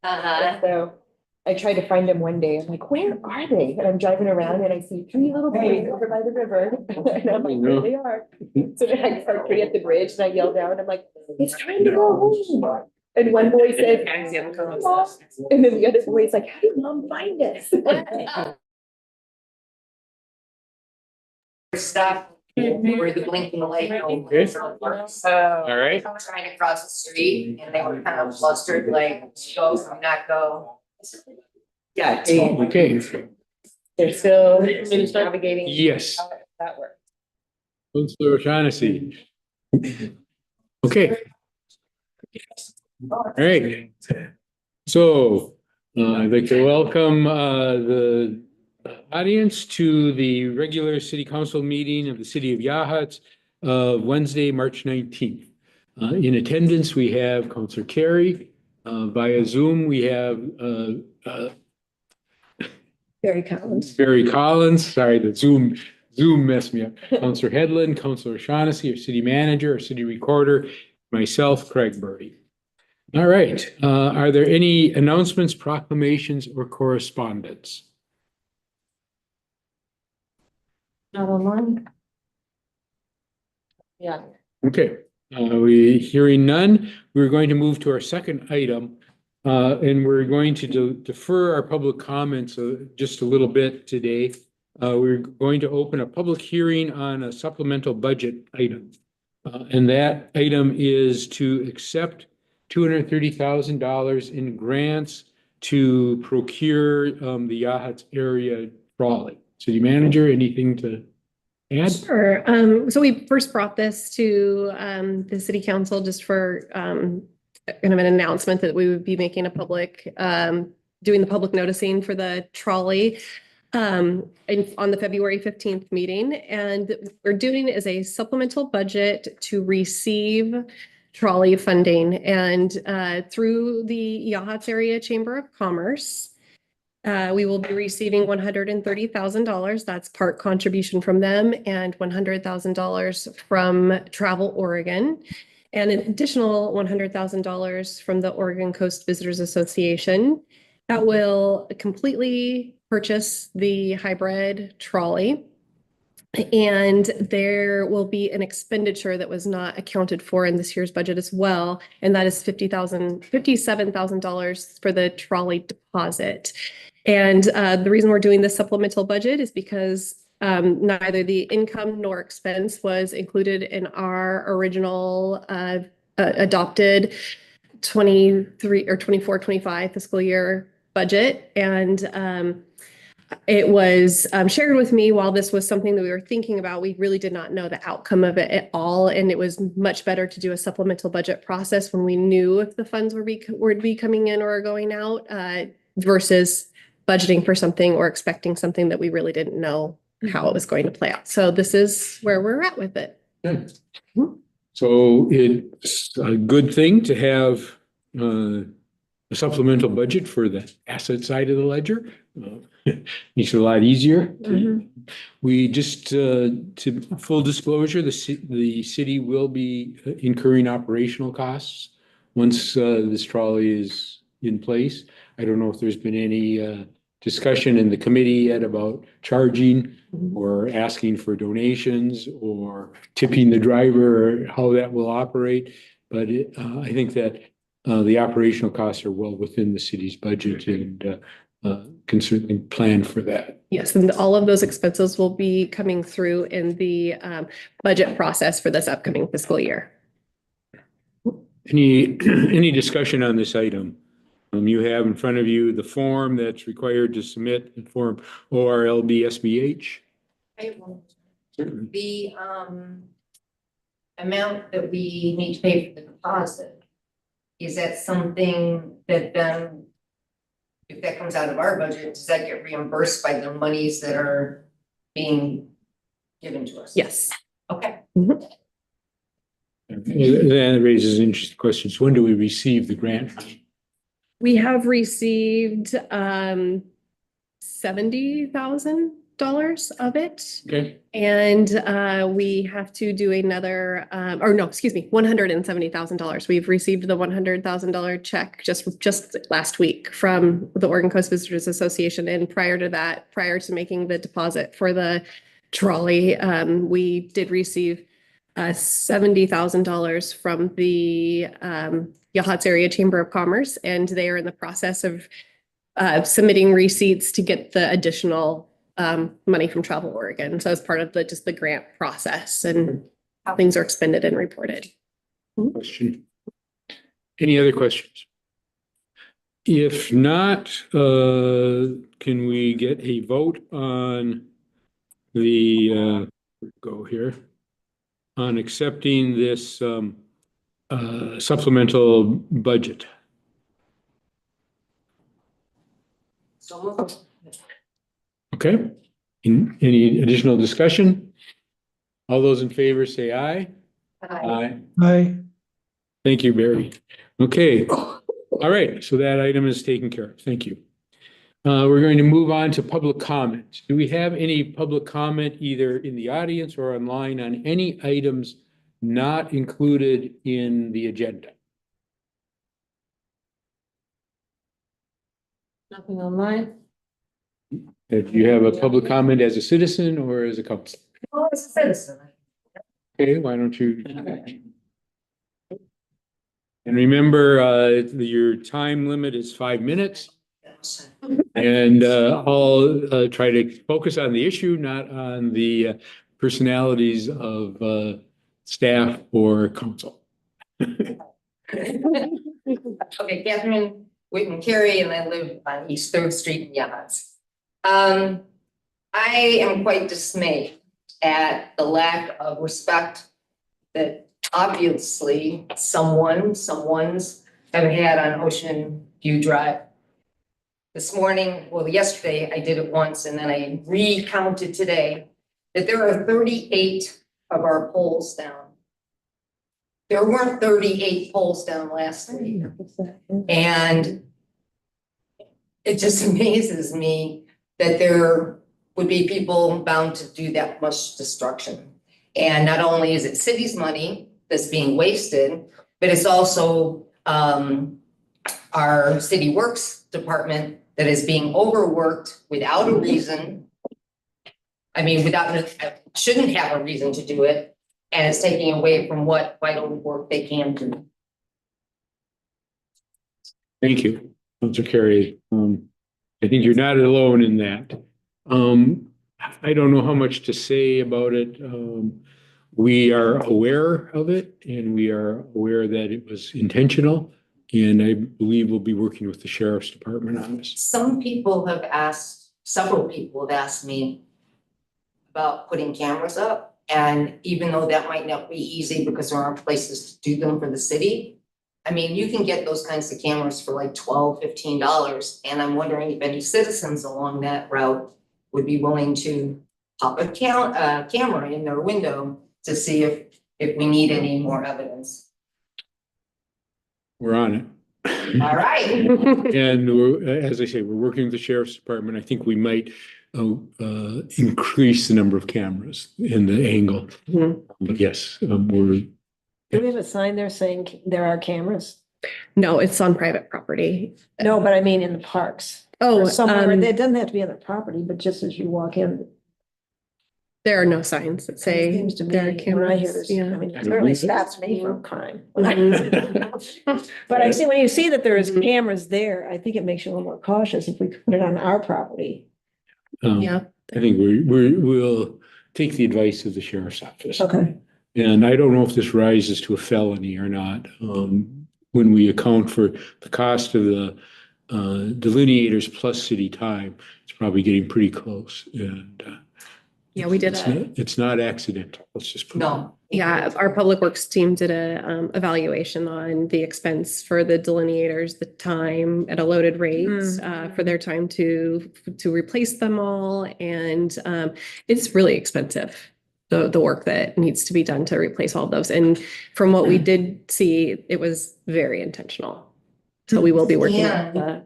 And so I tried to find them one day. I'm like, where are they? And I'm driving around and I see three little boys over by the river. And I'm like, there they are. So then I parked right at the bridge and I yelled out, I'm like, it's time to go home. And one boy said, "Mom." And then the other boy is like, how did mom find us? Stuff where the blinking light. Okay. So. All right. I was trying to cross the street and they were kind of flustered, like, go, not go. Yeah. Okay. They're still navigating. Yes. how that works. Councilor O'Shaughnessy. Okay. All right. So I'd like to welcome the audience to the regular city council meeting of the city of Yachats of Wednesday, March 19th. In attendance, we have Councilor Carey. Via Zoom, we have Barry Collins. Barry Collins. Sorry, the Zoom messed me up. Councilor Headland, Councilor O'Shaughnessy, our city manager, our city recorder, myself, Craig Burry. All right. Are there any announcements, proclamations, or correspondence? Not online. Yeah. Okay. We hearing none. We're going to move to our second item, and we're going to defer our public comments just a little bit today. We're going to open a public hearing on a supplemental budget item. And that item is to accept $230,000 in grants to procure the Yachats area trolley. City manager, anything to add? Sure. So we first brought this to the city council just for kind of an announcement that we would be making a public, doing the public noticing for the trolley on the February 15th meeting. And what we're doing is a supplemental budget to receive trolley funding. And through the Yachats Area Chamber of Commerce, we will be receiving $130,000. That's part contribution from them and $100,000 from Travel Oregon. And an additional $100,000 from the Oregon Coast Visitors Association that will completely purchase the hybrid trolley. And there will be an expenditure that was not accounted for in this year's budget as well. And that is $57,000 for the trolley deposit. And the reason we're doing this supplemental budget is because neither the income nor expense was included in our original adopted 23 or 24-25 fiscal year budget. And it was shared with me while this was something that we were thinking about. We really did not know the outcome of it at all. And it was much better to do a supplemental budget process when we knew if the funds would be coming in or going out versus budgeting for something or expecting something that we really didn't know how it was going to play out. So this is where we're at with it. Good. So it's a good thing to have a supplemental budget for the asset side of the ledger. Makes it a lot easier. We just, to full disclosure, the city will be incurring operational costs once this trolley is in place. I don't know if there's been any discussion in the committee yet about charging or asking for donations or tipping the driver or how that will operate. But I think that the operational costs are well within the city's budget and can certainly plan for that. Yes, and all of those expenses will be coming through in the budget process for this upcoming fiscal year. Any discussion on this item? You have in front of you the form that's required to submit the form ORLB SBH. The amount that we need to pay for the deposit, is that something that then, if that comes out of our budget, does that get reimbursed by the monies that are being given to us? Yes. Okay. That raises interesting questions. When do we receive the grant? We have received $70,000 of it. Okay, And we have to do another, or no, excuse me, $170,000. We've received the $100,000 check just last week from the Oregon Coast Visitors Association. And prior to that, prior to making the deposit for the trolley, we did receive $70,000 from the Yachats Area Chamber of Commerce, and they are in the process of submitting receipts to get the additional money from Travel Oregon. So as part of just the grant process and how things are expended and reported. question. Any other questions? If not, can we get a vote on the, go here, on accepting this supplemental budget? So moved. Okay, any additional discussion? All those in favor say aye. Aye. Aye. Thank you, Barry. Okay, all right, so that item is taken care of. Thank you. We're going to move on to public comment. Do we have any public comment either in the audience or online on any items not included in the agenda? Nothing online? Do you have a public comment as a citizen or as a council? Well, as a citizen. Okay, why don't you? And remember, your time limit is 5 minutes. And I'll try to focus on the issue, not on the personalities of staff or council. Okay, Catherine Whitman Carey, and I live on East Third Street in Yachats. I am quite dismayed at the lack of respect that obviously someone's have had on Ocean View Drive. This morning, well, yesterday I did it once and then I recounted today that there are 38 of our poles down. There weren't 38 poles down last week. And it just amazes me that there would be people bound to do that much destruction. And not only is it city's money that's being wasted, but it's also our city works department that is being overworked without a reason. I mean, shouldn't have a reason to do it, and it's taking away from what vital work they can do. Thank you, Councilor Carey. I think you're not alone in that. I don't know how much to say about it. We are aware of it and we are aware that it was intentional. And I believe we'll be working with the sheriff's department on this. Several people have asked me about putting cameras up. And even though that might not be easy because there aren't places to do them for the city, I mean, you can get those kinds of cameras for like $12, $15. And I'm wondering if any citizens along that route would be willing to pop a camera in their window to see if we need any more evidence. We're on it. All right. And as I say, we're working with the sheriff's department. I think we might increase the number of cameras and the angle. Mhm. But yes, we're, Do we have a sign there saying there are cameras? No, it's on private property. No, but I mean in the parks. Oh, Or somewhere, it doesn't have to be on the property, but just as you walk in. there are no signs that It say seems to me, there are when I hear cameras. this, I Yeah. mean, it certainly stops me from crime. Mhm. But I see, when you see that there is cameras there, I think it makes you a little more cautious if we put it on our property. Yeah. I think we'll take the advice of the sheriff's office. Okay. And I don't know if this rises to a felony or not. When we account for the cost of the delineators plus city time, it's probably getting pretty close. And Yeah, we did it's not accidental. Let's just put it. No. Yeah, our public works team did a evaluation on the expense for the delineators, the time at a loaded rate, for their time to replace them all. And it's really expensive, the work that needs to be done to replace all of those. And from what we did see, it was very intentional. So we will be working on And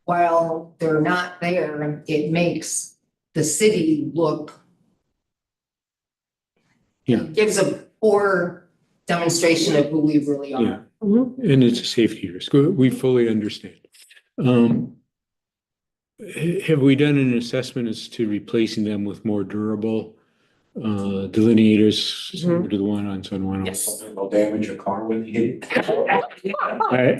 while they're not there, it makes the city look. Yeah. Gives a poor demonstration of who we really Yeah. are. And it's a safety risk. We fully understand. Have we done an assessment as to replacing them with more durable delineators similar to the one on Sun 101? Yes. They'll damage your car when you hit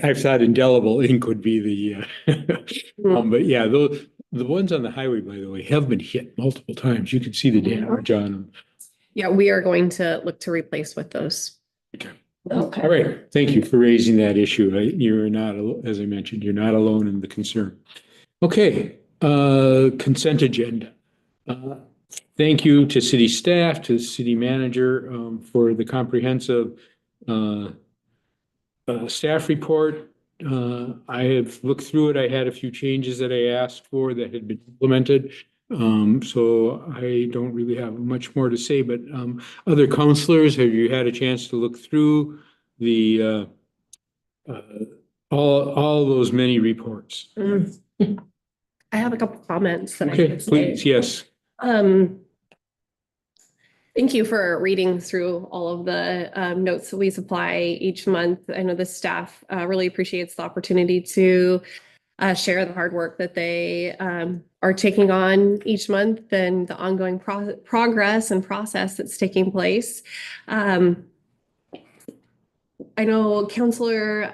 I've thought indelible ink would be but yeah, the ones on the highway, by the way, have been hit multiple times. You can see the damage on them. Yeah, we are going to look to replace with those. Okay. Okay. All right. Thank you for raising that issue. You're not, as I mentioned, you're not alone in the concern. Okay, consent agenda. Thank you to city staff, to the city manager, for the comprehensive staff report. I have looked through it. I had a few changes that I asked for that had been implemented. So I don't really have much more to say, but other counselors, have you had a chance to look through the all those many reports? I have a couple comments that I Okay, could say. please, yes. Thank you for reading through all of the notes that we supply each month. I know the staff really appreciates the opportunity to share the hard work that they are taking on each month and the ongoing progress and process that's taking place. I know Counselor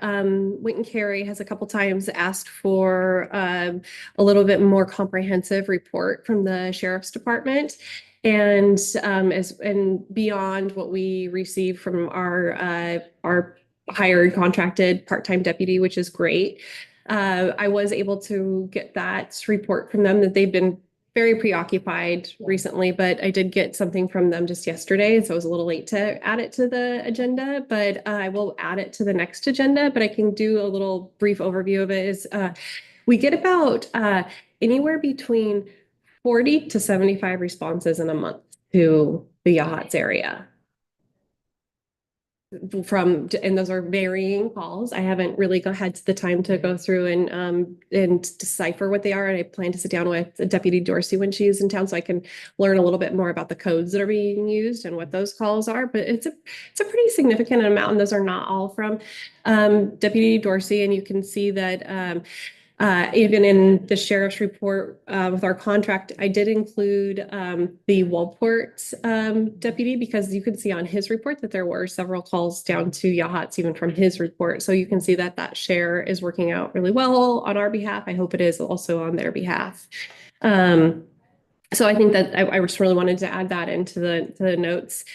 Winton Carey has a couple times asked for a little bit more comprehensive report from the Sheriff's Department. And beyond what we receive from our hired contracted part-time deputy, which is great. I was able to get that report from them that they've been very preoccupied recently, but I did get something from them just yesterday, so I was a little late to add it to the agenda, but I will add it to the next agenda, but I can do a little brief overview of it. Is we get about anywhere between 40 to 75 responses in a month to the Yachats area. And those are varying calls. I haven't really had the time to go through and decipher what they are. And I plan to sit down with Deputy Dorsey when she's in town so I can learn a little bit more about the codes that are being used and what those calls are. But it's a pretty significant amount, and those are not all from Deputy Dorsey. And you can see that even in the sheriff's report with our contract, I did include the Walport deputy, because you can see on his report that there were several calls down to Yachats even from his report. So you can see that that share is working out really well on our behalf. I hope it is also on their behalf. So I think that I just really wanted to add that into the notes.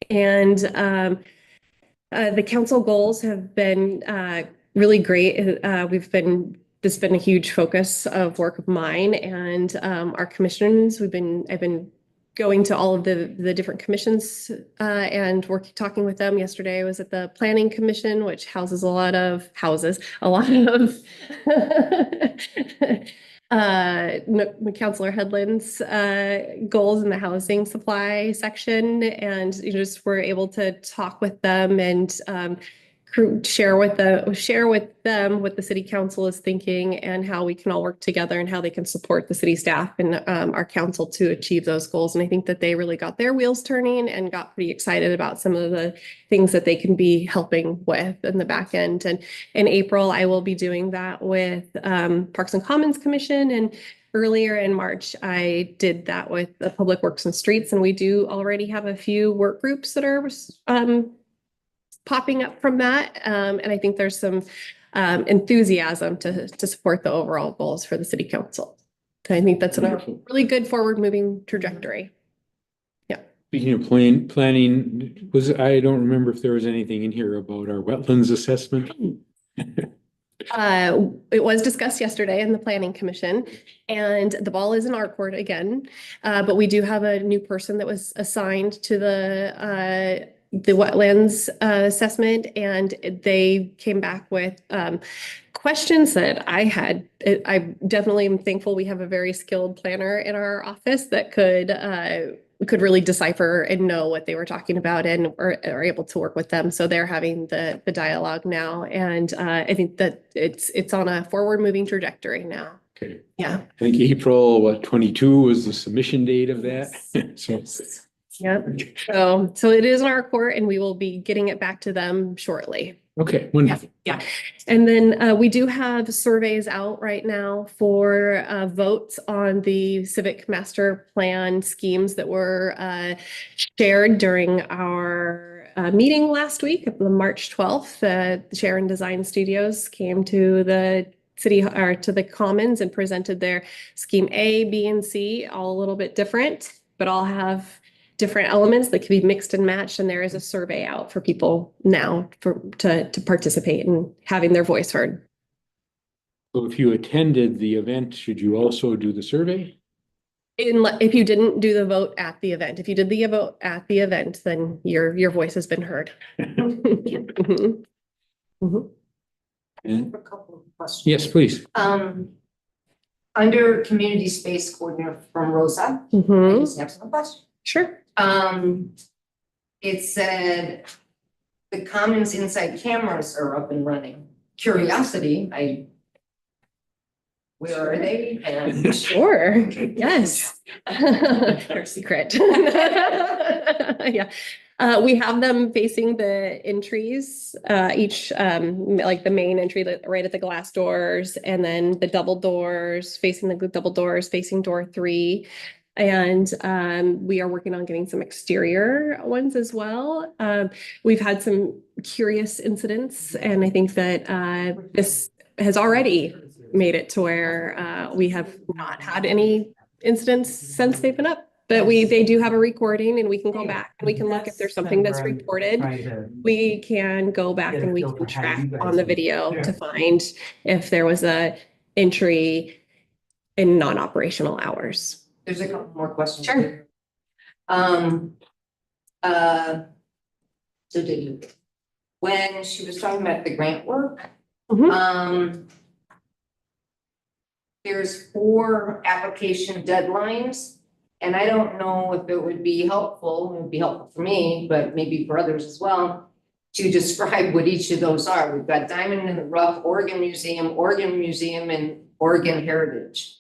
And the council goals have been really great. This has been a huge focus of work of mine and our commissions. I've been going to all of the different commissions and talking with them. Yesterday I was at the Planning Commission, which houses a lot of Councilor Headland's goals in the housing supply section, and just were able to talk with them and share with them what the city council is thinking and how we can all work together and how they can support the city staff and our council to achieve those goals. And I think that they really got their wheels turning and got pretty excited about some of the things that they can be helping with in the back end. And in April, I will be doing that with Parks and Commons Commission, and earlier in March, I did that with the Public Works and Streets, and we do already have a few work groups that are popping up from that. And I think there's some enthusiasm to support the overall goals for the city council. And I think that's a really good forward moving trajectory. Yeah. Speaking of planning, I don't remember if there was anything in here about our wetlands assessment. It was discussed yesterday in the Planning Commission, and the ball is in our court again. But we do have a new person that was assigned to the wetlands assessment, and they came back with questions that I had. I definitely am thankful we have a very skilled planner in our office that could really decipher and know what they were talking about and are able to work with them. So they're having the dialogue now, and I think that it's on a forward moving trajectory now. Okay, Yeah. I think April, 22 was the submission date of that. So, Yep. So it is in our court and we will be getting it back to them shortly. okay, wonderful. Yeah. And then we do have surveys out right now for votes on the civic master plan schemes that were shared during our meeting last week, on March 12th. The Sharon Design Studios came to the city or to the Commons and presented their scheme A, B, and C, all a little bit different, but all have different elements that can be mixed and matched. And there is a survey out for people now to participate in having their voice heard. So if you attended the event, should you also do the survey? If you didn't do the vote at the event, if you did the vote at the event, then your voice has been heard. Mhm. Mhm. And- A couple of questions. Yes, please. Under community space coordinator from Rosa, I Mhm. just have some questions. Sure. It said the Commons inside cameras are up and running. Curiosity, where are they? And Sure, yes. They're secret. Yeah. We have them facing the entries, each, like the main entry right at the glass doors, and then the double doors, facing the double doors, facing door 3. And we are working on getting some exterior ones as well. We've had some curious incidents, and I think that this has already made it to where we have not had any incidents since they've been up. But they do have a recording, and we can go back and we can look if there's something that's reported. We can go back and we can track on the video to find if there was a entry in non-operational hours. there's a couple more questions. Sure. So did you, when she was talking about the grant work, Mhm. there's 4 application deadlines. And I don't know if it would be helpful, it would be helpful for me, but maybe for others as well, to describe what each of those are. We've got Diamond in the Rough, Oregon Museum, and Oregon Heritage.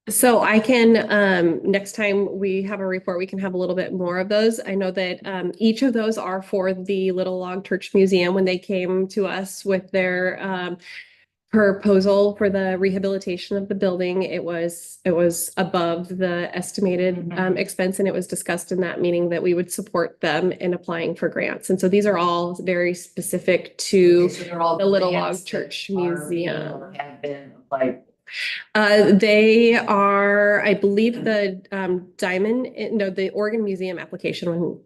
So I can, next time we have a report, we can have a little bit more of those. I know that each of those are for the Little Log Church Museum. When they came to us with their proposal for the rehabilitation of the building, it was above the estimated expense, and it was discussed in that meeting that we would support them in applying for grants. And so these are all very specific to Okay, so they're all the Little Log grants that Church are being Museum. or have been applied. They are, I believe the the Oregon Museum application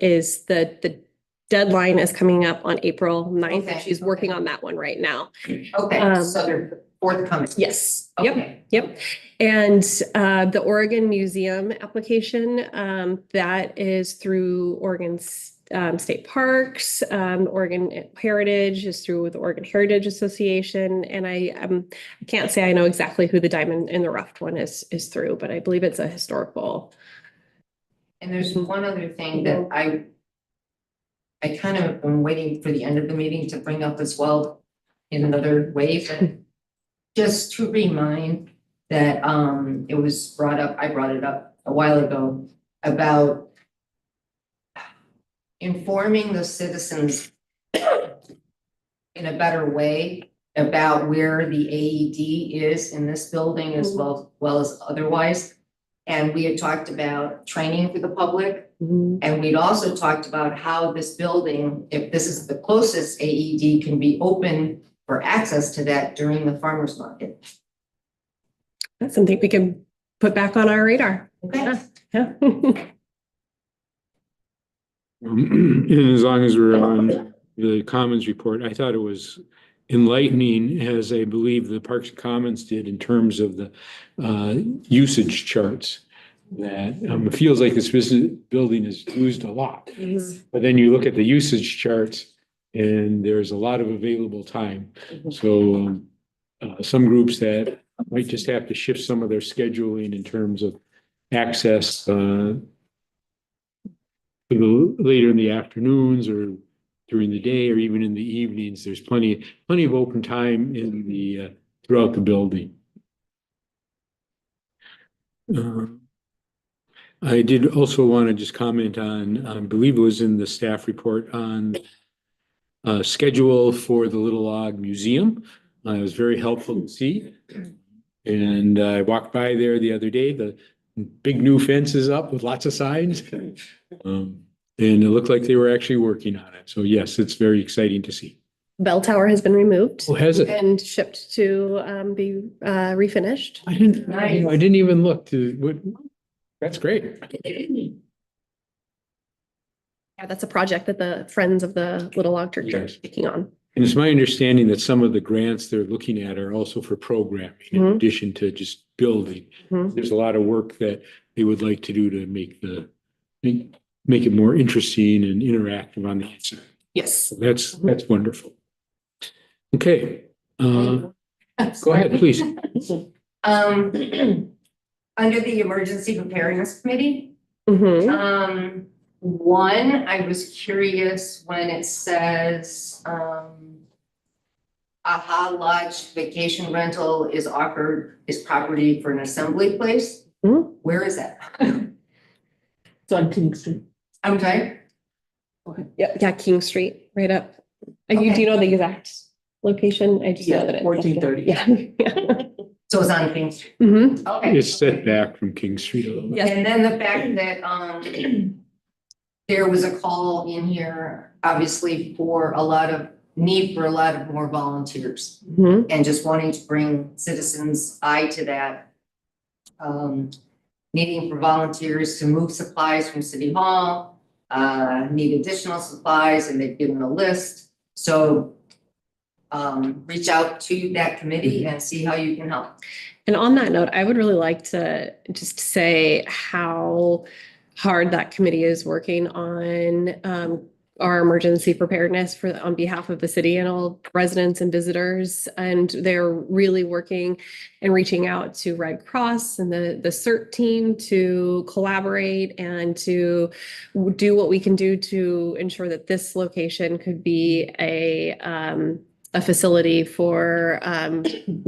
is the deadline is coming up on April 9th. Okay, She's working okay. on that one right now. Okay, so they're forthcoming. Yes. Yep. Okay. Yep. And the Oregon Museum application, that is through Oregon State Parks. Oregon Heritage is through the Oregon Heritage Association. And I can't say I know exactly who the Diamond in the Rough one is through, but I believe it's a historical. And there's one other thing that I kind of am waiting for the end of the meeting to bring up as well in another way, but just to remind that it was brought up, I brought it up a while ago about informing the citizens in a better way about where the AED is in this building as well as otherwise. And we had talked about training for the public. And we'd also talked about how this building, if this is the closest AED, can be open for access to that during the farmer's market. That's something we can put back on our radar. Okay. Yeah. And as long as we're on the Commons report, I thought it was enlightening, as I believe the Parks and Commons did in terms of the usage charts. That it feels like this building is used a lot, but then you look at the usage charts and there's a lot of available time. So some groups that might just have to shift some of their scheduling in terms of access later in the afternoons or during the day or even in the evenings. There's plenty of open time in the throughout the building. I did also want to just comment on, I believe it was in the staff report on schedule for the Little Log Museum. It was very helpful to see. And I walked by there the other day, the big new fence is up with lots of signs. And it looked like they were actually working on it. So yes, it's very exciting to see. Bell tower has been removed Oh, has it? and shipped to be refinished. I didn't, Nice. I didn't even look to, what, that's great. Yeah, that's a project that the Friends of the Little Log Church are Yes. taking on. And it's my understanding that some of the grants they're looking at are also for programming in Mhm. addition to just building. Mhm. There's a lot of work that they would like to do to make it more interesting and interactive on the inside. Yes. So that's wonderful. Okay, go ahead, please. Under the Emergency Preparedness Committee, Mhm. one, I was curious when it says, Aha Lodge vacation rental is offered, is property for an assembly place. Mhm. Where is that? It's on King Street. I'm sorry. Yeah, King Street, right up. Do Okay. you know the exact location? I just know that it's 1430. Yeah. So it's on King Street. Mhm. Okay. It's set back from King Street a little bit. Yes. And then the fact that, there was a call in here, obviously for a lot of need for a lot of more volunteers Mhm. and just wanting to bring citizens' eye to that. Needing for volunteers to move supplies from City Hall, need additional supplies, and they've given a list. So reach out to that committee and see how you can help. And on that note, I would really like to just say how hard that committee is working on our emergency preparedness on behalf of the city and all residents and visitors. And they're really working and reaching out to Red Cross and the CERT team to collaborate and to do what we can do to ensure that this location could be a facility for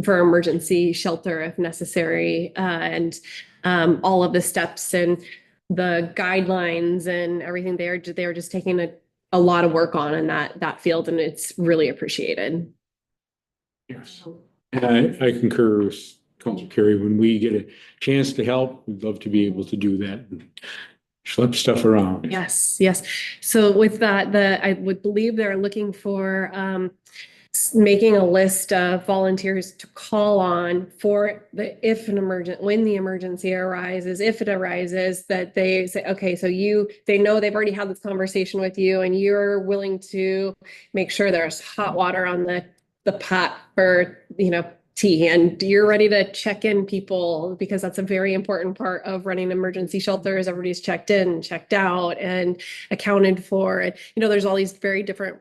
emergency shelter if necessary, and all of the steps and the guidelines and everything. They're just taking a lot of work on in that field, and it's really appreciated. Yes. And I concur with Councilor Carey. When we get a chance to help, we'd love to be able to do that and schlep stuff around. Yes, yes. So with that, I would believe they're looking for making a list of volunteers to call on for when the emergency arises, if it arises, that they say, okay, so they know they've already had this conversation with you and you're willing to make sure there's hot water on the pot for, tea, and you're ready to check in people, because that's a very important part of running emergency shelters. Everybody's checked in, checked out, and accounted for. And, there's all these very different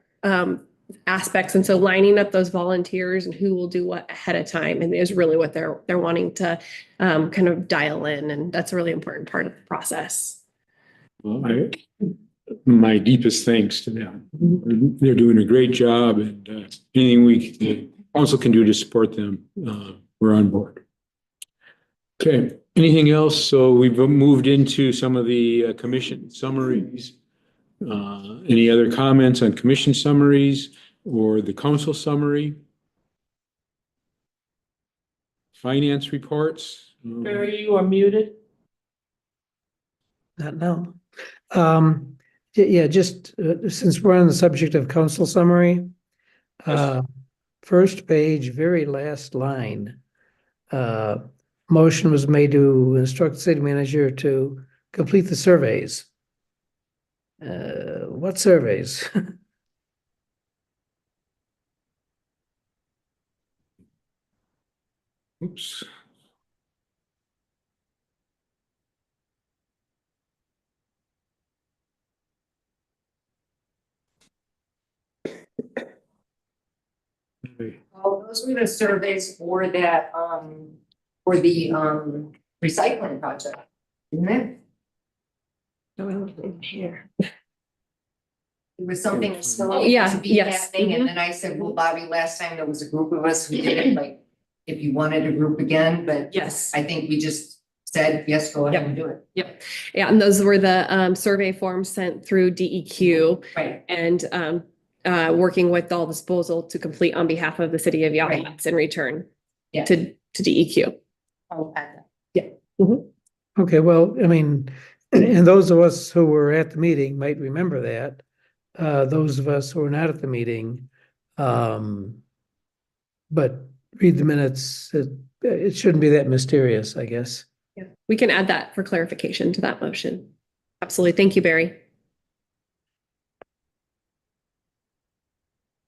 aspects. And so lining up those volunteers and who will do what ahead of time and is really what they're wanting to kind of dial in. And that's a really important part of the process. Well, my deepest thanks to them. They're doing a great job, and anything the council can do to support them, we're on board. Okay, anything else? So we've moved into some of the commission summaries. Any other comments on commission summaries or the council summary? Finance reports? Barry, you are muted. Not now. Yeah, just since we're on the subject of council summary, first page, very last line. Motion was made to instruct the city manager to complete the surveys. What surveys? Oops. Well, those were the surveys for that, for the recycling project, isn't it? Here. It was something still Oh, yeah, to be yes, happening, mhm. and then I said, well, Bobby, last time there was a group of us who did it, like, if you wanted a group again, but Yes. I think we just said, yes, go ahead and do it. Yeah, and those were the survey forms sent through DEQ Right. and working with all disposal to complete on behalf of the city of Yachats in return Yeah. to DEQ. I'll add that. Okay, well, I mean, and those of us who were at the meeting might remember that. Those of us who were not at the meeting, but read the minutes, it shouldn't be that mysterious, I guess. Yeah, we can add that for clarification to that motion. Absolutely. Thank you, Barry.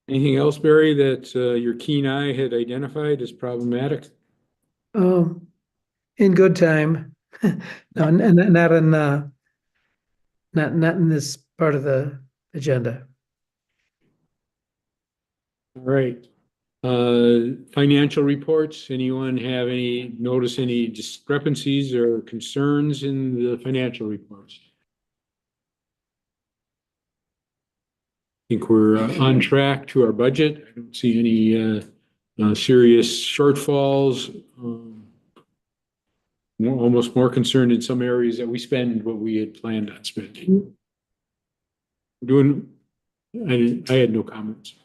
Anything else, Barry, that your keen eye had identified as problematic? In good time. No, and not in, not in this part of the agenda. All right. Financial reports, anyone have notice any discrepancies or concerns in the financial reports? I think we're on track to our budget. I don't see any serious shortfalls. Almost more concerned in some areas that we spend what we had planned on spending. I had no comments.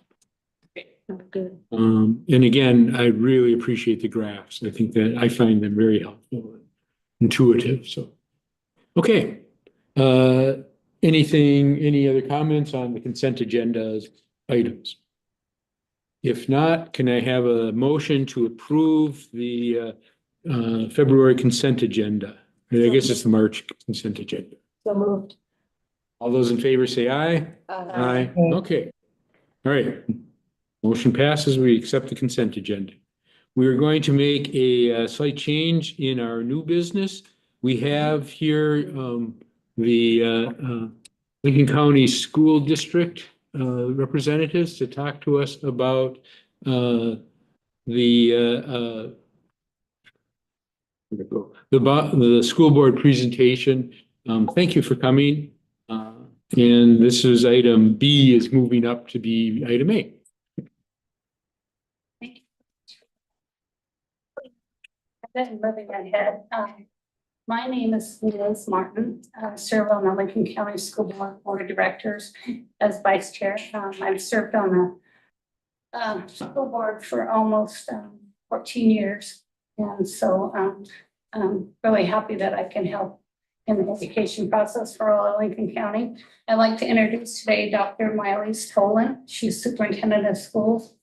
Good. And again, I really appreciate the graphs. I think that I find them very helpful and intuitive, so. Okay. Any other comments on the consent agenda items? If not, can I have a motion to approve the February consent agenda? I guess it's the March consent agenda. So moved. All those in favor say aye. Aye. Okay. All right. Motion passes. We accept the consent agenda. We are going to make a slight change in our new business. We have here the Lincoln County School District representatives to talk to us about the school board presentation. Thank you for coming. And this is item B is moving up to be item A. Been living ahead. My name is Liz Martin. I serve on the Lincoln County School Board of Directors as vice chair. I've served on the school board for almost 14 years. And so I'm really happy that I can help in the education process for all of Lincoln County. I'd like to introduce today Dr. Miley Tolan. She's superintendent of schools.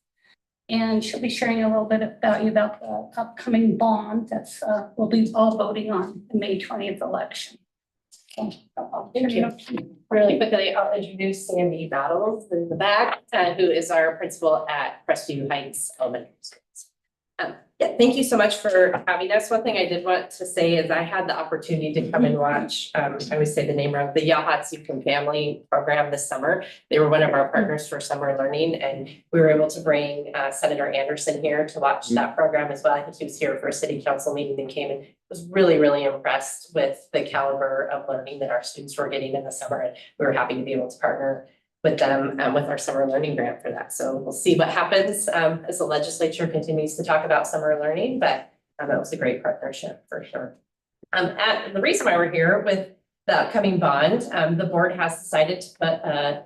And she'll be sharing a little bit about the upcoming bond that's we'll be all voting on the May 20th election. Thank you. Really quickly, I'll introduce Sandy Battles in the back, who is our principal at Crestview Heights Elementary Schools. Yeah, thank you so much for having us. One thing I did want to say is I had the opportunity to come and watch, I always say the name wrong, the Yachats Youth and Family program this summer. They were one of our partners for summer learning, and we were able to bring Senator Anderson here to watch that program as well. I think he was here for a city council meeting and came and was really, really impressed with the caliber of learning that our students were getting in the summer. And we were happy to be able to partner with them with our summer learning grant for that. So we'll see what happens as the legislature continues to talk about summer learning, but that was a great partnership for sure. The reason why we're here with the upcoming bond, the board has decided to put a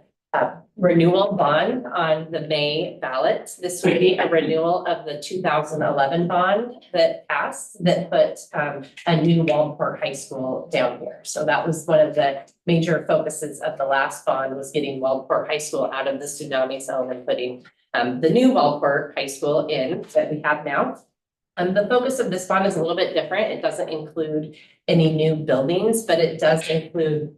renewal bond on the May ballot. This would be a renewal of the 2011 bond that passed that put a new Waldport High School down here. So that was one of the major focuses of the last bond, was getting Waldport High School out of the tsunami zone and putting the new Waldport High School in that we have now. The focus of this bond is a little bit different. It doesn't include any new buildings, but it does include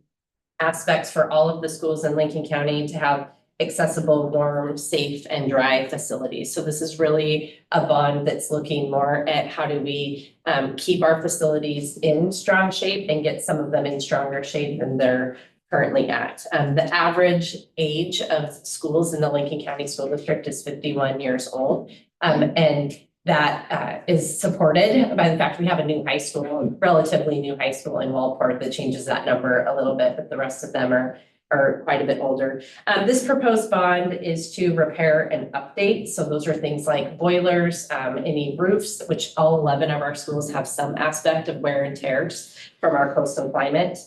aspects for all of the schools in Lincoln County to have accessible, warm, safe, and dry facilities. So this is really a bond that's looking more at how do we keep our facilities in strong shape and get some of them in stronger shape than they're currently at. The average age of schools in the Lincoln County School District is 51 years old. And that is supported by the fact we have a new high school, relatively new high school in Waldport that changes that number a little bit, but the rest of them are are quite a bit older. This proposed bond is to repair and update. So those are things like boilers, any roofs, which all 11 of our schools have some aspect of wear and tears from our coastal climate,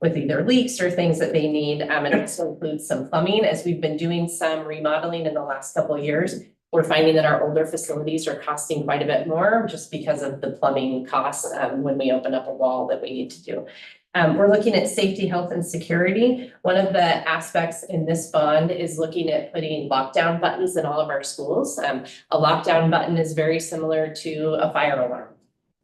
with either leaks or things that they need. It also includes some plumbing, as we've been doing some remodeling in the last couple of years. We're finding that our older facilities are costing quite a bit more just because of the plumbing costs when we open up a wall that we need to do. We're looking at safety, health, and security. One of the aspects in this bond is looking at putting lockdown buttons in all of our schools. A lockdown button is very similar to a fire alarm.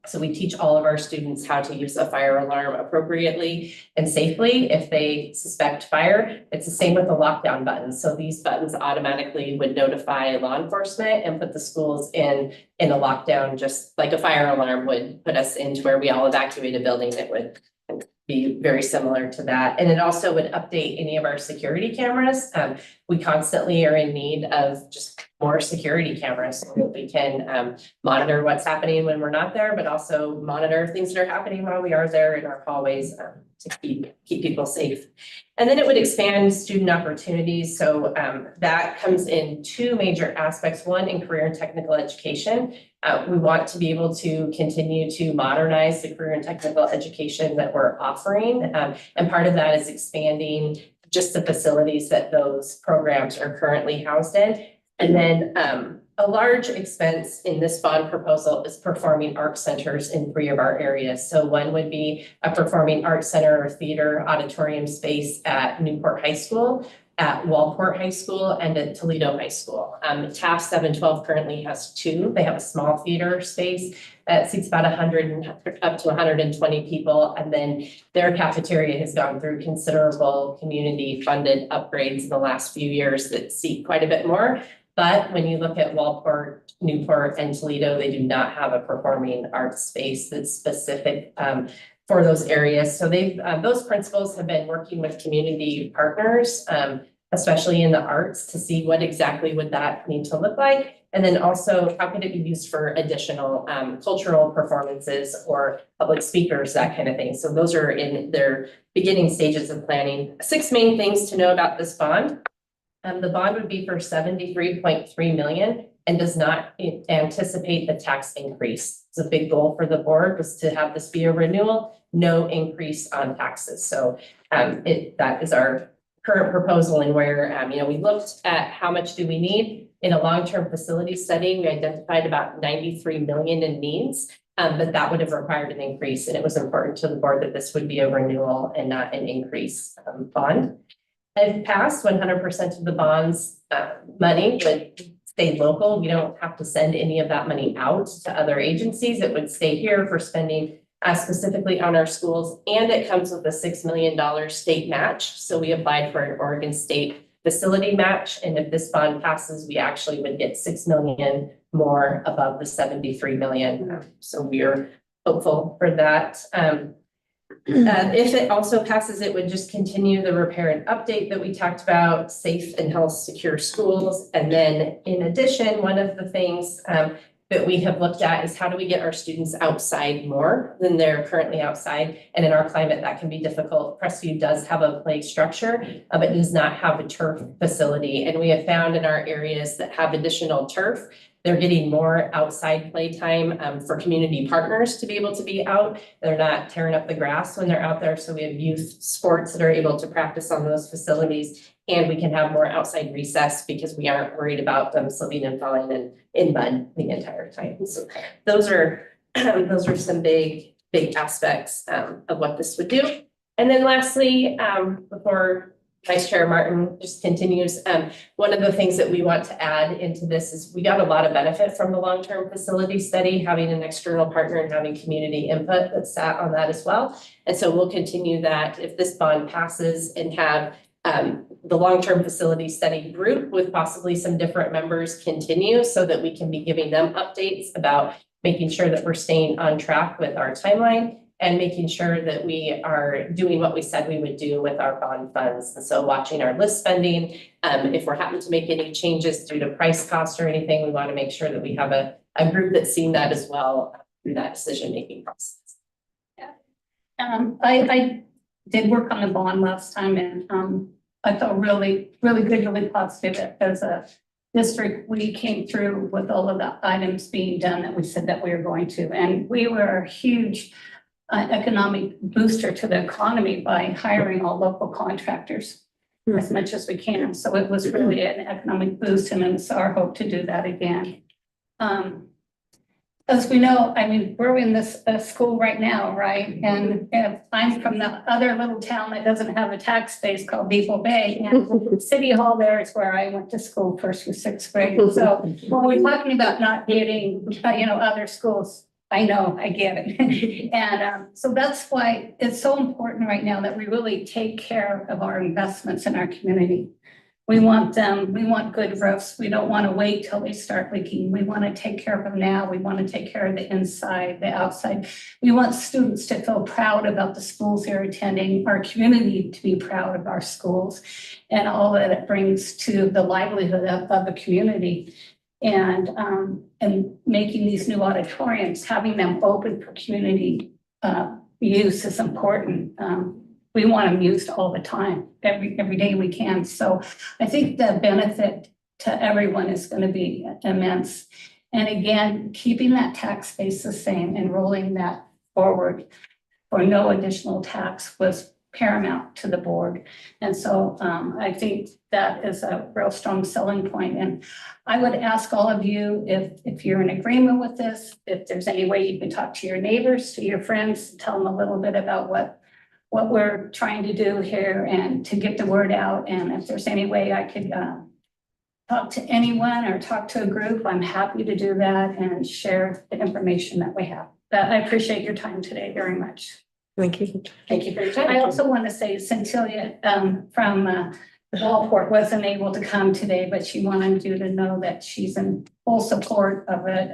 So we teach all of our students how to use a fire alarm appropriately and safely if they suspect fire. It's the same with the lockdown buttons. So these buttons automatically would notify law enforcement and put the schools in a lockdown, just like a fire alarm would put us into where we all evacuate a building. It would be very similar to that. And it also would update any of our security cameras. We constantly are in need of just more security cameras so that we can monitor what's happening when we're not there, but also monitor things that are happening while we are there in our hallways to keep people safe. And then it would expand student opportunities. So that comes in two major aspects. One, in career and technical education. We want to be able to continue to modernize the career and technical education that we're offering. And part of that is expanding just the facilities that those programs are currently housed in. And then a large expense in this bond proposal is performing arts centers in 3 of our areas. So one would be a performing arts center or theater auditorium space at Newport High School, at Walport High School, and at Toledo High School. TAF 712 currently has 2. They have a small theater space that seats about 100 up to 120 people. And then their cafeteria has gone through considerable community funded upgrades in the last few years that seat quite a bit more. But when you look at Walport, Newport, and Toledo, they do not have a performing arts space that's specific for those areas. So those principals have been working with community partners, especially in the arts, to see what exactly would that need to look like. And then also, how could it be used for additional cultural performances or public speakers, that kind of thing. So those are in their beginning stages of planning. 6 main things to know about this bond. The bond would be for $73.3 million and does not anticipate a tax increase. It's a big goal for the board, was to have this be a renewal, no increase on taxes. So that is our current proposal, and where we looked at how much do we need. In a long-term facility study, we identified about 93 million in needs, but that would have required an increase. And it was important to the board that this would be a renewal and not an increase bond. If passed, 100% of the bonds money would stay local. We don't have to send any of that money out to other agencies. It would stay here for spending specifically on our schools. And it comes with a $6 million state match. So we applied for an Oregon State facility match. And if this bond passes, we actually would get $6 million more above the 73 million. So we're hopeful for that. If it also passes, it would just continue the repair and update that we talked about, safe and health secure schools. And then in addition, one of the things that we have looked at is how do we get our students outside more than they're currently outside. And in our climate, that can be difficult. Crestview does have a play structure, but does not have a turf facility. And we have found in our areas that have additional turf, they're getting more outside playtime for community partners to be able to be out. They're not tearing up the grass when they're out there. So we have youth sports that are able to practice on those facilities, and we can have more outside recess because we aren't worried about them slipping and falling in mud the entire time. So those are some big aspects of what this would do. And then lastly, before Vice Chair Martin just continues, one of the things that we want to add into this is we got a lot of benefit from the long-term facility study, having an external partner and having community input that sat on that as well. And so we'll continue that if this bond passes, and have the long-term facility study group with possibly some different members continue, so that we can be giving them updates about making sure that we're staying on track with our timeline, and making sure that we are doing what we said we would do with our bond funds. And so watching our list spending, if we're having to make any changes due to price cost or anything, we want to make sure that we have a group that's seen that as well through that decision-making process. I did work on the bond last time and, I felt really, really good, really positive as a district. We came through with all of the items being done that we said that we were going to, and we were a huge economic booster to the economy by hiring all local contractors as much as we can. So it was really an economic boost, and it's our hope to do that again. As we know, I mean, we're in this school right now, right? And I'm from the other little town that doesn't have a tax base called Depot Bay. And City Hall there is where I went to school first through sixth grade. So when we're talking about not getting, other schools, I know, I get it. And so that's why it's so important right now that we really take care of our investments in our community. We want good roofs. We don't want to wait till they start leaking. We want to take care of them now. We want to take care of the inside, the outside. We want students to feel proud about the schools they're attending, our community to be proud of our schools, and all that it brings to the livelihood of the community. And making these new auditoriums, having them open for community use is important. We want them used all the time, every day we can. So I think the benefit to everyone is going to be immense. And again, keeping that tax base the same and rolling that forward for no additional tax was paramount to the board. And so I think that is a real strong selling point. And I would ask all of you, if you're in agreement with this, if there's any way you can talk to your neighbors, to your friends, tell them a little bit about what we're trying to do here and to get the word out. And if there's any way I could talk to anyone or talk to a group, I'm happy to do that and share the information that we have. But I appreciate your time today very much. Thank you. Thank you for your time. I also want to say Cecilia from Walport wasn't able to come today, but she wanted you to know that she's in full support of it.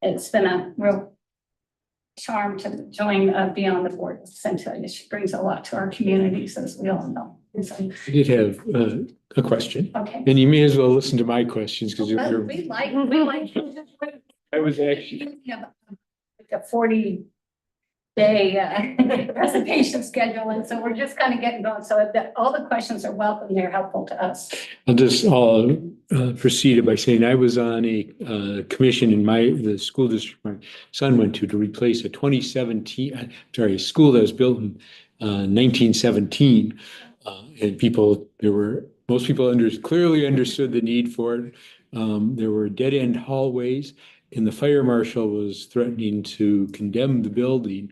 It's been a real charm to join, be on the board with Cecilia. She brings a lot to our communities, as we all know. So, I did have a question, okay. and you may as well listen to my questions because We you're. like. I was actually. Like a 40-day presentation schedule, and so we're just kind of getting going. So all the questions are welcome. They're helpful to us. I'll just proceed by saying I was on a commission in the school district my son went to replace a 2017, a school that was built in 1917. And most people clearly understood the need for it. There were dead end hallways, and the fire marshal was threatening to condemn the building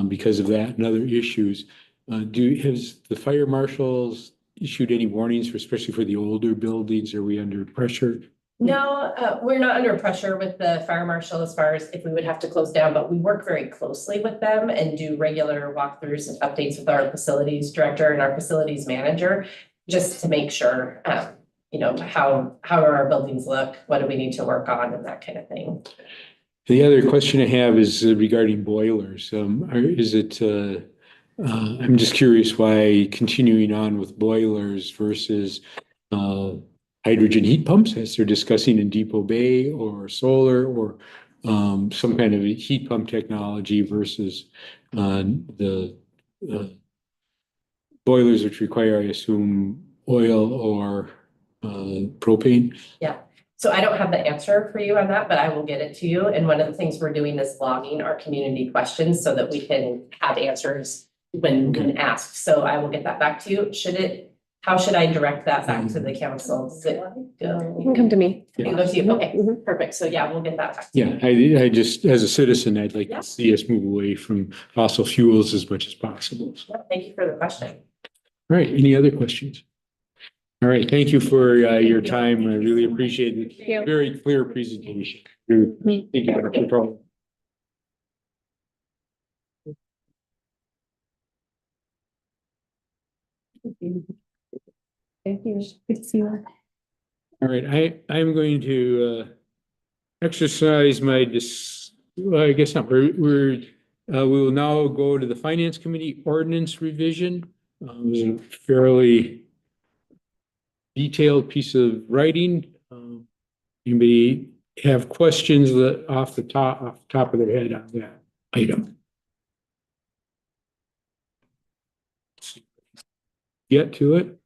because of that and other issues. Has the fire marshals issued any warnings, especially for the older buildings? Are we under pressure? No, we're not under pressure with the fire marshal as far as if we would have to close down, but we work very closely with them and do regular walkthroughs and updates with our facilities director and our facilities manager, just to make sure, how do our buildings look? What do we need to work on and that kind of thing. The other question I have is regarding boilers. I'm just curious why continuing on with boilers versus hydrogen heat pumps, as they're discussing in Depot Bay, or solar, or some kind of a heat pump technology versus the boilers which require, I assume, oil or propane. Yeah. So I don't have the answer for you on that, but I will get it to you. And one of the things we're doing is logging our community questions so that we can have answers when asked. So I will get that back to you. How should I direct that back to the council? Does it go? You can come to me. It goes to you. Okay, perfect. So yeah, we'll get that back. Yeah, I just, as a citizen, I'd like Yeah. to see us move away from fossil fuels as much as possible. So, all Thank you for the question. right, any other questions? All right, thank you for your time. I really appreciate it. you. Very clear presentation. Thank you, Dr. Pearl. Thank you. Good to see you. All right, I'm going to exercise my well, I guess not. We will now go to the Finance Committee ordinance revision. It was a fairly detailed piece of writing. Anybody have questions off the top of their head on that item? get to it.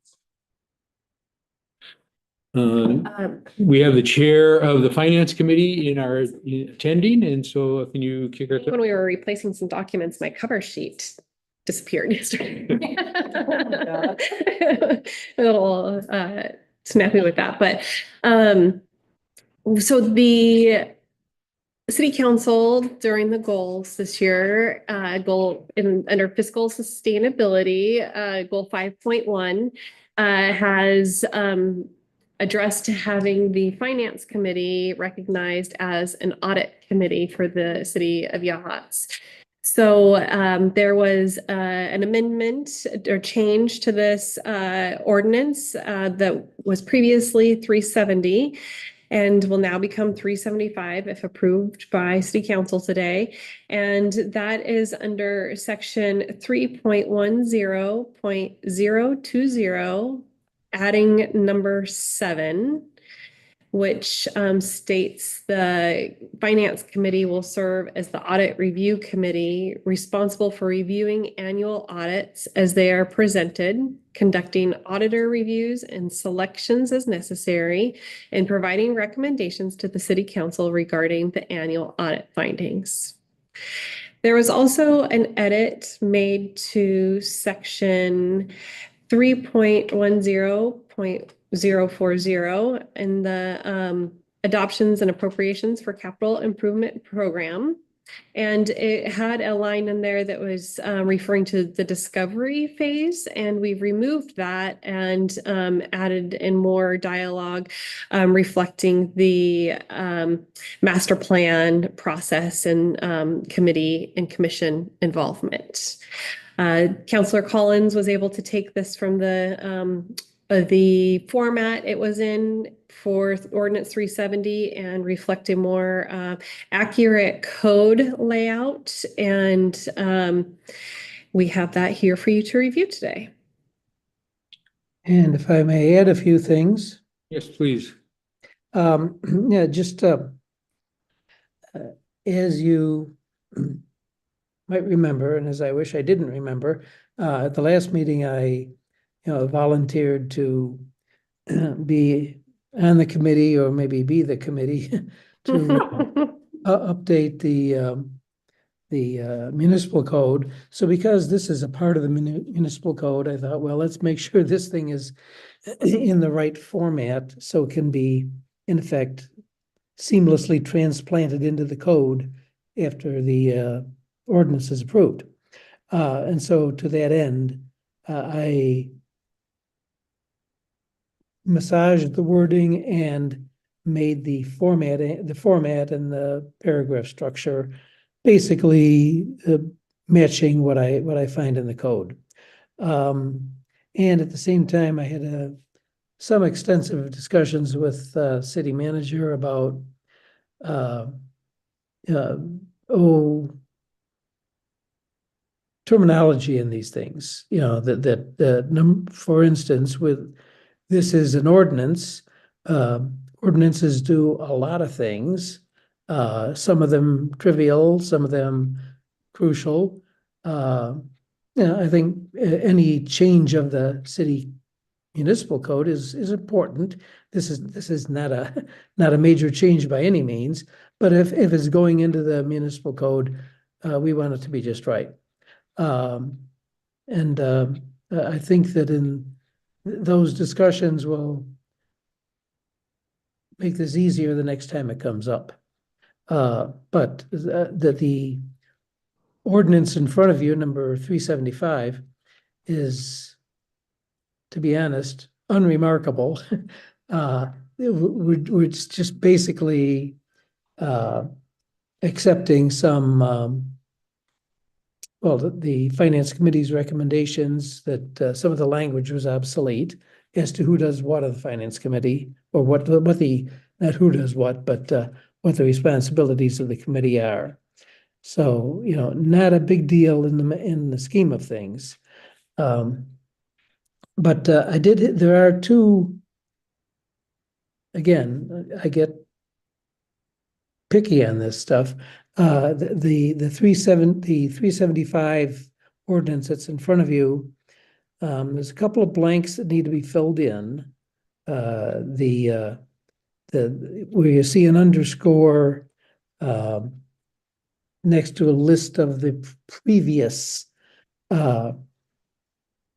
Um, We have the chair of the finance committee in our attending, and so can you kick us? When we were replacing some documents, my cover sheet disappeared yesterday. A little snappy with that, but so the city council during the goals this year, goal under fiscal sustainability, goal 5.1 has addressed having the finance committee recognized as an audit committee for the city of Yachts. So there was an amendment or change to this ordinance that was previously 370 and will now become 375 if approved by city council today. And that is under section 3.10.020, adding number 7, which states the finance committee will serve as the audit review committee responsible for reviewing annual audits as they are presented, conducting auditor reviews and selections as necessary, and providing recommendations to the city council regarding the annual audit findings. There was also an edit made to section 3.10.040 in the adoptions and appropriations for capital improvement program. And it had a line in there that was referring to the discovery phase, and we've removed that and added in more dialogue reflecting the master plan process and committee and commission involvement. Councillor Collins was able to take this from the format it was in for ordinance 370 and reflect a more accurate code layout. And we have that here for you to review today. And if I may add a few things. Yes, please. Yeah, just as you might remember, and as I wish I didn't remember, at the last meeting, I volunteered to be on the committee, or maybe be the committee to update the municipal code. So because this is a part of the municipal code, I thought, well, let's make sure this thing is in the right format so it can be, in effect, seamlessly transplanted into the code after the ordinance is approved. And so to that end, I massaged the wording and made the format and the paragraph structure basically matching what I find in the code. And at the same time, I had some extensive discussions with city manager about terminology in these things. For instance, this is an ordinance. Ordinances do a lot of things. Some of them trivial, some of them crucial. I think any change of the city municipal code is important. This is not a major change by any means, but if it's going into the municipal code, we want it to be just right. I think that in those discussions will make this easier the next time it comes up. But the ordinance in front of you, number 375, is, to be honest, unremarkable. We're just basically accepting some the finance committee's recommendations that some of the language was obsolete as to who does what of the finance committee, or not who does what, but what the responsibilities of the committee are. So, not a big deal in the scheme of things. But there are two, again, I get picky on this stuff. The 375 ordinance that's in front of you There's a couple of blanks that need to be filled in. Where you see an underscore next to a list of the previous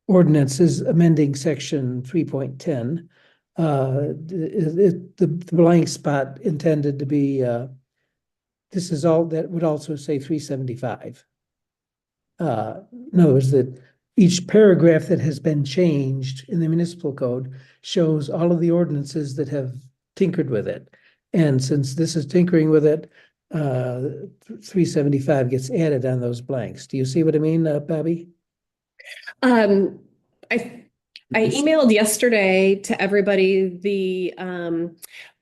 ordinances amending section 3.10. The blank spot intended to be this is all that would also say 375. In other words, that each paragraph that has been changed in the municipal code shows all of the ordinances that have tinkered with it. And since this is tinkering with it, 375 gets added on those blanks. Do you see what I mean, Bobby? I emailed yesterday to everybody the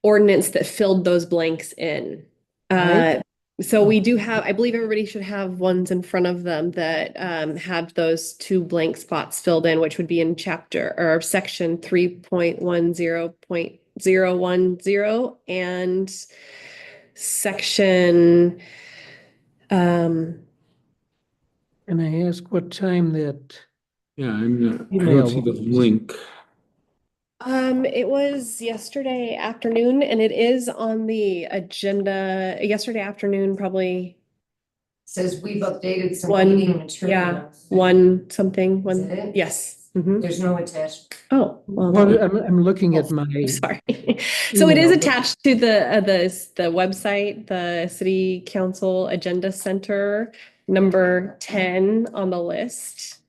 ordinance that filled those blanks in. Right. So we do have, I believe everybody should have ones in front of them that have those 2 blank spots filled in, which would be in chapter or section 3.10.010 and section And I ask what time that Yeah, I don't Email. see the link. it was yesterday afternoon and it is on the agenda yesterday afternoon, probably Says we've updated some One- meeting materials. one something, Is one, it? yes. Mhm. There's no attachment. Oh, well, Well, I'm looking at my, I'm sorry. So it is Email. attached to the website, the City Council Agenda Center. Number 10 on the list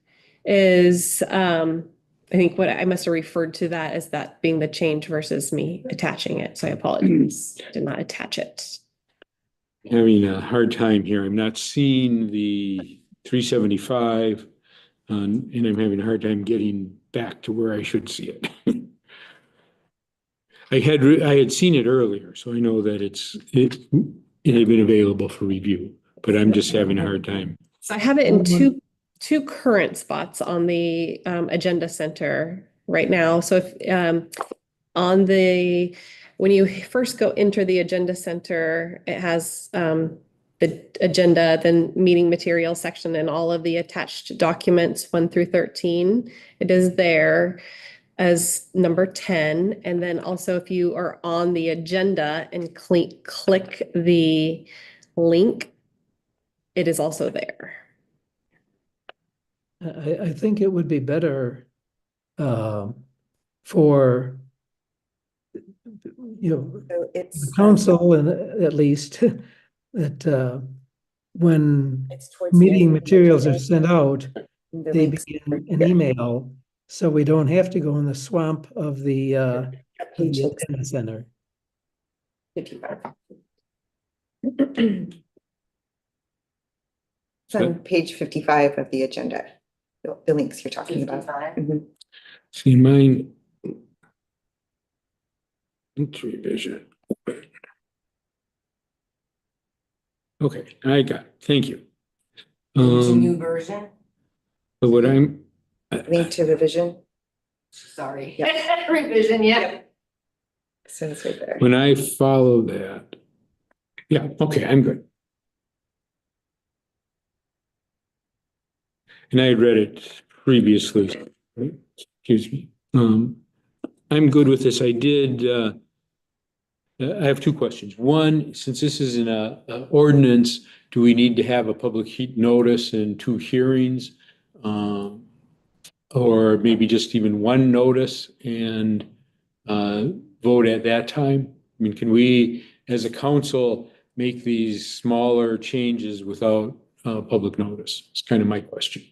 is, I think what I must have referred to that as that being the change versus me attaching it. So I apologize. Did not attach it. Having a hard time here. I'm not seeing the 375, and I'm having a hard time getting back to where I should see it. I had seen it earlier, so I know that it had been available for review, but I'm just having a hard time. So I have it in two current spots on the agenda center right now. So if on the when you first go enter the agenda center, it has the agenda, then meeting materials section, and all of the attached documents 1 through 13. It is there as number 10. And then also if you are on the agenda and click the link, it is also there. I think it would be better for So the it's. council and at least that when It's towards the meeting end. materials are sent out, The they links. be in an Yeah. email, so we don't have to go in the swamp of the Page agenda center. 55. It's on page 55 of the agenda, the links you're talking about. 55. Mhm. See mine. It's revision. Okay, I got it. Thank you. It's a new version. But what I'm, Link to revision, Sorry. Revision, yeah. so it's right there. when I follow that, yeah, okay, I'm good. And I had read it previously, right? Excuse me. I'm good with this. I have 2 questions. One, since this is an ordinance, do we need to have a public notice and 2 hearings? Or maybe just even 1 notice and vote at that time? I mean, can we, as a council, make these smaller changes without public notice? It's kind of my question.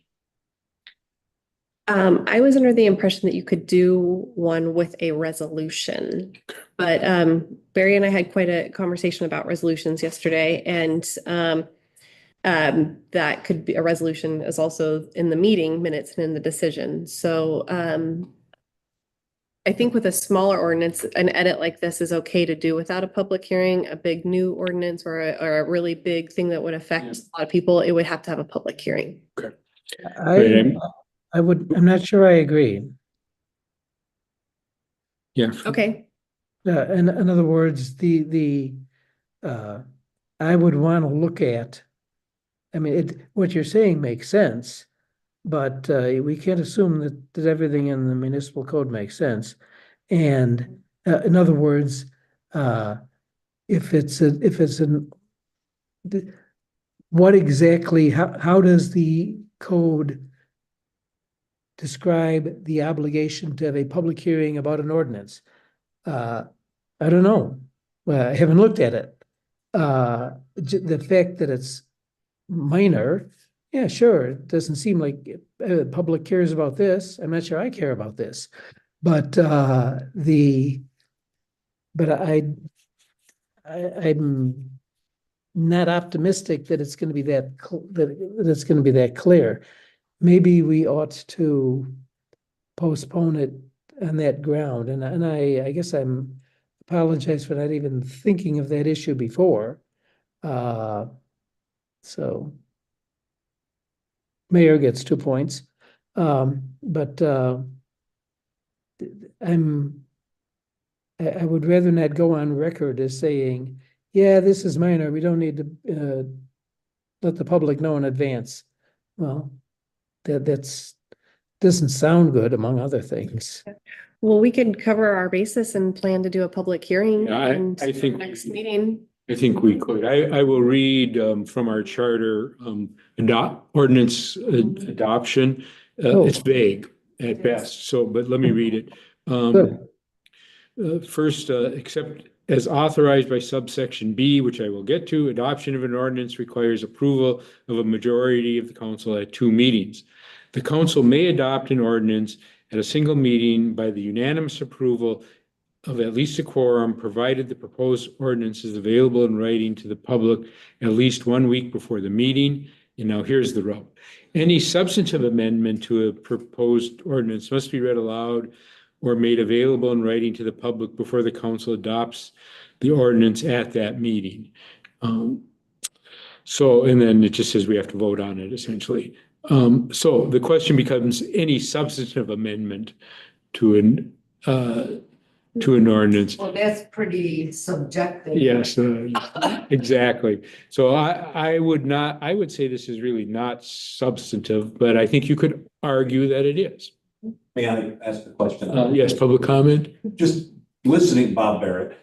I was under the impression that you could do one with a resolution. But Barry and I had quite a conversation about resolutions yesterday, and that could be a resolution is also in the meeting minutes and in the decision. So I think with a smaller ordinance, an edit like this is okay to do without a public hearing. A big new ordinance or a really big thing that would affect a lot of people, it would have to have a public hearing. I'm not sure I agree. Yeah. Okay. In other words, I would want to look at, I mean, what you're saying makes sense, but we can't assume that everything in the municipal code makes sense. And in other words, if it's what exactly, how does the code describe the obligation to have a public hearing about an ordinance? I don't know. I haven't looked at it. The fact that it's minor, yeah, sure, it doesn't seem like public cares about this. I'm not sure I care about this. But I'm not optimistic that it's going to be that it's going to be that clear. Maybe we ought to postpone it on that ground. And I guess I'm apologize for not even thinking of that issue before. So mayor gets 2 points. But I would rather not go on record as saying, yeah, this is minor. We don't need to let the public know in advance. Well, that's doesn't sound good, among other things. Well, we could cover our basis and plan to do a public hearing. Yeah, and I think- Next meeting. I think we could. I will read from our charter, ordinance adoption. It's vague at best, so, but let me read it. Good. First, except as authorized by subsection B, which I will get to, adoption of an ordinance requires approval of a majority of the council at 2 meetings. The council may adopt an ordinance at a single meeting by the unanimous approval of at least a quorum, provided the proposed ordinance is available in writing to the public at least 1 week before the meeting. And now here's the rub. Any substantive amendment to a proposed ordinance must be read aloud or made available in writing to the public before the council adopts the ordinance at that meeting. So, and then it just says we have to vote on it essentially. So the question becomes any substantive amendment to an ordinance. Well, that's pretty subjective. Yes, exactly. So I would say this is really not substantive, but I think you could argue that it is. May I ask a question? Yes, public comment? Just listening, Bob Barrett,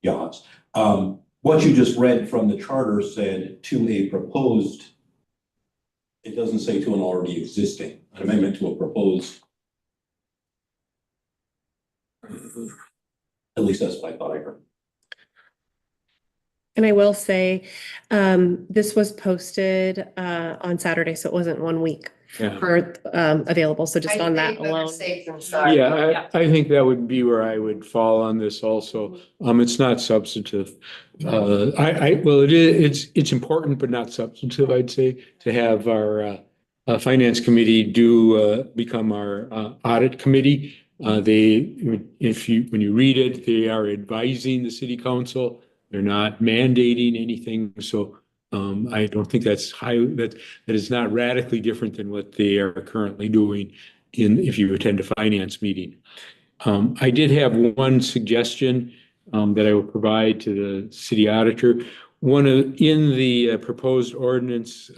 Yas. What you just read from the charter said to a proposed, it doesn't say to an already existing, an amendment to a proposed. At least that's what I thought I heard. And I will say, this was posted on Saturday, so it wasn't 1 week Yeah. for available. So just on that alone. Yeah, I think that would be where I would fall on this also. It's not substantive. Well, it's important, but not substantive, I'd say, to have our finance committee become our audit committee. When you read it, they are advising the city council. They're not mandating anything. So I don't think that is not radically different than what they are currently doing if you attend a finance meeting. I did have one suggestion that I will provide to the city auditor. In the proposed ordinance,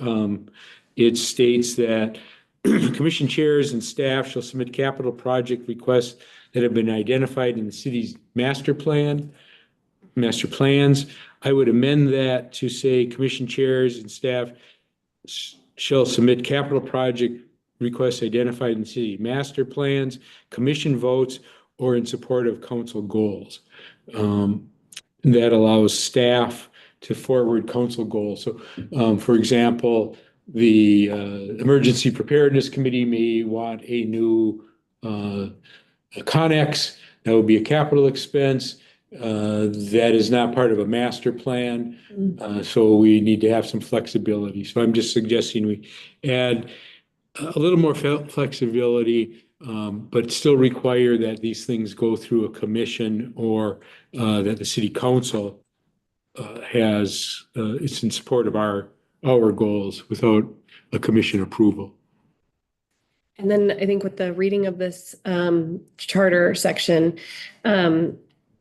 it states that commission chairs and staff shall submit capital project requests that have been identified in the city's master plans. I would amend that to say commission chairs and staff shall submit capital project requests identified in city master plans, commission votes, or in support of council goals. That allows staff to forward council goals. So, for example, the Emergency Preparedness Committee may want a new Connex. That would be a capital expense. That is not part of a master plan. So we need to have some flexibility. So I'm just suggesting we add a little more flexibility, but still require that these things go through a commission or that the city council it's in support of our goals without a commission approval. And then I think with the reading of this charter section,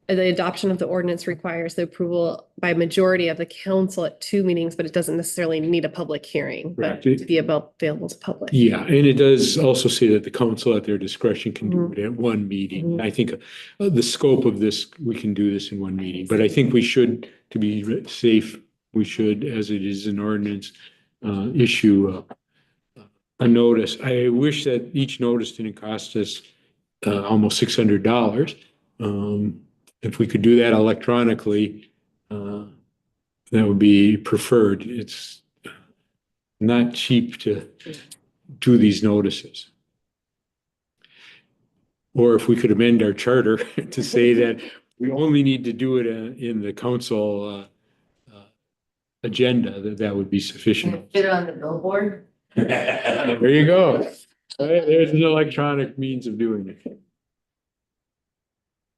the adoption of the ordinance requires the approval by majority of the council at 2 meetings, but it doesn't necessarily need a public hearing, but Correct. to be available to public. Yeah, and it does also say that the council at their discretion can do it at one meeting. Mhm. I think the scope of this, we can do this in one meeting, but I think we should, to be safe, we should, as it is an ordinance, issue a notice. I wish that each notice didn't cost us almost $600. If we could do that electronically, that would be preferred. It's not cheap to do these notices. Or if we could amend our charter to say that we only need to do it in the council agenda, that would be Can sufficient. it fit on the billboard? There you go. There's an electronic means of doing it.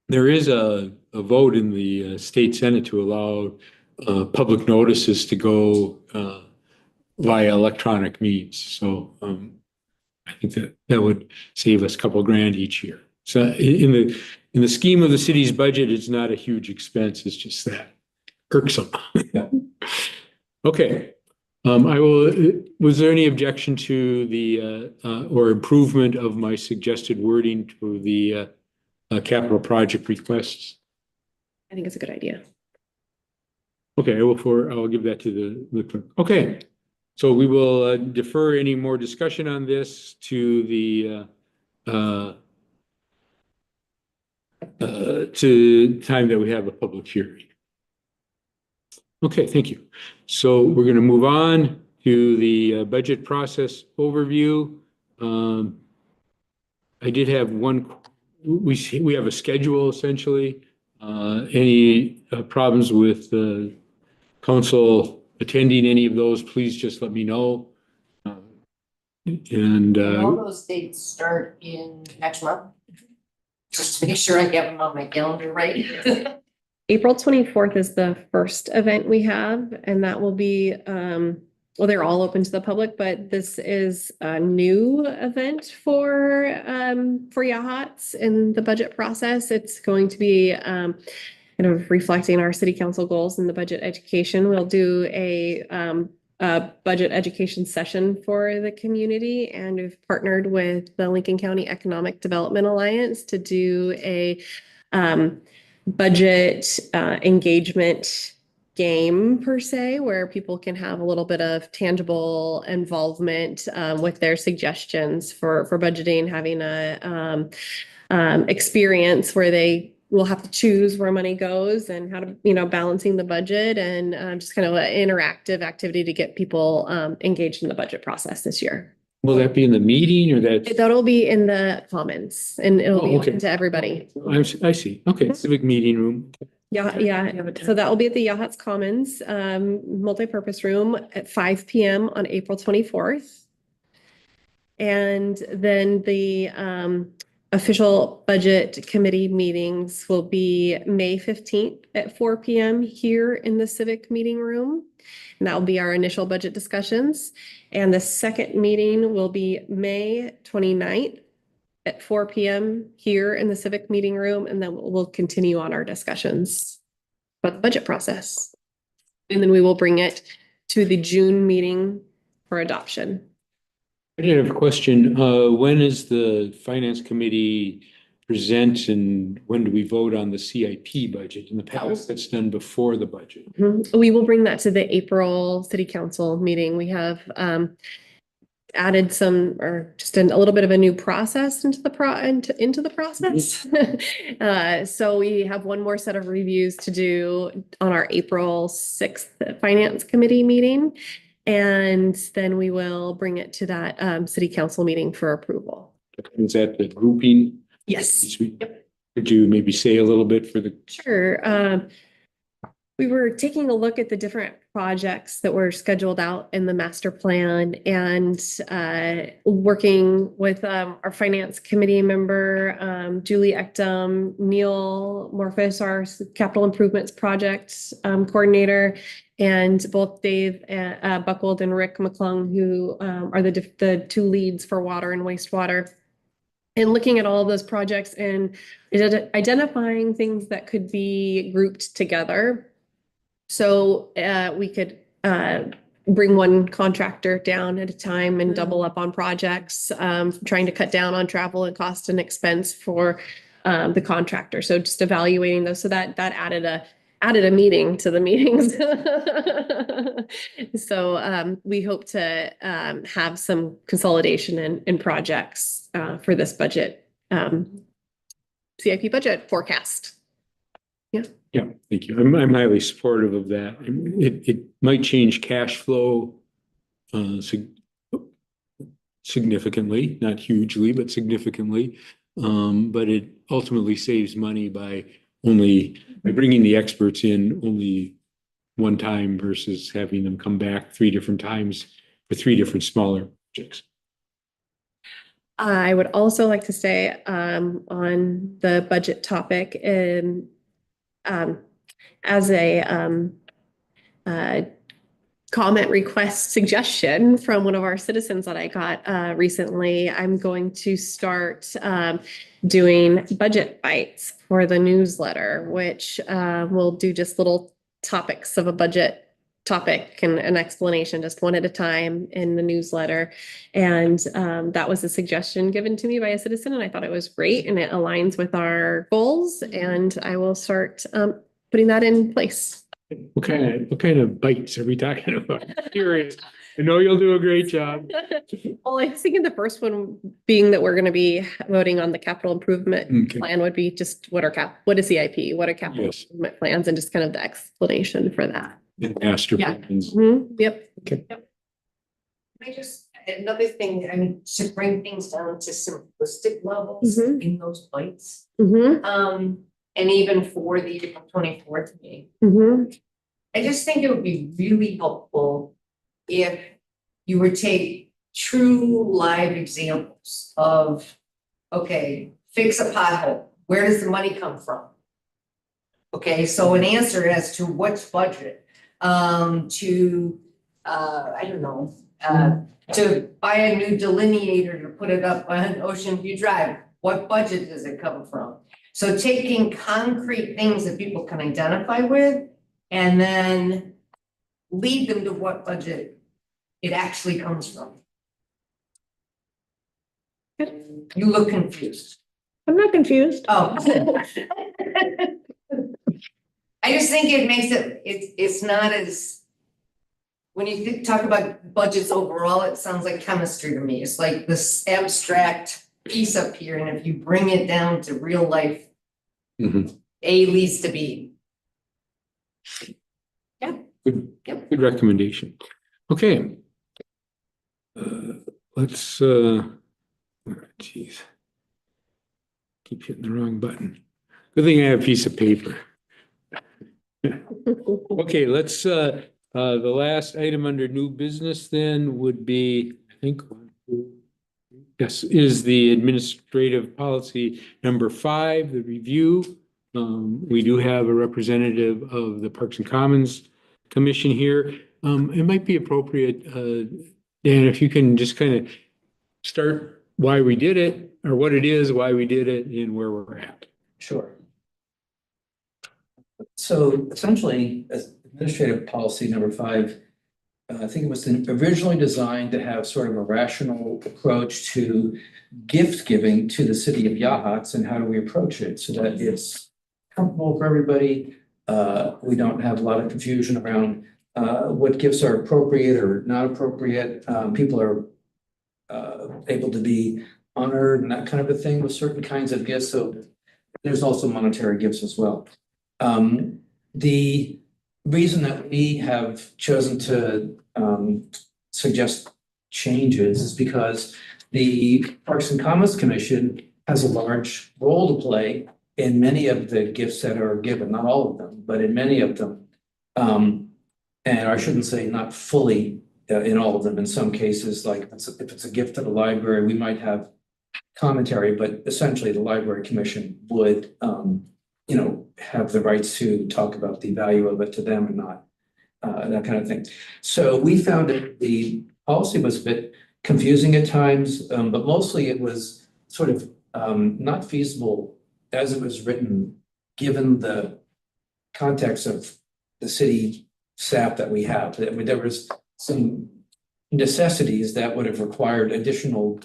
There is a vote in the state senate to allow public notices to go via electronic means. So I think that would save us a couple grand each year. So in the scheme of the city's budget, it's not a huge expense. It's just that irksome. Okay. Was there any objection to the or improvement of my suggested wording to the capital project requests? I think it's a good idea. Okay, I'll give that to the clerk. Okay, so we will defer any more discussion on this to the to time that we have a public hearing. Okay, thank you. So we're going to move on to the budget process overview. I did have one. We have a schedule essentially. Any problems with the council attending any of those, please just let me know. And All those dates start in next month? Just to make sure I have them on my calendar right. April 24th is the first event we have, and that will be, well, they're all open to the public, but this is a new event for Yachats in the budget process. It's going to be kind of reflecting our city council goals in the budget education. We'll do a budget education session for the community, and we've partnered with the Lincoln County Economic Development Alliance to do a budget engagement game per se, where people can have a little bit of tangible involvement with their suggestions for budgeting, having a experience where they will have to choose where money goes and how to, balancing the budget, and just kind of an interactive activity to get people engaged in the budget process this year. will that be in the meeting or that? That'll be in the Commons, and it'll be Oh, okay. open to everybody. I see. Okay, civic meeting room. Yeah, so that will be at the Yachats Commons multipurpose room at 5 p.m. on April 24th. And then the official budget committee meetings will be May 15th at 4 p.m. here in the civic meeting room. And that will be our initial budget discussions. And the second meeting will be May 29th at 4 p.m. here in the civic meeting room. And then we'll continue on our discussions about the budget process. And then we will bring it to the June meeting for adoption. I did have a question. When is the finance committee present and when do we vote on the CIP budget? In the past, that's done before the budget. Mhm. We will bring that to the April city council meeting. We have added some, or just a little bit of a new process into the process. So we have one more set of reviews to do on our April 6th finance committee meeting. And then we will bring it to that city council meeting for approval. Is that the grouping? Yes. Could you maybe say a little bit for the? Sure. We were taking a look at the different projects that were scheduled out in the master plan, and working with our finance committee member, Julie Ekdom, Neil Morphus, our capital improvements project coordinator, and both Dave Buckold and Rick McClung, who are the two leads for water and wastewater. and looking at all of those projects and identifying things that could be grouped together. So we could bring one contractor down at a time and double up on projects, trying to cut down on travel and cost and expense for the contractor. So just evaluating those. So that added a meeting to the meetings. So we hope to have some consolidation in projects for this budget, CIP budget forecast. Yeah, thank you. I'm highly supportive of that. It might change cash flow significantly, not hugely, but significantly. But it ultimately saves money by bringing the experts in only one time versus having them come back 3 different times for 3 different smaller projects. I would also like to stay on the budget topic and as a comment request suggestion from one of our citizens that I got recently, I'm going to start doing budget bites for the newsletter, which will do just little topics of a budget topic and an explanation, just one at a time in the newsletter. And that was a suggestion given to me by a citizen, and I thought it was great and it aligns with our goals, and I will start putting that in place. What kind of bites are we talking about? Curious. I know you'll do a great job. Well, I was thinking the first one being that we're going to be voting on the capital improvement plan would be just what is CIP? What are capital improvement plans, and just kind of the explanation for that. Master Yeah. plans. Yep. Okay. Another thing, I mean, to bring things down to simplistic levels Mhm. in those bites. Mm-hmm. And even for the April 24th meeting, Mm-hmm. I just think it would be really helpful if you would take true live examples of, okay, fix a pothole. Where does the money come from? Okay, so an answer as to what's budget, to, I don't know, to buy a new delineator to put it up on Ocean View Drive. What budget does it come from? So taking concrete things that people can identify with and then lead them to what budget it actually comes from. You look confused. I'm not confused. Oh. I just think it makes it's not as, when you talk about budgets overall, it sounds like chemistry to me. It's like this abstract piece up here, and if you bring it down to real life, Mhm. A leads to B. Good recommendation. Okay. Let's, geez. Keep hitting the wrong button. Good thing I have a piece of paper. Okay, let's, the last item under new business then would be, I think, yes, is the administrative policy number 5, the review. We do have a representative of the Parks and Commons Commission here. It might be appropriate, Dan, if you can just kind of start why we did it, or what it is, why we did it, and where we're at. Sure. So essentially, as administrative policy number 5, I think it was originally designed to have sort of a rational approach to gift giving to the city of Yachats, and how do we approach it so that it's comfortable for everybody. We don't have a lot of confusion around what gifts are appropriate or not appropriate. People are able to be honored and that kind of a thing with certain kinds of gifts. So there's also monetary gifts as well. The reason that we have chosen to suggest changes is because the Parks and Commons Commission has a large role to play in many of the gifts that are given, not all of them, but in many of them. And I shouldn't say not fully in all of them. In some cases, like if it's a gift to the library, we might have commentary, but essentially the Library Commission would, have the rights to talk about the value of it to them and not that kind of thing. So we found that the policy was a bit confusing at times, but mostly it was sort of not feasible as it was written, given the context of the city staff that we have. There was some necessities that would have required additional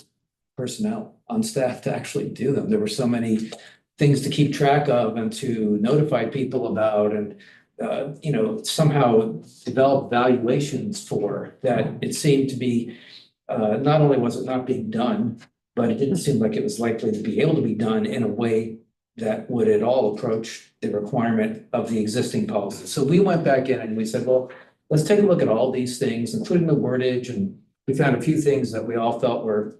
personnel on staff to actually do them. There were so many things to keep track of and to notify people about and somehow develop valuations for that. It seemed to be, not only was it not being done, but it didn't seem like it was likely to be able to be done in a way that would at all approach the requirement of the existing policy. So we went back in and we said, well, let's take a look at all these things, including the wordage, and we found a few things that we all felt were,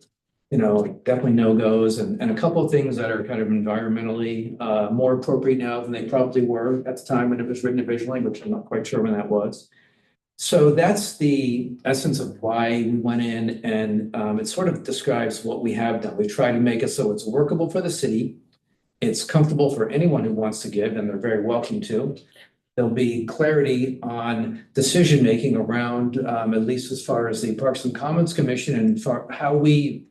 definitely no-goes, and a couple of things that are kind of environmentally more appropriate now than they probably were at the time when it was written originally, which I'm not quite sure when that was. So that's the essence of why we went in, and it sort of describes what we have done. We tried to make it so it's workable for the city. It's comfortable for anyone who wants to give, and they're very welcome to. There'll be clarity on decision-making around, at least as far as the Parks and Commons Commission and for how we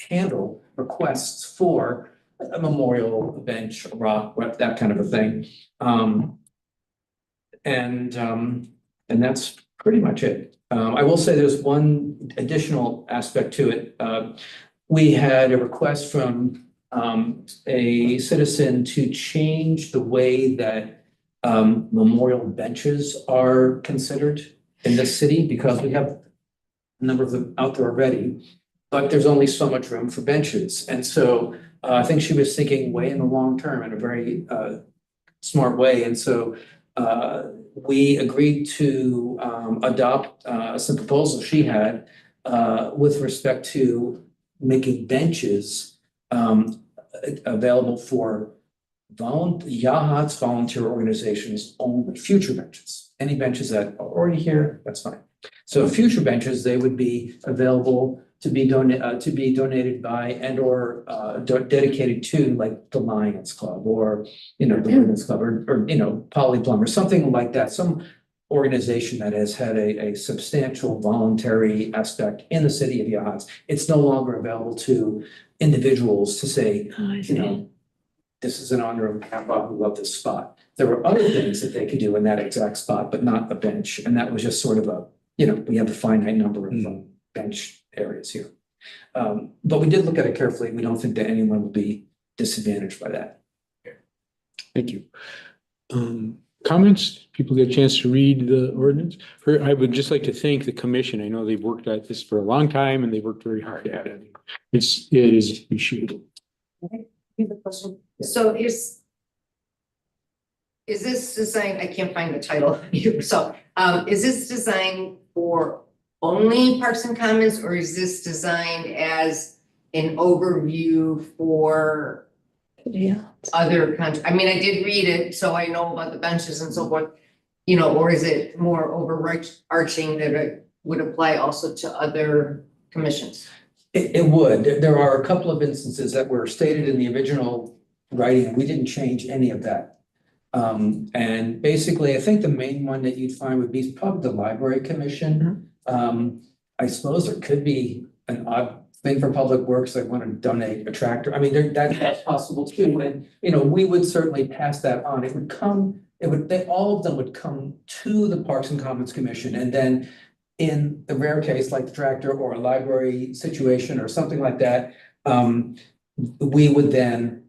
handle requests for a memorial bench, rock, that kind of a thing. And that's pretty much it. I will say there's one additional aspect to it. We had a request from a citizen to change the way that memorial benches are considered in this city, because we have a number of them out there already, but there's only so much room for benches. And so I think she was thinking way in the long term in a very smart way. And so we agreed to adopt some proposals she had with respect to making benches available for YAHAT's volunteer organizations only, future benches. Any benches that are already here, that's fine. So future benches, they would be available to be donated by and or dedicated to, like the Lions Club or the Women's Club or Polyplum or something like that. Some organization that has had a substantial voluntary aspect in the city of YAHAT's. It's no longer available to individuals to say, this is in honor of Grandpa who loved this spot. There were other things that they could do in that exact spot, but not a bench. And that was just sort of a, we have a finite number of bench areas here. But we did look at it carefully. We don't think that anyone will be disadvantaged by that. Thank you. Comments? People get a chance to read the ordinance? I would just like to thank the commission. I know they've worked at this for a long time and they worked very hard at it. It is appreciated. So is this design, I can't find the title here, so is this designed for only Parks and Commons, or is this designed as an overview for other countries? I mean, I did read it, so I know about the benches and so forth, or is it more overarching that it would apply also to other commissions? It would. There are a couple of instances that were stated in the original writing. We didn't change any of that. And basically, I think the main one that you'd find would be probably the Library Commission. I suppose there could be an odd thing for Public Works that want to donate a tractor. I mean, that's possible too. And, we would certainly pass that on. All of them would come to the Parks and Commons Commission, and then in the rare case, like the tractor or a library situation or something like that, we would then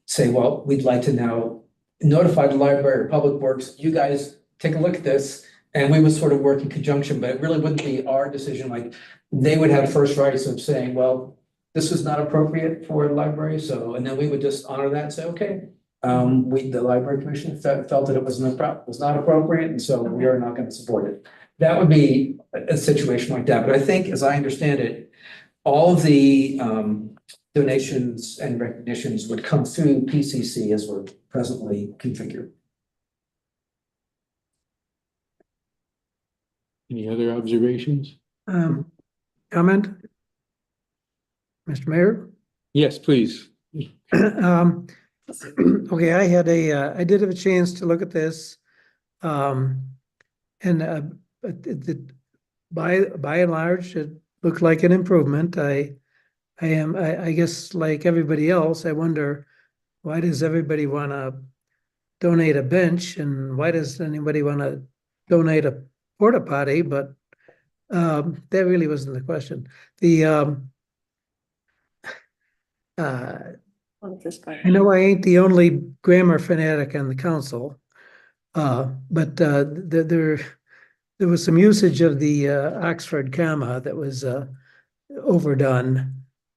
say, well, we'd like to now notify the library or Public Works, you guys take a look at this, and we would sort of work in conjunction, but it really wouldn't be our decision. Like, they would have first rights of saying, well, this is not appropriate for the library, and then we would just honor that and say, okay, the Library Commission felt that it was not appropriate, and so we are not going to support it. That would be a situation like that. But I think, as I understand it, all of the donations and recognitions would come through PCC as we're presently configured. Any other observations? Comment? Mr. Mayor? Yes, please. Okay, I did have a chance to look at this. By and large, it looked like an improvement. I I guess like everybody else, I wonder, why does everybody want to donate a bench and why does anybody want to donate a porta potty? But that really wasn't the question. The I know I ain't the only grammar fanatic on the council, but there was some usage of the Oxford comma that was overdone.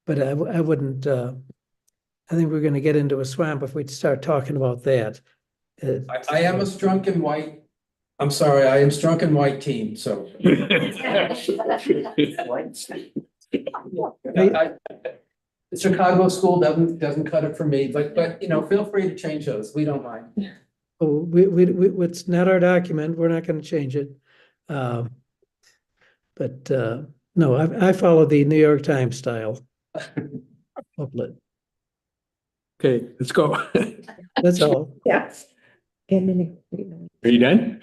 But I wouldn't. I think we're going to get into a swamp if we start talking about that. I am a strunk and white. I'm sorry, I am strunk and white team, so. The Chicago school doesn't cut it for me, but you know, feel free to change those. We don't mind. Oh, it's not our document. We're not going to change it. But no, I follow the New York Times style. Booklet. Okay, let's go. That's all. Yeah. Are you done?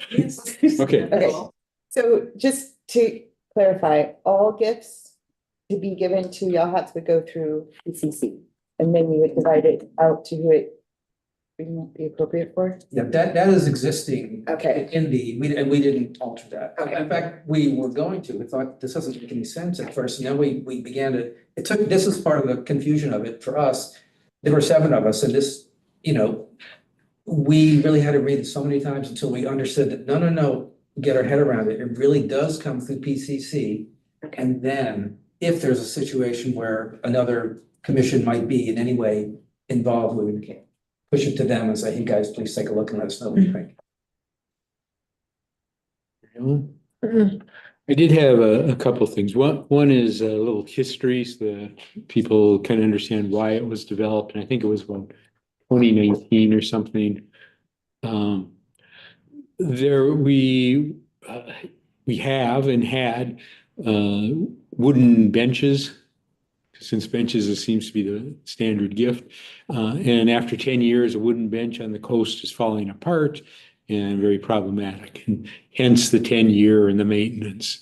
Okay. Okay, so just to clarify, all gifts to be given to Yachats would go through PCC. And then you would divide it out to who it would be appropriate for? Yeah, that is existing. Okay. In we didn't alter that. Okay. In fact, we were going to, we thought this doesn't make any sense at first, and then we began to, this is part of the confusion of it for us. There were 7 of us, and this, you know, we really had to read it so many times until we understood that, no, get our head around it. It really does come through PCC. And then if there's a situation where another commission might be in any way involved, we would push it to them and say, hey, guys, please take a look and let us know what you think. I did have a couple of things. One is a little history so that people can understand why it was developed. And I think it was about 2019 or something. There we have and had wooden benches, since benches seems to be the standard gift. And after 10 years, a wooden bench on the coast is falling apart and very problematic, and hence the 10-year and the maintenance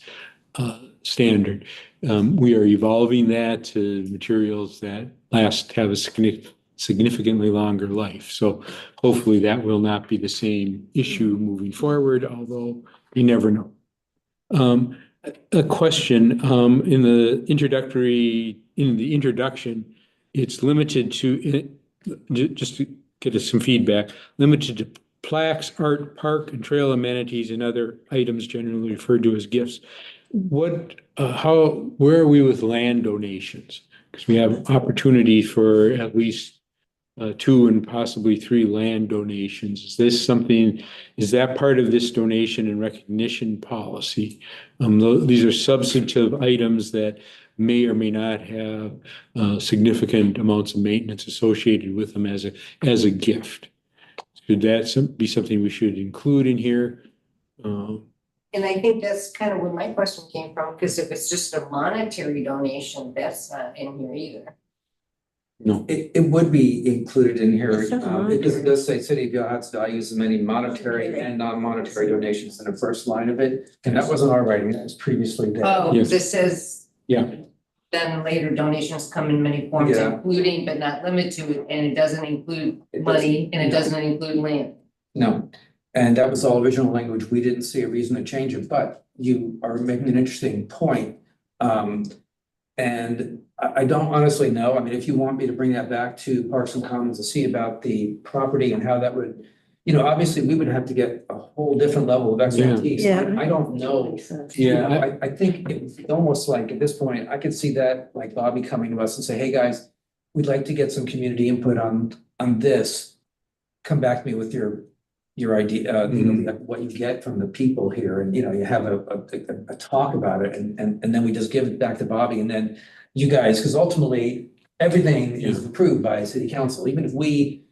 standard. We are evolving that to materials that have a significantly longer life. So hopefully that will not be the same issue moving forward, although you never know. A question in the introduction, it's limited to, just to get us some feedback, limited to plaques, art, park and trail amenities and other items generally referred to as gifts. Where are we with land donations? Because we have opportunity for at least 2 and possibly 3 land donations. Is that part of this donation and recognition policy? These are substantive items that may or may not have significant amounts of maintenance associated with them as a gift. Should that be something we should include in here? And I think that's kind of where my question came from, because if it's just a monetary donation, that's not in here either. No. It would be included in here, It says because it does say City of Yachats values many monetary and non-monetary donations in the first line of it. And that wasn't our writing, that was previously there. Oh, Yes. this says. Yeah. Then later donations come in many forms, Yeah. including but not limited to, and it doesn't include money, and it doesn't include land. No, and that was all original language. We didn't see a reason to change it, but you are making an interesting point. And I don't honestly know. I mean, if you want me to bring that back to Parks and Commons to see about the property and how that would, you know, obviously we would have to get a whole different level of expertise. Yeah. I don't know. Yeah, I think it's almost like at this point, I could see that like Bobby coming to us and say, hey, guys, we'd like to get some community input on this. Come back to me with your idea, you know, what you get from the people here, and you know, you have a talk about it, and then we just give it back to Bobby, and then you guys, because ultimately everything is approved by city council, even if we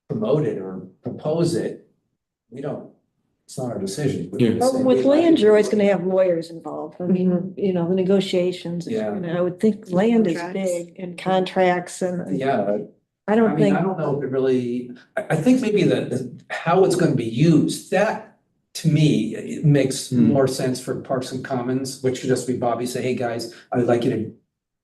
promote it or propose it, we don't. It's not our decision. We just But say, with "We'd like land, to you're do always it." gonna have lawyers involved. I mean, you know, the negotiations. Yeah. I would think land is Contracts. big and contracts and Yeah, I I don't mean, think. I don't know if it really, I think maybe how it's gonna be used, that to me, it makes more sense for Parks and Commons, which should just be Bobby say, hey, guys, I'd like you to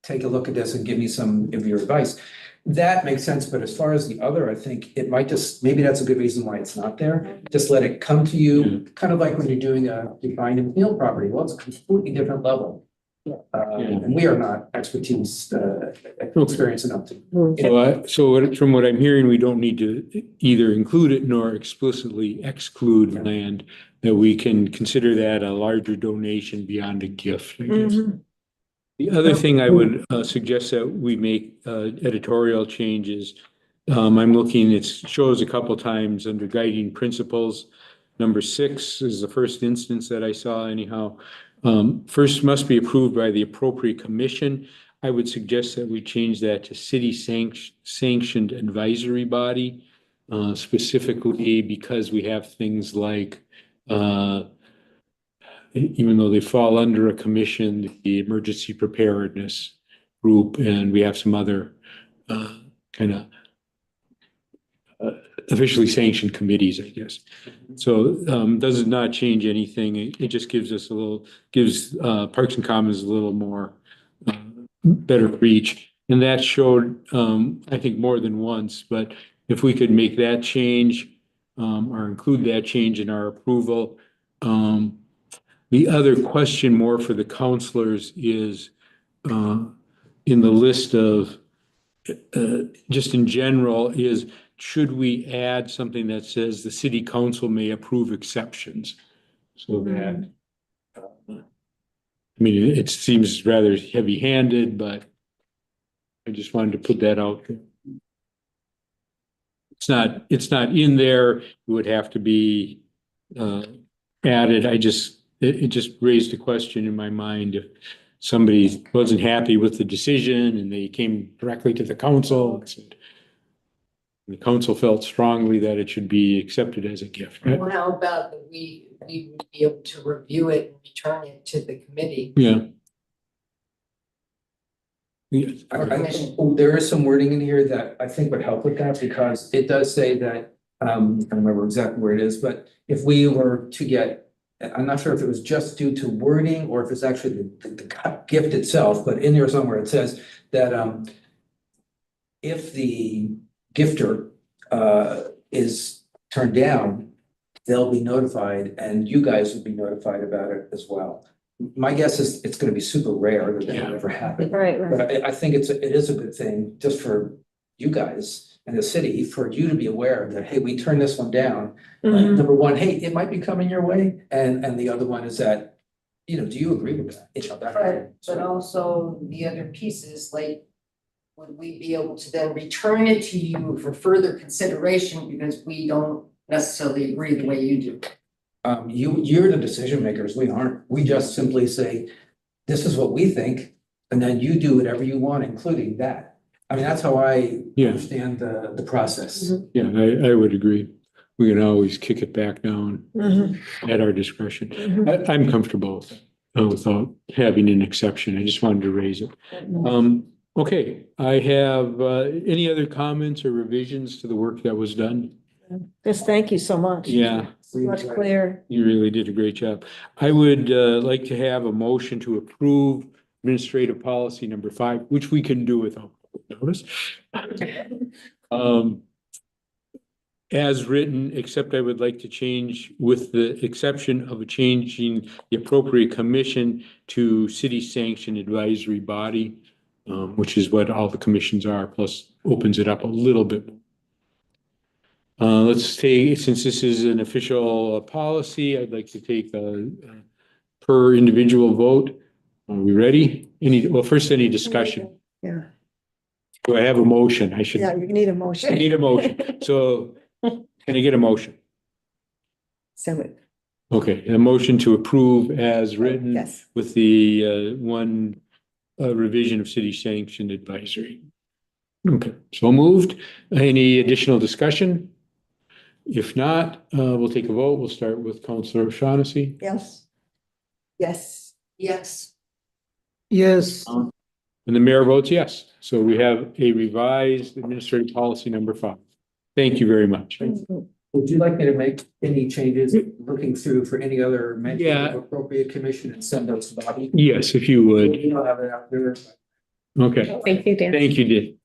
take a look at this and give me some of your advice. That makes sense, but as far as the other, I think it might just, maybe that's a good reason why it's not there. Just let it come to you, kind of like when you're doing a defined and field property. Well, it's a completely different level. And we are not experienced enough to. From what I'm hearing, we don't need to either include it nor explicitly exclude land, that we can consider that a larger donation beyond a gift, I guess. The other thing I would suggest that we make editorial changes. I'm looking, it shows a couple times under guiding principles. Number 6 is the first instance that I saw anyhow. First must be approved by the appropriate commission. I would suggest that we change that to city sanctioned advisory body, specifically because we have things like, even though they fall under a commission, the emergency preparedness group, and we have some other kind of officially sanctioned committees, I guess. So does not change anything. It just gives us gives Parks and Commons a little more better reach. And that showed, I think, more than once, but if we could make that change or include that change in our approval. The other question more for the counselors is in the list of just in general is, should we add something that says the city council may approve exceptions? So that, I mean, it seems rather heavy-handed, but I just wanted to put that out there. It's not in there. It would have to be added. It just raised a question in my mind. If somebody wasn't happy with the decision and they came directly to the council and said, the council felt strongly that it should be accepted as a gift. Right? Well, how about that we would be able to review it and return it to the committee? Yeah. There is some wording in here that I think would help with that, because it does say that, I don't remember exactly where it is, but if we were to get, I'm not sure if it was just due to wording or if it's actually the gift itself, but in there somewhere it says that if the gifter is turned down, they'll be notified and you guys will be notified about it as well. My guess is it's gonna be super rare that that will ever happen. Right. But I think it is a good thing just for you guys and the city, for you to be aware that, hey, we turned this one down. Number one, hey, it might be coming your way. And the other one is that, do you agree with that? But also the other pieces, like, would we be able to then return it to you for further consideration because we don't necessarily agree the way you do? You're the decision makers, we aren't. We just simply say, this is what we think, and then you do whatever you want, including that. I mean, that's how I understand the process. Yeah, I would agree. We can always kick it back down at our discretion. I'm comfortable with it without having an exception. I just wanted to raise it. Okay, I have any other comments or revisions to the work that was done? Just thank you so much. Yeah. Much clear. You really did a great job. I would like to have a motion to approve administrative policy number 5, which we can do without notice. As written, except I would like to change with the exception of changing the appropriate commission to city sanctioned advisory body, which is what all the commissions are, plus opens it up a little bit. Let's take, since this is an official policy, I'd like to take a per individual vote. Are we ready? First, any discussion? Yeah. Do I have a motion? I should. Yeah, you need a I motion. need a motion. So can I get a motion? So, Okay, a motion to approve as written yes. with the one revision of city sanctioned advisory. Okay, so moved. Any additional discussion? If not, we'll take a vote. We'll start with Councilor O'Shaughnessy. Yes. Yes. Yes. Yes, And the mayor votes yes. So we have a revised administrative policy number 5. Thank you very much. Would you like me to make any changes looking through for any other mention Yeah. of appropriate commission and send those to Bobby? Yes, if you would. You'll have it out there. Okay, Thank you, Dan. thank you, Dave.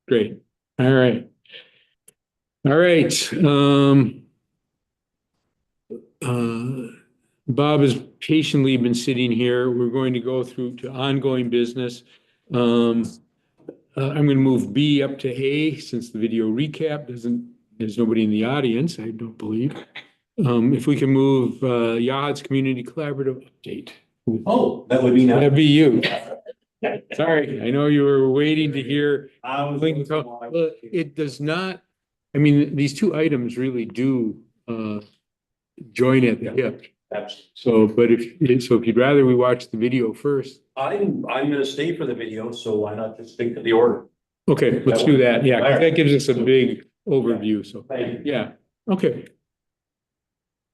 Great, all right. All right, Bob has patiently been sitting here. We're going to go through to ongoing business. I'm gonna move B up to A since the video recap there's nobody in the audience, I don't believe. If we can move, Yah's Community Collaborative update. Oh, that would be nice. That'd be you. Sorry, I know you were waiting to hear. I was. Well, it does not, I mean, these two items really do, join at the hip. Absolutely. So, but if you'd rather we watch the video first. I'm gonna stay for the video, so why not just stick to the order? Okay, let's do that. Yeah, 'cause that gives us a big overview. So, Thank you. yeah, okay.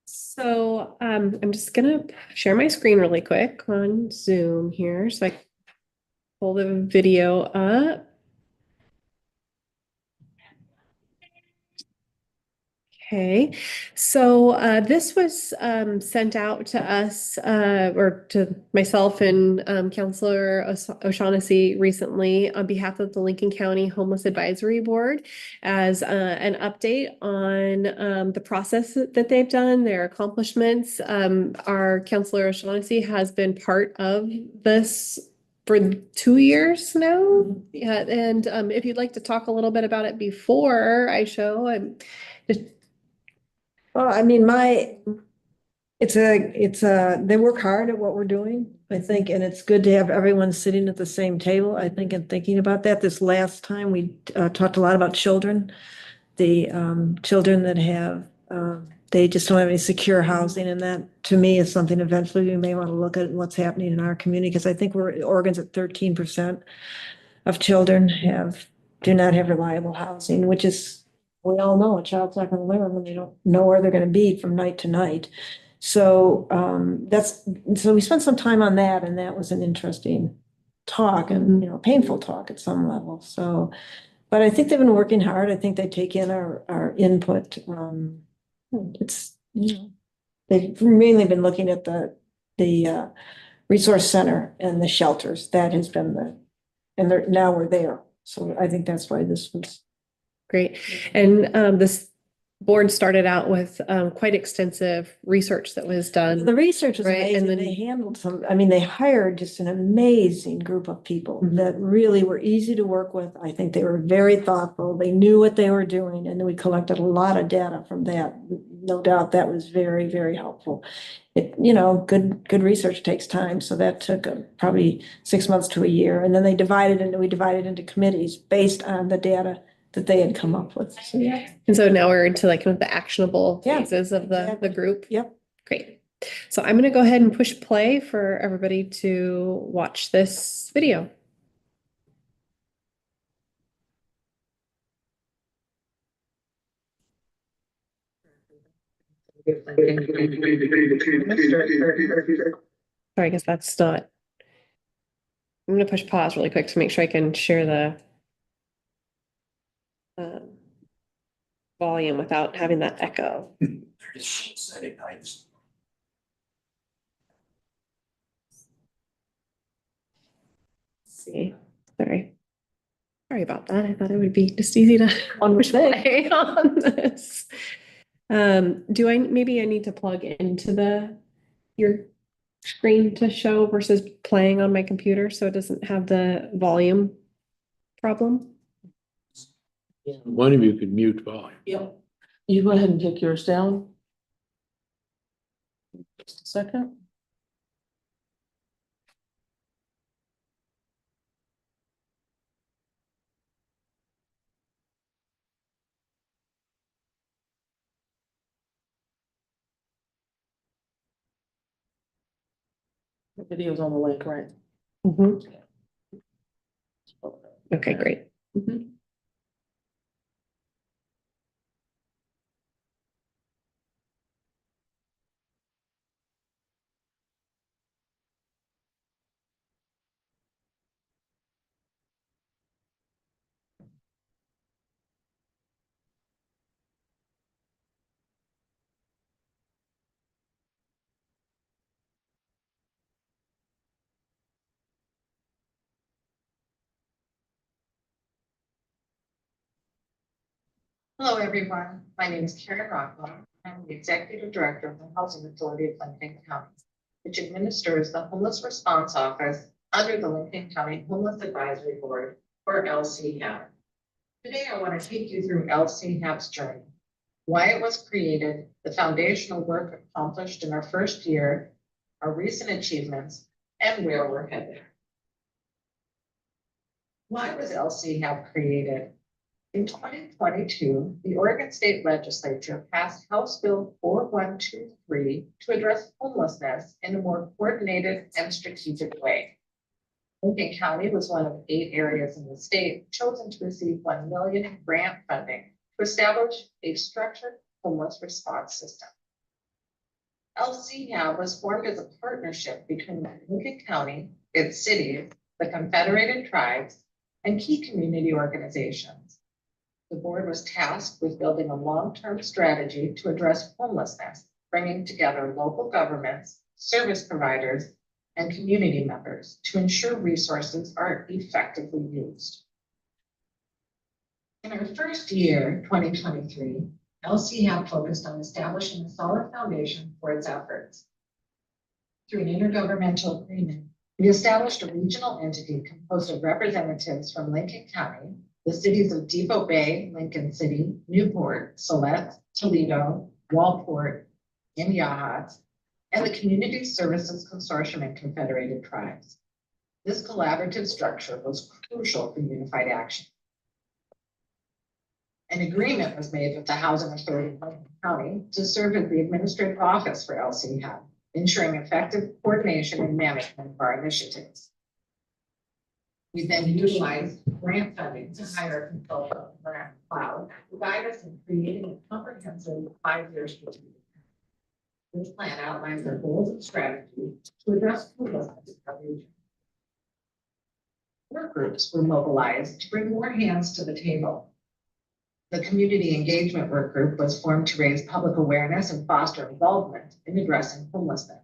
So I'm just gonna share my screen really quick on Zoom here, so I can pull the video up. Okay, so this was sent out to us or to myself and Counselor O'Shaughnessy recently on behalf of the Lincoln County Homeless Advisory Board as an update on the process that they've done, their accomplishments. Our Counselor O'Shaughnessy has been part of this for 2 years now. Yeah, and if you'd like to talk a little bit about it before I show, I'm just. Well, I mean, they work hard at what we're doing, I think, and it's good to have everyone sitting at the same table, I think, and thinking about that. This last time, we talked a lot about children, the children that have, they just don't have any secure housing, and that, to me, is something eventually we may want to look at what's happening in our community, because I think Oregon's at 13% of children do not have reliable housing, which is, we all know a child's not gonna live when they don't know where they're gonna be from night to night. So so we spent some time on that, and that was an interesting talk and, painful talk at some level. So, but I think they've been working hard. I think they take in our input. It's, they've mainly been looking at the resource center and the shelters. That has been now we're there. So I think that's why this was. Great. And this board started out with quite extensive research that was done. The research was Right, and amazing. then- They handled they hired just an amazing group of people that really were easy to work with. I think they were very thoughtful. They knew what they were doing, and we collected a lot of data from that. No doubt that was very, very helpful. Good research takes time, so that took probably 6 months to a year. And then we divided into committees based on the data that they had come up with. So, yeah. And so now we're into like kind of the actionable Yeah, phases of the group. Yep. Great. So I'm going to go ahead and push play for everybody to watch this video. Sorry, I guess that's not. I'm going to push pause really quick to make sure I can share the volume without having that echo. See, sorry about that. I thought it would be just easy to push play on this. Maybe I need to plug into your screen to show versus playing on my computer so it doesn't have the volume problem? One of you could mute volume. Yep. You go ahead and take yours down. Just a second. The video's on the link, right? Okay, great. Hello, everyone. My name is Karen Rockwell. I'm the Executive Director of the Housing Authority of Lincoln County, which administers the Homeless Response Office under the Lincoln County Homeless Advisory Board, or LCHAB. Today, I want to take you through LCHAB's journey, why it was created, the foundational work accomplished in our first year, our recent achievements, and where we're headed. Why was LCHAB created? In 2022, the Oregon State Legislature passed House Bill 4123 to address homelessness in a more coordinated and strategic way. Lincoln County was one of 8 areas in the state chosen to receive $1 million in grant funding to establish a structured homeless response system. LCHAB was formed as a partnership between Lincoln County, its cities, the Confederated Tribes, and key community organizations. The board was tasked with building a long-term strategy to address homelessness, bringing together local governments, service providers, and community members to ensure resources are effectively used. In our first year, 2023, LCHAB focused on establishing a solid foundation for its efforts. Through an intergovernmental agreement, we established a regional entity composed of representatives from Lincoln County, the cities of Depot Bay, Lincoln City, Newport, Silet, Toledo, Walport, and Yachats, and the Community Services Consortium and Confederated Tribes. This collaborative structure was crucial for unified action. An agreement was made with the Housing Authority of Lincoln County to serve as the administrative office for LCHAB, ensuring effective coordination and management of our initiatives. We then utilized grant funding to hire a consultant from Grant Cloud to guide us in creating a comprehensive 5-year strategic plan. This plan outlines our goals and strategies to address homelessness in our region. Work groups were mobilized to bring more hands to the table. The Community Engagement Work Group was formed to raise public awareness and foster involvement in addressing homelessness.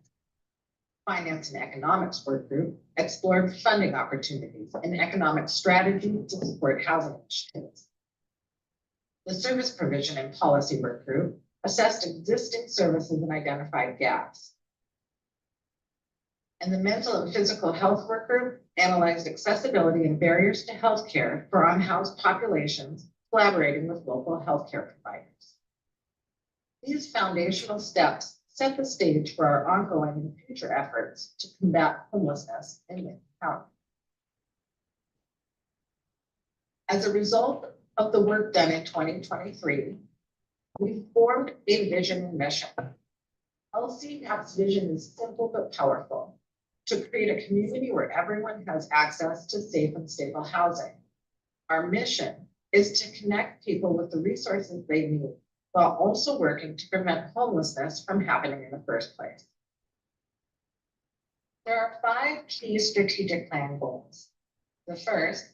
Finance and Economics Work Group explored funding opportunities and economic strategy to support housing initiatives. The Service Provision and Policy Work Group assessed existing services and identified gaps. And the Mental and Physical Health Work Group analyzed accessibility and barriers to healthcare for unhoused populations, collaborating with local healthcare providers. These foundational steps set the stage for our ongoing and future efforts to combat homelessness in Lincoln County. As a result of the work done in 2023, we formed a vision and mission. LCHAB's vision is simple but powerful: to create a community where everyone has access to safe and stable housing. Our mission is to connect people with the resources they need, while also working to prevent homelessness from happening in the first place. There are 5 key strategic plan goals. The first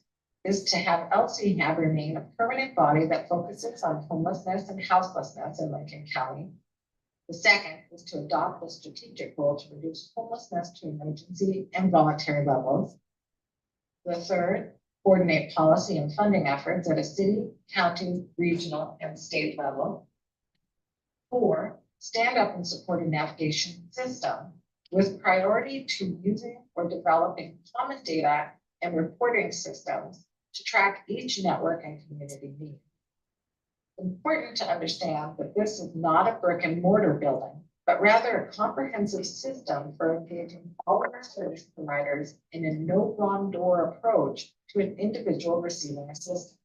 is to have LCHAB remain a permanent body that focuses on homelessness and houselessness in Lincoln County. The second is to adopt a strategic goal to reduce homelessness to emergency and voluntary levels. The third, coordinate policy and funding efforts at a city, county, regional, and state level. 4, stand up and support a navigation system with priority to using or developing common data and reporting systems to track each network and community need. It's important to understand that this is not a brick and mortar building, but rather a comprehensive system for engaging all of our service providers in a no wrong door approach to an individual receiving assistance.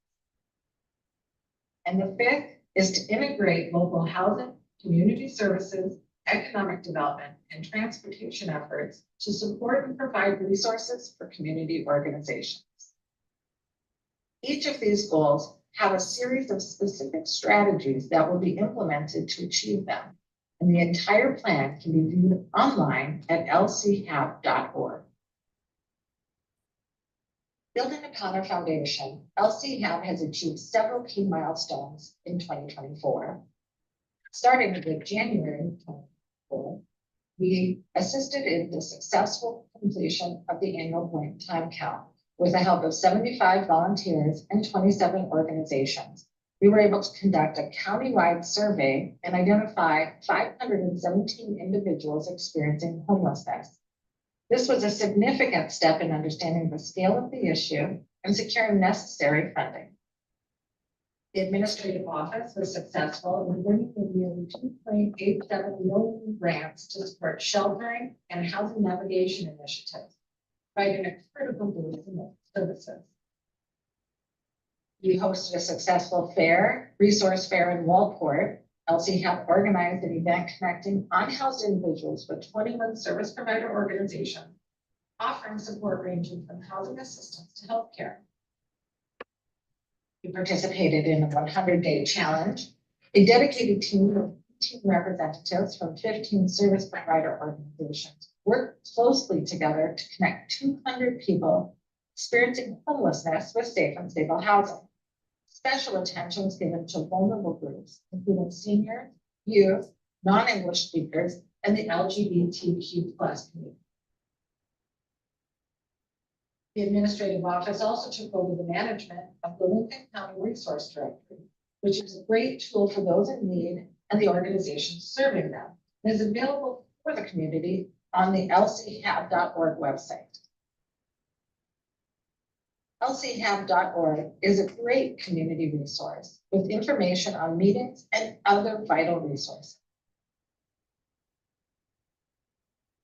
And the 5th is to integrate local housing, community services, economic development, and transportation efforts to support and provide resources for community organizations. Each of these goals have a series of specific strategies that will be implemented to achieve them, and the entire plan can be viewed online at lchab.org. Building upon our foundation, LCHAB has achieved several key milestones in 2024. Starting with January 2024, we assisted in the successful completion of the annual point time count with the help of 75 volunteers and 27 organizations, we were able to conduct a countywide survey and identify 517 individuals experiencing homelessness. This was a significant step in understanding the scale of the issue and securing necessary funding. The administrative office was successful in bringing in nearly 2.87 million grants to support sheltering and housing navigation initiatives, providing a critical boost in services. We hosted a successful resource fair in Walport. LCHAP organized an event connecting unhoused individuals with 21 service provider organizations, offering support ranging from housing assistance to healthcare. We participated in a 100-day challenge. A dedicated team of 15 representatives from 15 service provider organizations worked closely together to connect 200 people experiencing homelessness with safe and stable housing. Special attention was given to vulnerable groups, including seniors, youth, non-English speakers, and the LGBTQ+ community. The administrative office also took over the management of the Lincoln County Resource Directory, which is a great tool for those in need and the organizations serving them. It is available for the community on the lchab.org website. lchab.org is a great community resource with information on meetings and other vital resources.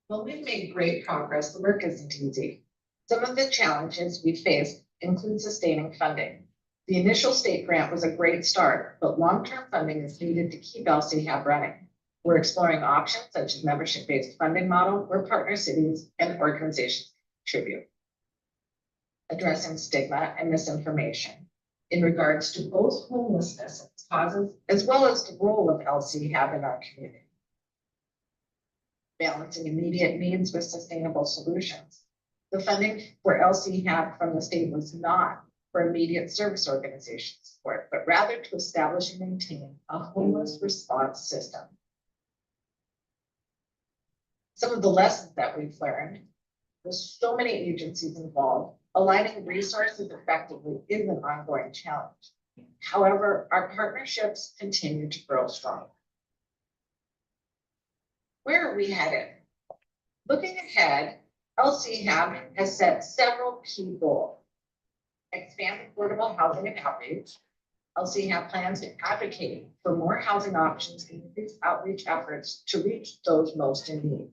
While we've made great progress, the work isn't easy. Some of the challenges we faced include sustaining funding. The initial state grant was a great start, but long-term funding is needed to keep LCHAB running. We're exploring options such as membership-based funding model where partner cities and organizations contribute. Addressing stigma and misinformation in regards to both homelessness and its causes, as well as the role of LCHAB in our community. Balancing immediate needs with sustainable solutions. The funding for LCHAB from the state was not for immediate service organization support, but rather to establish and maintain a homeless response system. Some of the lessons that we've learned, with so many agencies involved, aligning resources effectively is an ongoing challenge. However, our partnerships continue to grow strong. Where are we headed? Looking ahead, LCHAB has set several key goals. Expand affordable housing and outreach. LCHAB plans to advocate for more housing options and increase outreach efforts to reach those most in need.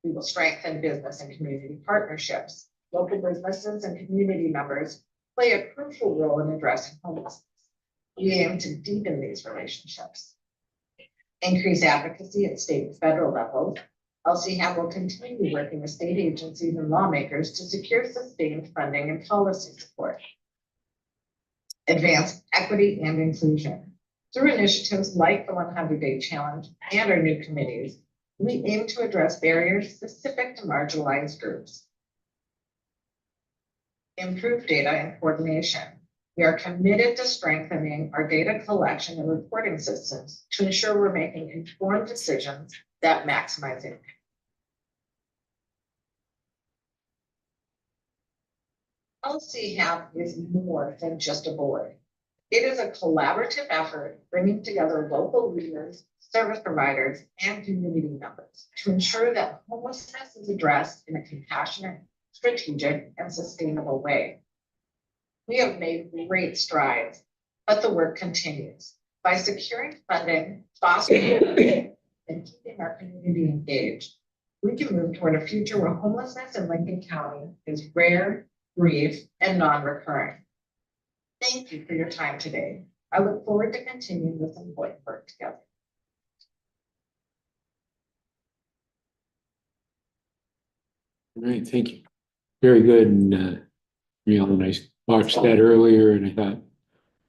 We will strengthen business and community partnerships. Local businesses and community members play a crucial role in addressing homelessness. We aim to deepen these relationships. Increase advocacy at state and federal levels. LCHAB will continue working with state agencies and lawmakers to secure sustained funding and policy support. Advance equity and inclusion. Through initiatives like the 100-day challenge and our new committees, we aim to address barriers specific to marginalized groups. Improve data and coordination. We are committed to strengthening our data collection and reporting systems to ensure we're making informed decisions that maximize impact. LCHAB is more than just a board. It is a collaborative effort bringing together local leaders, service providers, and community members to ensure that homelessness is addressed in a compassionate, strategic, and sustainable way. We have made great strides, but the work continues. By securing funding, fostering, and keeping our community engaged, we can move toward a future where homelessness in Lincoln County is rare, brief, and non-recurring. Thank you for your time today. I look forward to continuing this important work together. All right, thank you. Very good. And, I watched that earlier and I thought, you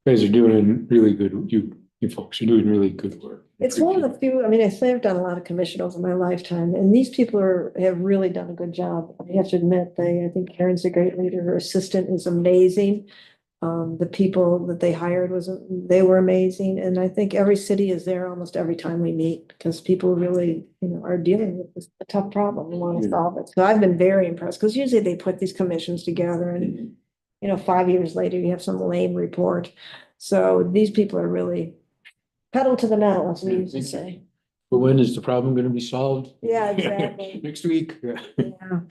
guys are doing really good. You folks are doing really good work. It's one of the few, I say I've done a lot of commission over my lifetime, and these people have really done a good job. I have to admit, I think Karen's a great leader. Her assistant is amazing. The people that they hired they were amazing. And I think every city is there almost every time we meet because people really, are dealing with a tough problem and want to solve it. So I've been very impressed because usually they put these commissions together and, 5 years later, you have some lame report. So these people are really pedal to the metal, as we used to say. But when is the problem gonna be solved? Yeah, exactly. Next week. Yeah. All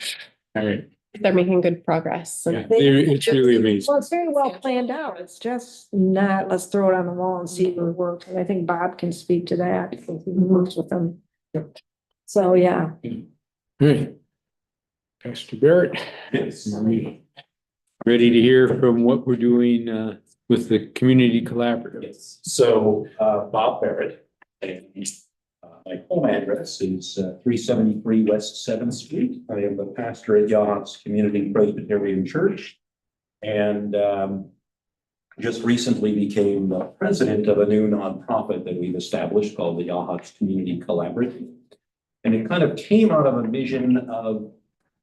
right. They're making good progress. Yeah, it's really amazing. Well, it's very well planned out. It's just not, let's throw it on the wall and see if it works. And I think Bob can speak to that because he works with them. So, yeah. All right. Pastor Barrett. Yes. Ready to hear from what we're doing with the community collaborative. Yes, so Bob Barrett, and my home address is 373 West Seventh Street. I am the pastor at Yachts Community Presbyterian Church. And just recently became the president of a new nonprofit that we've established called the Yachats Community Collaborative. And it kind of came out of a vision of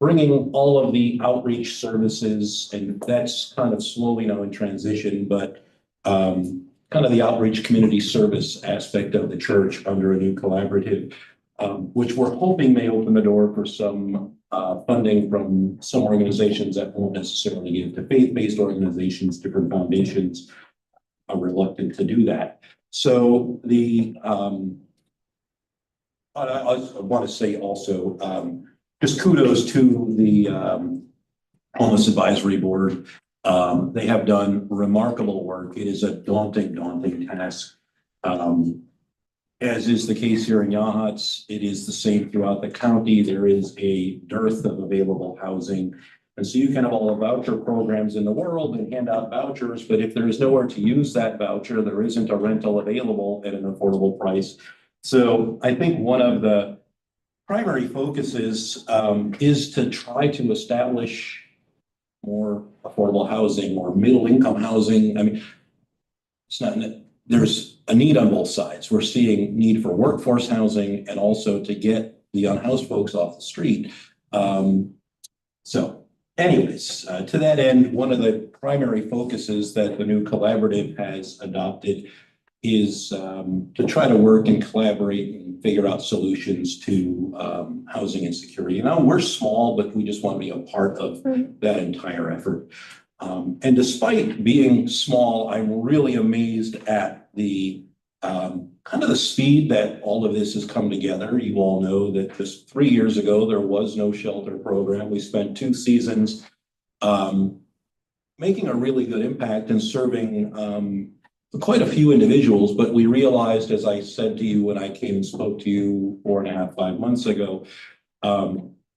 bringing all of the outreach services, and that's kind of slowly now in transition, but kind of the outreach community service aspect of the church under a new collaborative, which we're hoping may open the door for some funding from some organizations that won't necessarily give to faith-based organizations. Different foundations are reluctant to do that. So the I want to say also, just kudos to the Homeless Advisory Board. They have done remarkable work. It is a daunting task. As is the case here in Yachats, it is the same throughout the county. There is a dearth of available housing. And so you can have all the voucher programs in the world and hand out vouchers, but if there is nowhere to use that voucher, there isn't a rental available at an affordable price. So I think one of the primary focuses is to try to establish more affordable housing or middle income housing. I mean, it's not, there's a need on both sides. We're seeing need for workforce housing and also to get the unhoused folks off the street. So anyways, to that end, one of the primary focuses that the new collaborative has adopted is to try to work and collaborate and figure out solutions to housing insecurity. Now, we're small, but we just want to be a part of that entire effort. And despite being small, I'm really amazed at the kind of the speed that all of this has come together. You all know that just 3 years ago, there was no shelter program. We spent 2 seasons making a really good impact and serving quite a few individuals, but we realized, as I said to you when I came and spoke to you 4.5, 5 months ago,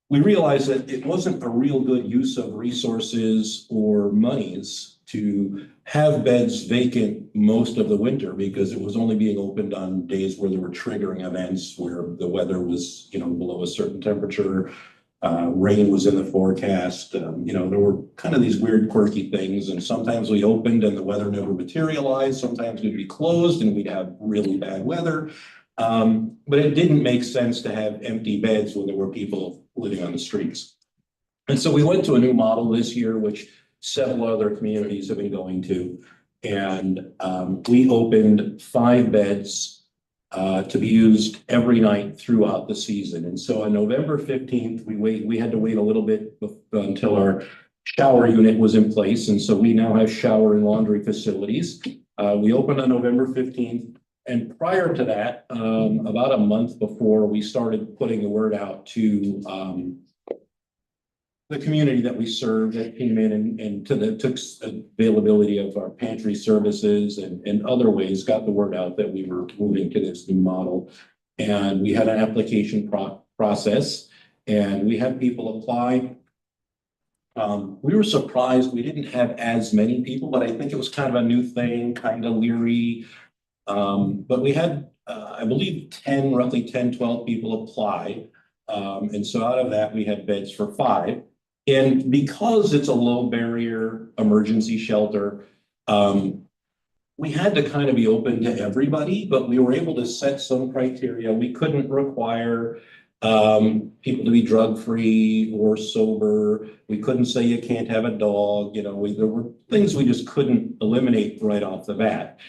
we realized that it wasn't a real good use of resources or monies to have beds vacant most of the winter, because it was only being opened on days where there were triggering events where the weather was, below a certain temperature. Rain was in the forecast. There were kind of these weird, quirky things. And sometimes we opened and the weather never materialized. Sometimes we'd be closed and we'd have really bad weather. But it didn't make sense to have empty beds when there were people living on the streets. And so we went to a new model this year, which several other communities have been going to. And we opened 5 beds to be used every night throughout the season. And so on November 15th, we had to wait a little bit until our shower unit was in place. And so we now have shower and laundry facilities. We opened on November 15th. And prior to that, about a month before, we started putting the word out to the community that we serve that came in and took availability of our pantry services and other ways, got the word out that we were moving to this new model. And we had an application process and we had people apply. We were surprised we didn't have as many people, but I think it was kind of a new thing, kind of leery. But we had, I believe, roughly 10, 12 people apply. And so out of that, we had beds for 5. And because it's a low barrier emergency shelter, we had to kind of be open to everybody, but we were able to set some criteria. We couldn't require people to be drug-free or sober. We couldn't say you can't have a dog. There were things we just couldn't eliminate right off the bat.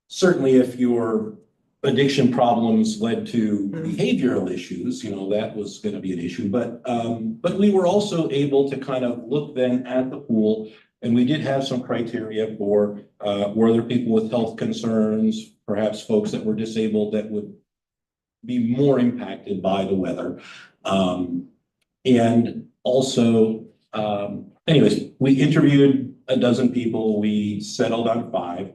Certainly if your addiction problems led to behavioral issues, that was going to be an issue. But we were also able to kind of look then at the pool And we did have some criteria for, were there people with health concerns, perhaps folks that were disabled that would be more impacted by the weather. And also, anyways, we interviewed a dozen people, we settled on 5,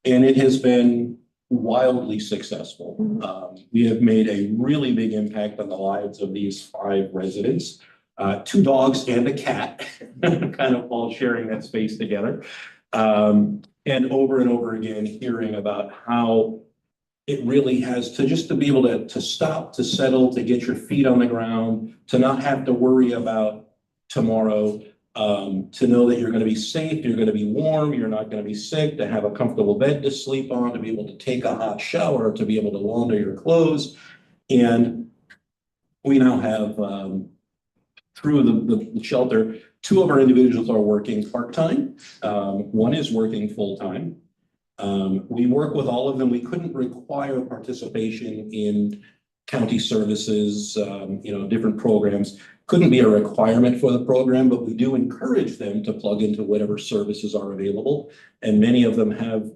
and it has been wildly successful. We have made a really big impact on the lives of these 5 residents. 2 dogs and a cat, kind of all sharing that space together. And over again, hearing about how it really has to just to be able to stop, to settle, to get your feet on the ground, to not have to worry about tomorrow, to know that you're going to be safe, you're going to be warm, you're not going to be sick, to have a comfortable bed to sleep on, to be able to take a hot shower, to be able to launder your clothes. And we now have, through the shelter, 2 of our individuals are working part-time. 1 is working full-time. We work with all of them. We couldn't require participation in county services, different programs. Couldn't be a requirement for the program, but we do encourage them to plug into whatever services are available. And many of them have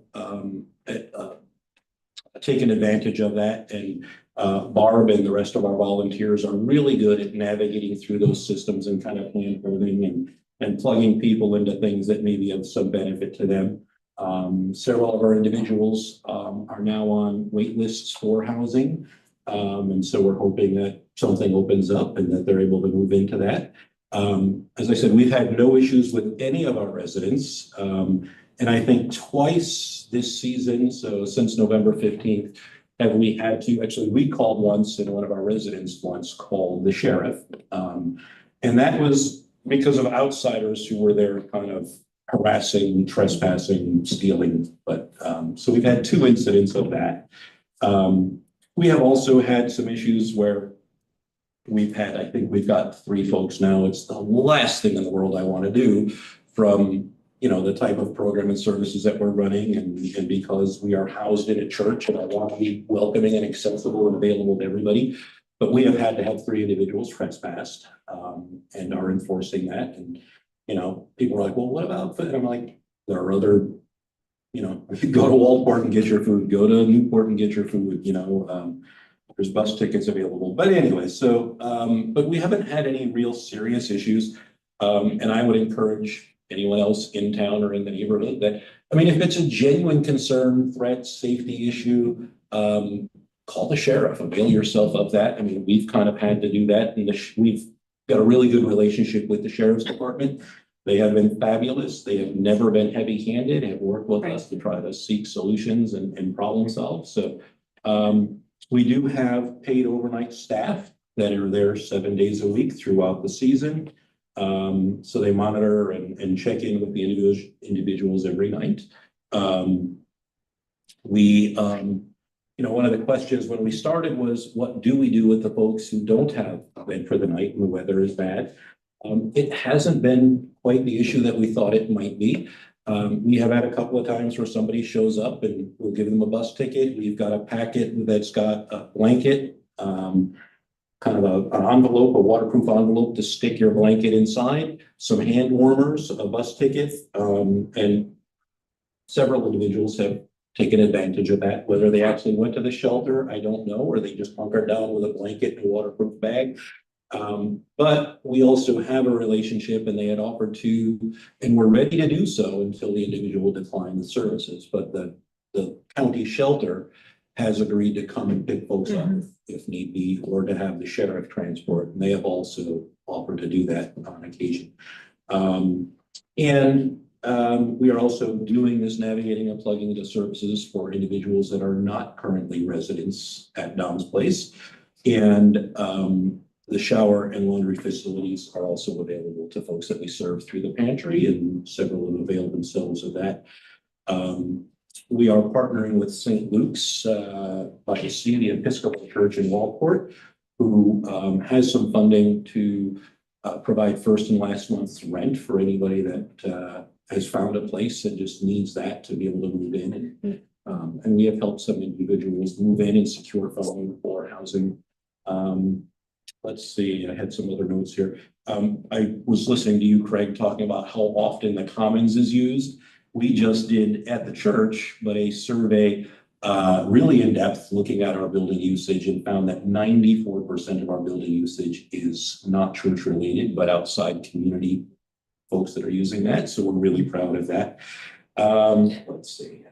taken advantage of that. And Barb and the rest of our volunteers are really good at navigating through those systems and kind of hand-holding and plugging people into things that may be of some benefit to them. Several of our individuals are now on wait lists for housing. And so we're hoping that something opens up and that they're able to move into that. As I said, we've had no issues with any of our residents. And I think twice this season, so since November 15th, have we had to, actually we called once and one of our residents once called the sheriff. And that was because of outsiders who were there kind of harassing, trespassing, stealing. But so we've had 2 incidents of that. We have also had some issues where I think we've got 3 folks now. It's the last thing in the world I want to do from, the type of program and services that we're running and because we are housed in a church and I want to be welcoming and accessible and available to everybody. But we have had to have 3 individuals trespassed and are enforcing that. And, people are like, well, what about food? And I'm like, there are other, go to Walport and get your food, go to Newport and get your food, there's bus tickets available. But anyway, so, but we haven't had any real serious issues. And I would encourage anyone else in town or in the neighborhood that, if it's a genuine concern, threat, safety issue, call the sheriff, avail yourself of that. We've kind of had to do that. And we've got a really good relationship with the sheriff's department. They have been fabulous. They have never been heavy-handed, have worked with us to try to seek solutions and problem solve. So we do have paid overnight staff that are there 7 days a week throughout the season. So they monitor and check in with the individuals every night. One of the questions when we started was, what do we do with the folks who don't have a bed for the night and the weather is bad? It hasn't been quite the issue that we thought it might be. We have had a couple of times where somebody shows up and we'll give them a bus ticket. We've got a packet that's got a blanket, kind of an envelope, a waterproof envelope to stick your blanket inside, some hand warmers, a bus ticket, and several individuals have taken advantage of that. Whether they actually went to the shelter, I don't know, or they just hunkered down with a blanket and a waterproof bag. But we also have a relationship and they had offered to, and we're ready to do so until the individual declined the services. But the county shelter has agreed to come and pick folks up if need be, or to have the sheriff transport. And they have also offered to do that on occasion. We are also doing this navigating and plugging into services for individuals that are not currently residents at Don's Place. And the shower and laundry facilities are also available to folks that we serve through the pantry, and several have availed themselves of that. We are partnering with St. Luke's by the sea, the Episcopal Church in Walport, who has some funding to provide first and last month's rent for anybody that has found a place and just needs that to be able to move in. And we have helped some individuals move in and secure funding for housing. Let's see, I had some other notes here. I was listening to you, Craig, talking about how often the Commons is used. We just did at the church, but a survey, really in depth, looking at our building usage and found that 94% of our building usage is not church related, but outside community folks that are using that. So we're really proud of that. Let's see.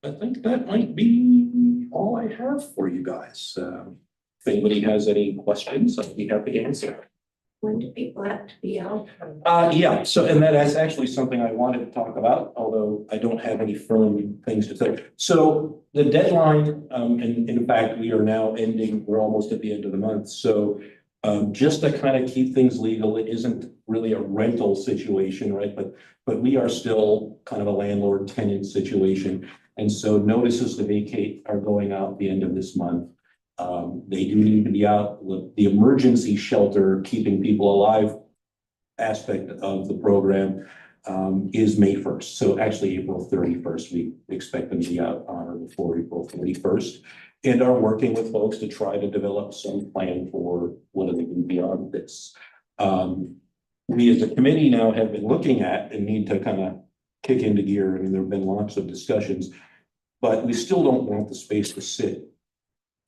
I think that might be all I have for you guys. If anybody has any questions, I'd be happy to answer. When do people have to be out? Yeah, so, and that is actually something I wanted to talk about, although I don't have any firm things to say. So the deadline, and in fact, we are now ending, we're almost at the end of the month. So just to kind of keep things legal, it isn't really a rental situation, right? But we are still kind of a landlord tenant situation. And so notices to vacate are going out the end of this month. They do need to be out. The emergency shelter, keeping people alive aspect of the program is May 1st. So actually April 31st, we expect them to be out on or before April 31st. And are working with folks to try to develop some plan for what do they do beyond this. We as a committee now have been looking at and need to kind of kick into gear. I mean, there have been lots of discussions, but we still don't want the space to sit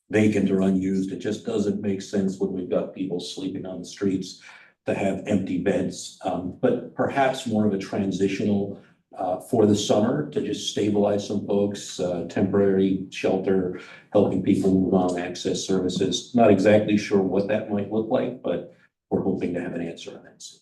vacant or unused. It just doesn't make sense when we've got people sleeping on the streets to have empty beds. But perhaps more of a transitional for the summer to just stabilize some folks, temporary shelter, helping people move on, access services. Not exactly sure what that might look like, but we're hoping to have an answer on that soon.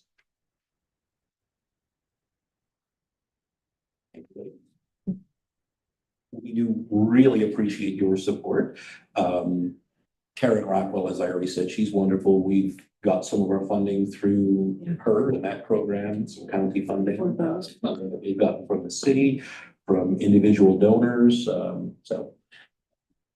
We do really appreciate your support. Karen Rockwell, as I already said, she's wonderful. We've got some of our funding through her and that program, some county funding that we've gotten from the city, from individual donors. So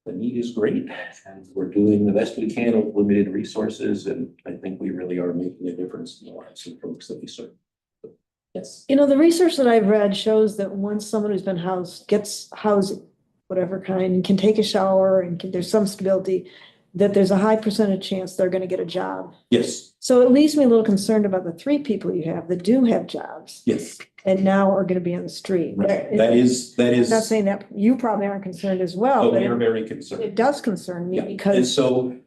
the need is great, and we're doing the best we can with limited resources. And I think we really are making a difference in the lives of folks that we serve. Yes. You know, the research that I've read shows that once someone who's been housed gets housed, whatever kind, can take a shower and there's some stability, that there's a high percentage chance they're going to get a job. Yes. So it leaves me a little concerned about the 3 people you have that do have jobs Yes. and now are going to be on the street. Right. That is. I'm not saying that you probably aren't concerned as well, Oh, but we are very concerned. it does concern me Yeah. And because so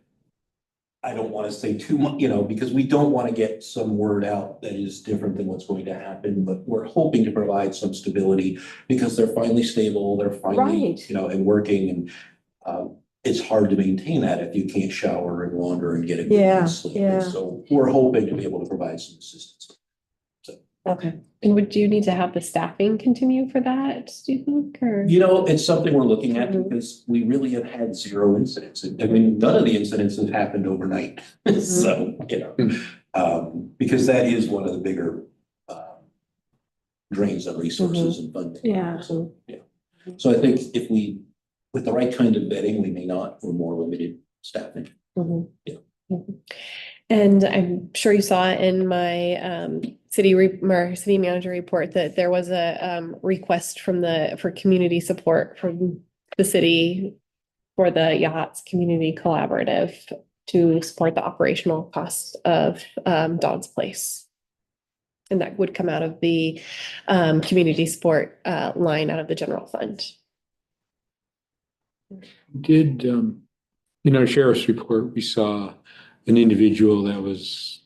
I don't want to say too much, because we don't want to get some word out that is different than what's going to happen, but we're hoping to provide some stability because they're finally stable, they're finally, Right. And working, and it's hard to maintain that if you can't shower and wander and get a good Yeah, night's sleep. yeah. And so we're hoping to be able to provide some assistance. okay. And would you need to have the staffing continue for that, do you think, or? It's something we're looking at Mhm. because we really have had 0 incidents. I mean, none of the incidents have happened overnight. So, because that is one of the bigger drains on resources and funding. Yeah. So, So I think if we, with the right kind of vetting, we may not, for more limited staffing. And I'm sure you saw in my city manager report that there was a request for community support from the city for the Yachts Community Collaborative to support the operational costs of Don's Place. And that would come out of the community support line out of the general fund. Did, in our sheriff's report, we saw an individual that was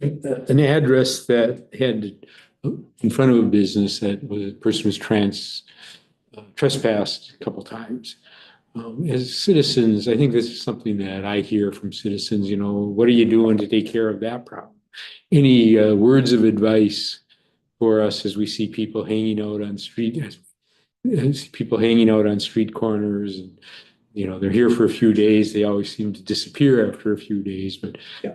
an address that had in front of a business that was, a person was trespassed a couple times. As citizens, I think this is something that I hear from citizens, what are you doing to take care of that problem? Any words of advice for us as we see people hanging out on street corners and, they're here for a few days. They always seem to disappear after a few days, but. Yeah,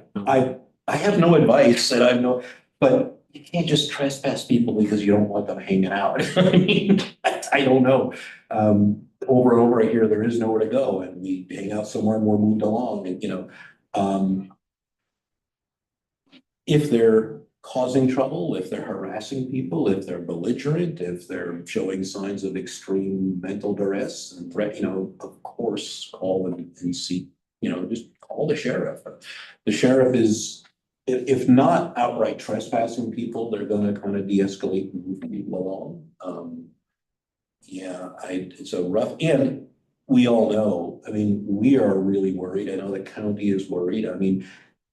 I have no advice and but you can't just trespass people because you don't want them hanging out. I mean, I don't know. Over and over I hear there is nowhere to go and we hang out somewhere and we're moved along and, if they're causing trouble, if they're harassing people, if they're belligerent, if they're showing signs of extreme mental duress and threat, of course, call and seek just call the sheriff. The sheriff is, if not outright trespassing people, they're gonna kind of de-escalate and move people along. It's a rough, and we all know, I mean, we are really worried. I know the county is worried. I mean,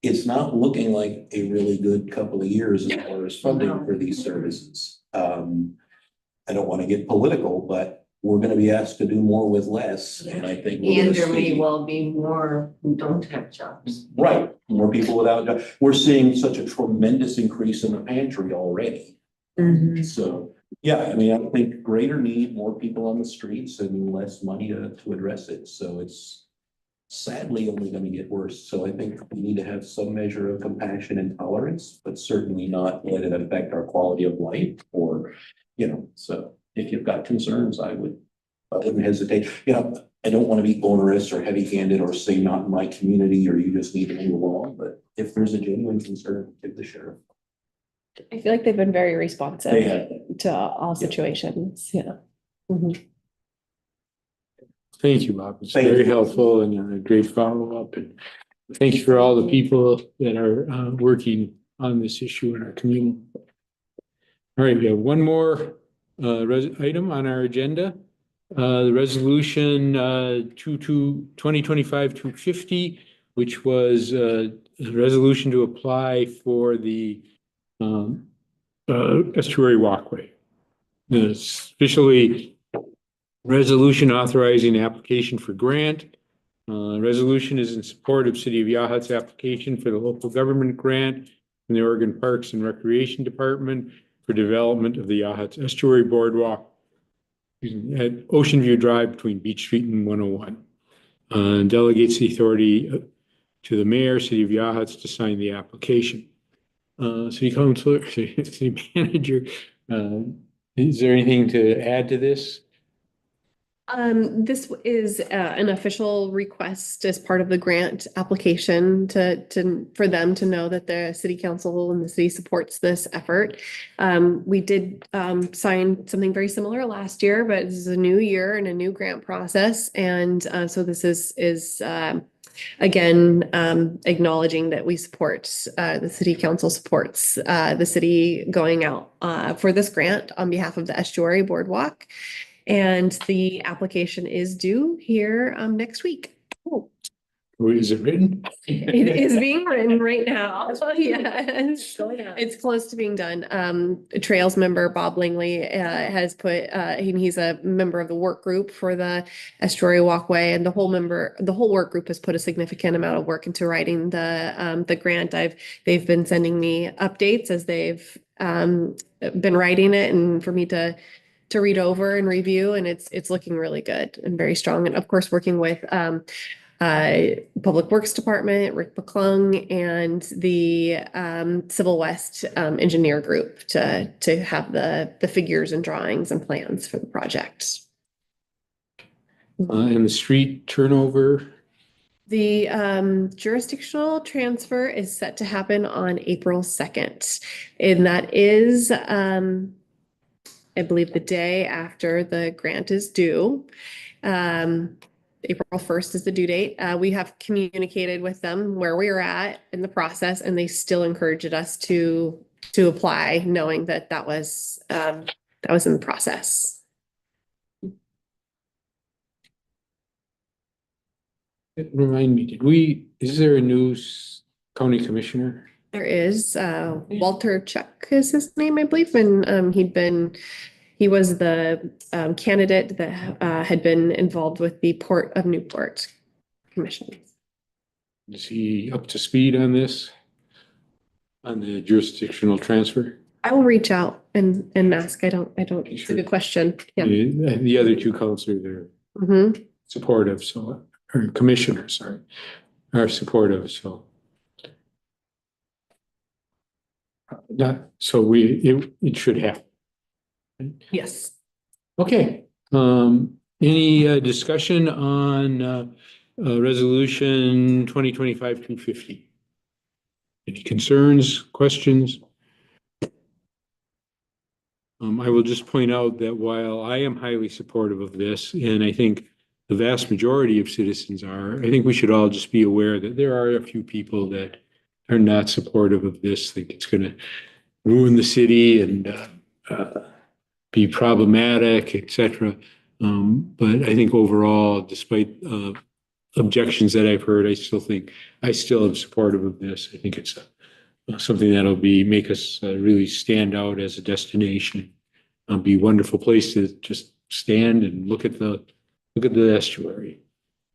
it's not looking like a really good couple of years as far as funding for these services. I don't want to get political, but we're gonna be asked to do more with less, and I think. we're And gonna there may see- well be more who don't have jobs. Right, more people without, we're seeing such a tremendous increase in the pantry already. So, yeah, I mean, I think greater need, more people on the streets and less money to address it. So it's sadly only gonna get worse. So I think we need to have some measure of compassion and tolerance, but certainly not let it affect our quality of life or, so if you've got concerns, I wouldn't hesitate. I don't want to be onerous or heavy-handed or say not in my community or you just need to move along, but if there's a genuine concern, give the sheriff. I feel like they've been very responsive They have. to all situations, yeah. Mhm. Thank you, Bob. It's Thank very you. helpful and a great follow-up. And thank you for all the people that are working on this issue in our community. All right, we have one more item on our agenda. The resolution 2025-250, which was a resolution to apply for the estuary walkway. It's officially resolution authorizing application for grant. Resolution is in support of City of Yachats application for the local government grant from the Oregon Parks and Recreation Department for development of the Yachats Estuary Boardwalk at Ocean View Drive between Beach Street and 101. Delegates the authority to the mayor, City of Yachats, to sign the application. City Councilor, City Manager, is there anything to add to this? This is an official request as part of the grant application for them to know that the city council and the city supports this effort. We did sign something very similar last year, but this is a new year and a new grant process. And so this is again, acknowledging that we support, the city council supports the city going out for this grant on behalf of the Estuary Boardwalk. And the application is due here next week. Is it written? It is being written right now. Yeah, it's close to being done. Trails member Bob Langley has put, he's a member of the work group for the estuary walkway, and the whole work group has put a significant amount of work into writing the grant. They've been sending me updates as they've been writing it, and for me to read over and review, and it's looking really good and very strong. And of course, working with Public Works Department, Rick McClung, and the Civil West engineer group to have the figures and drawings and plans for the project. And the street turnover? The jurisdictional transfer is set to happen on April 2nd. And that is, I believe, the day after the grant is due. April 1st is the due date. We have communicated with them where we are at in the process, and they still encouraged us to apply, knowing that was in the process. Remind me, is there a new county commissioner? There is, Walter Chuck is his name, I believe, and he was the candidate that had been involved with the Port of Newport Commission. Is he up to speed on this? On the jurisdictional transfer? I will reach out and ask. It's a Sure. good question. Yeah. The other two counselors are Mm-hmm. supportive, or commissioners are supportive, so. It should happen. Yes. Okay, any discussion on resolution 2025-250? Any concerns, questions? I will just point out that while I am highly supportive of this, and I think the vast majority of citizens are, I think we should all just be aware that there are a few people that are not supportive of this, think it's gonna ruin the city and be problematic, et cetera. But I think overall, despite objections that I've heard, I still am supportive of this. I think it's something that'll make us really stand out as a destination. Be a wonderful place to just stand and look at the estuary.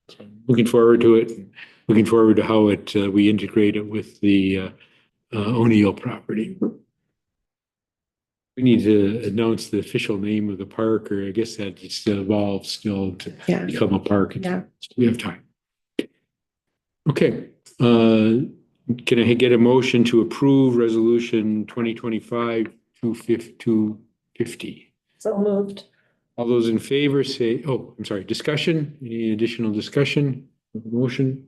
So I'm looking forward to it. Looking forward to how we integrate it with the O'Neill property. We need to announce the official name of the park, or I guess that just evolves still to Yeah. become a park. Yeah. We have time. Okay, can I get a motion to approve resolution 2025-250? So moved. All those in favor say, oh, I'm sorry, discussion? Any additional discussion of the motion?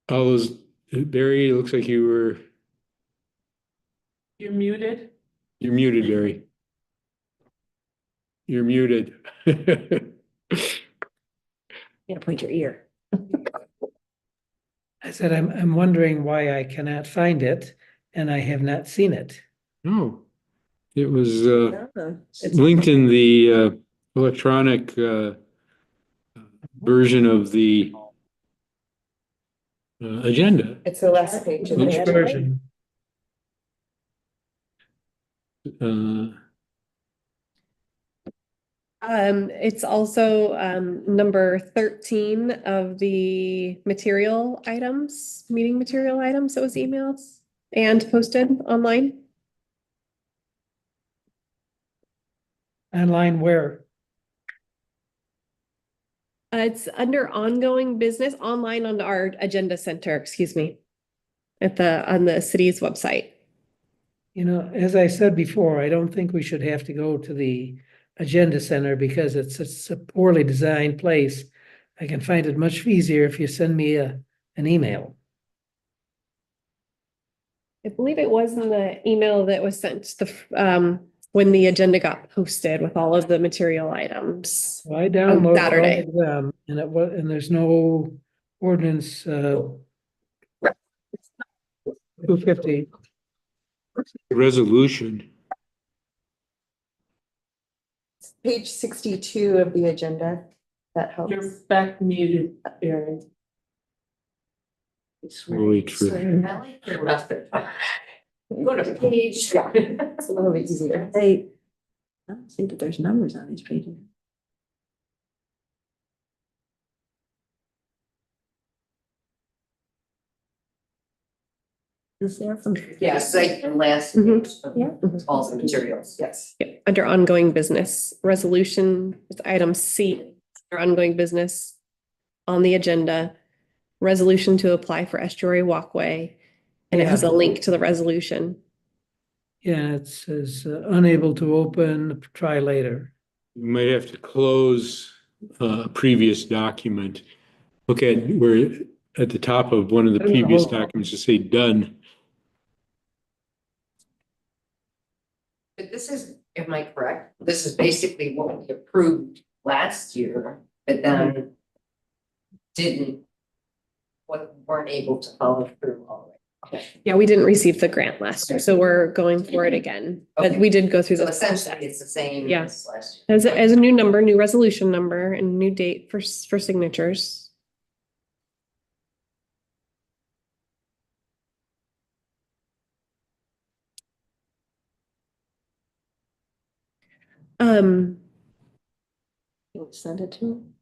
All those, Barry, it looks like You're muted. you're muted, Barry. You're muted. You gotta point your ear. I said, I'm wondering why I cannot find it and I have not seen it. No, it was It's linked in the electronic version of the agenda. It's the last page. of Which it. version? It's also number 13 of the material items, meeting material items that was emailed and posted online. Online where? It's under ongoing business online on our agenda center, excuse me, on the city's website. You know, as I said before, I don't think we should have to go to the agenda center because it's a poorly designed place. I can find it much easier if you send me an email. I believe it was in the email that was sent when the agenda got posted with all of the material items. So I downloaded all Saturday. of them and there's no ordinance 250. Resolution. Page 62 of the agenda. That helps. You're back muted, Erin. We'll wait for. I like your method. Go to page. Yeah, it's a little bit easier. I don't see that there's numbers on these pages. Is there from? Yes, like the last Mhm. page of Yeah. all the materials. Yes. Yeah, under ongoing business, resolution, it's item C, or ongoing business on the agenda. Resolution to apply for estuary walkway, and it has a link to the resolution. Yeah, it says unable to open, try later. You might have to close a previous document. Look at where at the top of one of the previous documents to say done. But this is, am I correct? This is basically what we approved last year, but then weren't able to follow through all the way. Okay. Yeah, we didn't receive the grant last year, so we're going for it again, but Okay. we did go through So the essentially, process. it's the same Yeah. as last year. As a new number, new resolution number, and new date for signatures. Can you send it to him?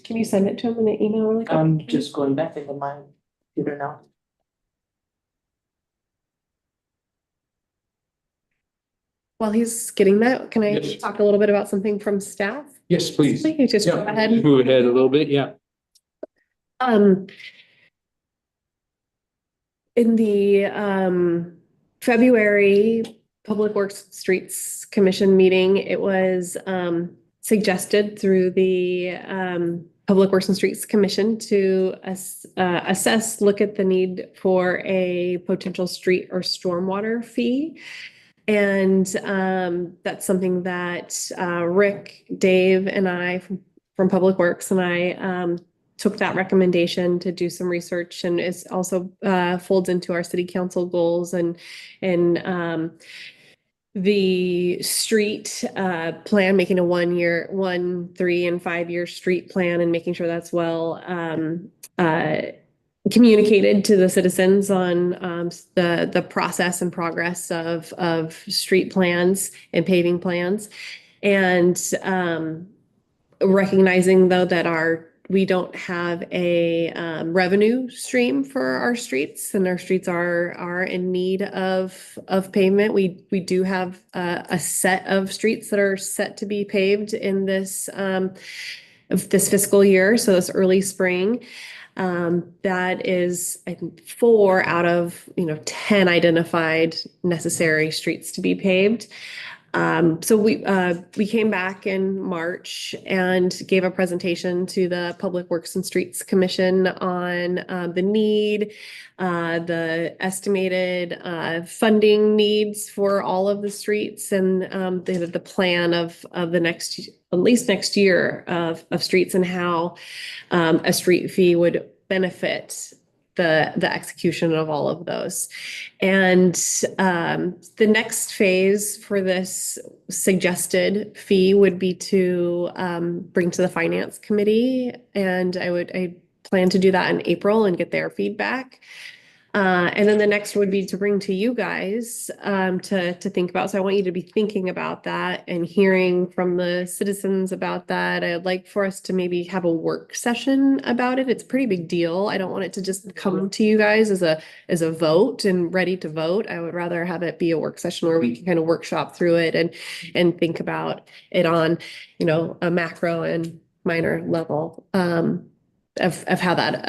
Can you send it to him in an email really quick? I'm just going back into my computer now. While he's getting that, can I Yes. talk a little bit about something from staff? Yes, please. Please, just go Yeah, ahead. move ahead a little bit, yeah. In the February Public Works Streets Commission meeting, it was suggested through the Public Works and Streets Commission to assess, look at the need for a potential street or stormwater fee. And that's something that Rick, Dave, and I from Public Works and I took that recommendation to do some research, and it's also folds into our city council goals and the street plan, making a 1 year, 1, 3, and 5 year street plan, and making sure that's well communicated to the citizens on the process and progress of street plans and paving plans. And recognizing though that we don't have a revenue stream for our streets, and our streets are in need of pavement. We do have a set of streets that are set to be paved in this fiscal year, so this early spring. That is, I think, 4 out of 10 identified necessary streets to be paved. So we came back in March and gave a presentation to the Public Works and Streets Commission on the need, the estimated funding needs for all of the streets, and the plan of the next, at least next year of streets, and how a street fee would benefit the execution of all of those. And the next phase for this suggested fee would be to bring to the Finance Committee, and I plan to do that in April and get their feedback. And then the next would be to bring to you guys to think about. So I want you to be thinking about that and hearing from the citizens about that. I'd like for us to maybe have a work session about it. It's a pretty big deal. I don't want it to just come to you guys as a vote and ready to vote. I would rather have it be a work session where we can kind of workshop through it and think about it on, a macro and minor level. Of how that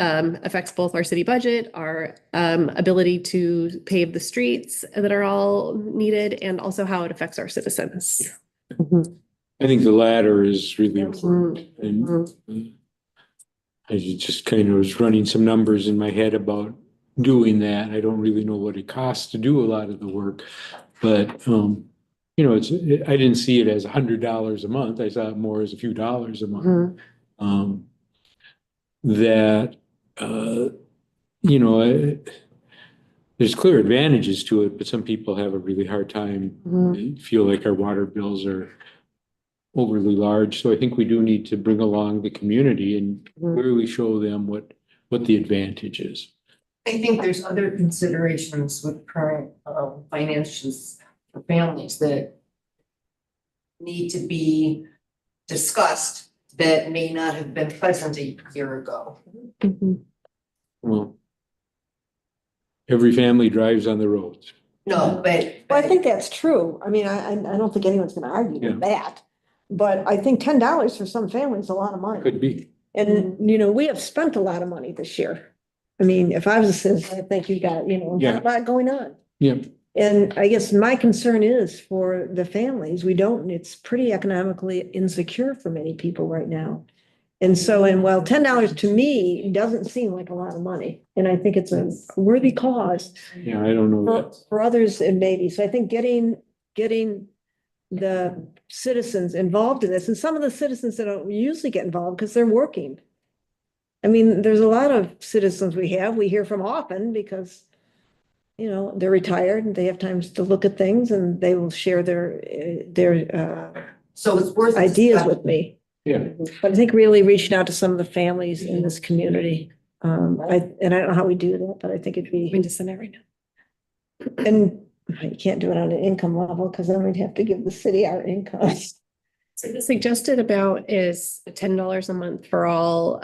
affects both our city budget, our ability to pave the streets that are all needed, and also how it affects our citizens. I think the latter is really important. And I just kind of was running some numbers in my head about doing that. I don't really know what it costs to do a lot of the work, but I didn't see it as $100 a month. I saw it more as a few dollars a month. That there's clear advantages to it, but some people have a really hard time. They feel like our water bills are overly large. So I think we do need to bring along the community and clearly show them what the advantage is. I think there's other considerations with current finances for families that need to be discussed that may not have been present a year ago. Well, every family drives on the roads. No, but. Well, I think that's true. I mean, I don't think anyone's gonna argue with that. But I think $10 for some families is a lot of money. Could be. And, we have spent a lot of money this year. I mean, if I was a citizen, I think you got, a lot going on. Yeah. And I guess my concern is for the families, it's pretty economically insecure for many people right now. And so, while $10 to me doesn't seem like a lot of money, and I think it's a worthy cause. Yeah, I don't know that. For others, it may be. So I think getting the citizens involved in this, and some of the citizens that don't usually get involved because they're working. I mean, there's a lot of citizens we hear from often because they're retired and they have times to look at things, and they will share their so it's worth ideas with me. Yeah. But I think really reaching out to some of the families in this community. I don't know how we do that, but I think it'd be. We just send it right now. And you can't do it on an income level because then we'd have to give the city our income. So the suggested amount is $10 a month for all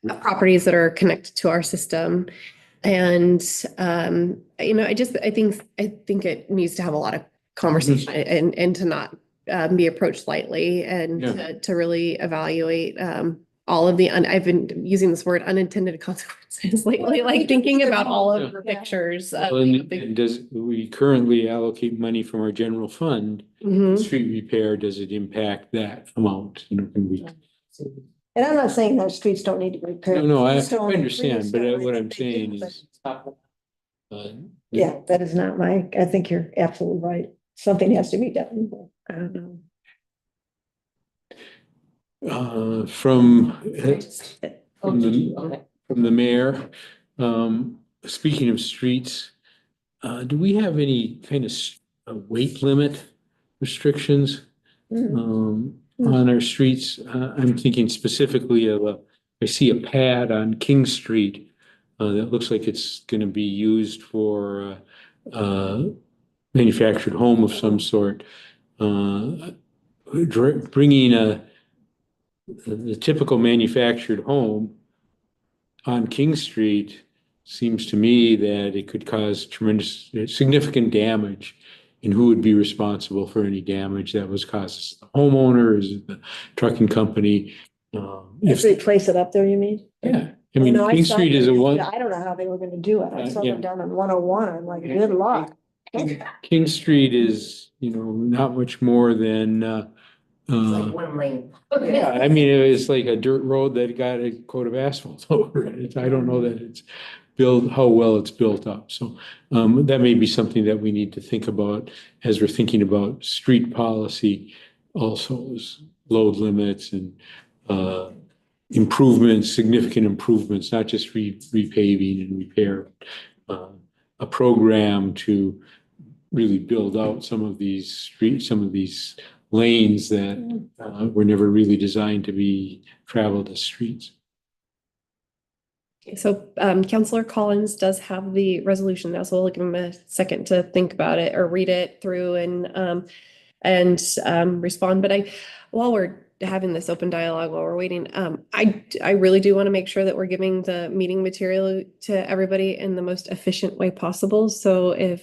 properties that are connected to our system. And I think it needs to have a lot of conversation and to not be approached lightly, and to really evaluate all of I've been using this word unintended consequences lately, like thinking about all of the pictures. And we currently allocate money from our general fund, street repair, does it impact that amount? And I'm not saying our streets don't need to be repaired. No, I understand, but what I'm saying is, Yeah, that is not I think you're absolutely right. Something has to be done, but I don't know. From Oh, okay. from the mayor, speaking of streets, do we have any kind of weight limit restrictions? On our streets? I'm thinking specifically of I see a pad on King Street that looks like it's gonna be used for manufactured home of some sort. Bringing the typical manufactured home on King Street seems to me that it could cause tremendous, significant damage. And who would be responsible for any damage that was caused? Is it the homeowner? Is it the trucking company? If they place it up there, you mean? Yeah, I mean, No, I King saw Street is a them. one, I don't know how they were gonna do it. I saw yeah. them down on 101. I'm like, good luck. King Street is, not much more than, It's like one lane. yeah, I mean, it's like a dirt road that got a coat of asphalt over it. I don't know that it's built, how well it's built up. So that may be something that we need to think about as we're thinking about street policy also, is load limits and improvements, significant improvements, not just repaving and repair. A program to really build out some of these streets, some of these lanes that were never really designed to be traveled as streets. So Counselor Collins does have the resolution now, so we'll give him a second to think about it or read it through and respond. But while we're having this open dialogue while we're waiting, I really do want to make sure that we're giving the meeting material to everybody in the most efficient way possible. So if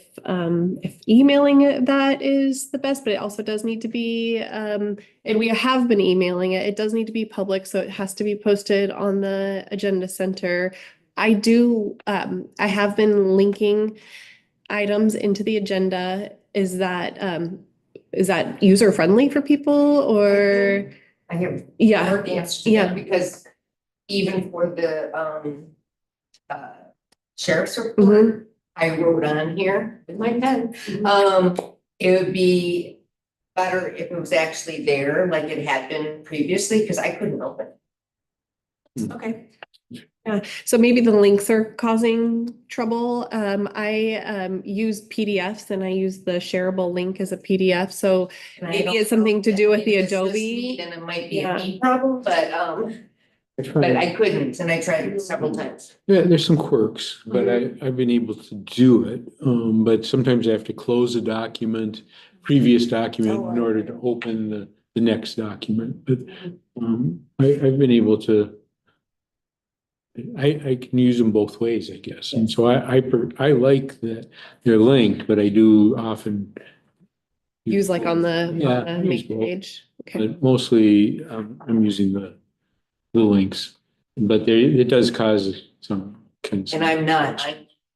emailing it, that is the best, but it also does need to be, and we have been emailing it, it does need to be public, so it has to be posted on the Agenda Center. I have been linking items into the agenda. Is that user friendly for people or? I have Yeah, heard the answer to yeah. that because even for the sheriff's report, Mhm. I wrote on here with my pen. It would be better if it was actually there like it had been previously, because I couldn't open it. Okay. Yeah, so maybe the links are causing trouble. I use PDFs and I use the shareable link as a PDF, so And I maybe don't it's something know to if do with the it's this Adobe. need And it might be Yeah. a me problem, but I couldn't, and I tried it several times. Yeah, there's some quirks, but I've been able to do it. But sometimes I have to close a document, previous document, in order to open the next document. But I've been able to, I can use them both ways, I guess. And so I like that they're linked, but I do often Use like on the Yeah, main use both. page. Okay. But mostly, I'm using the links, but it does cause some concern. And I'm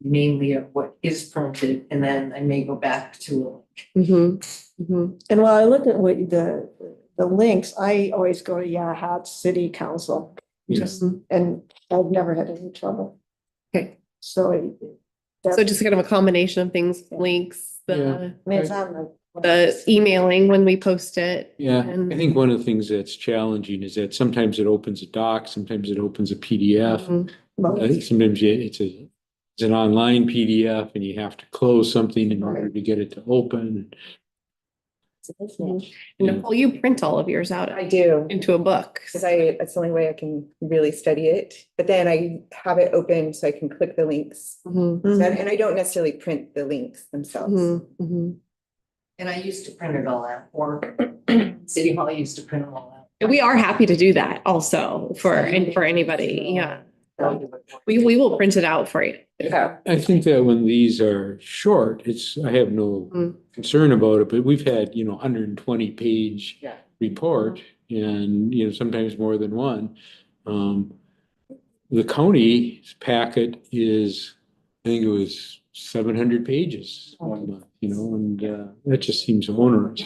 mainly of what is printed, and then I may go back to And while I look at what the links, I always go to Yahat City Council. Yes. And I've never had any trouble. Okay. So. So just kind of a combination of things, links, Yeah. the I mean, it's on the emailing when we post it. Yeah, And- I think one of the things that's challenging is that sometimes it opens a doc, sometimes it opens a PDF. Mhm. Sometimes it's an online PDF and you have to close something in order to get it to open. And Nicole, you print all of yours out I do, into a book. because that's the only way I can really study it. But then I have it open so I can click the links. Mhm. And I don't necessarily print the links themselves. Mhm. Mhm. And I used to print it all out, or City Hall used to print them all out. And we are happy to do that also for anybody. Yeah. We will print it out for you. Yeah. I think that when these are short, I have no concern about it, but we've had, 120-page Yeah. report and, sometimes more than one. The county's packet is, I think it was 700 pages, and that just seems onerous.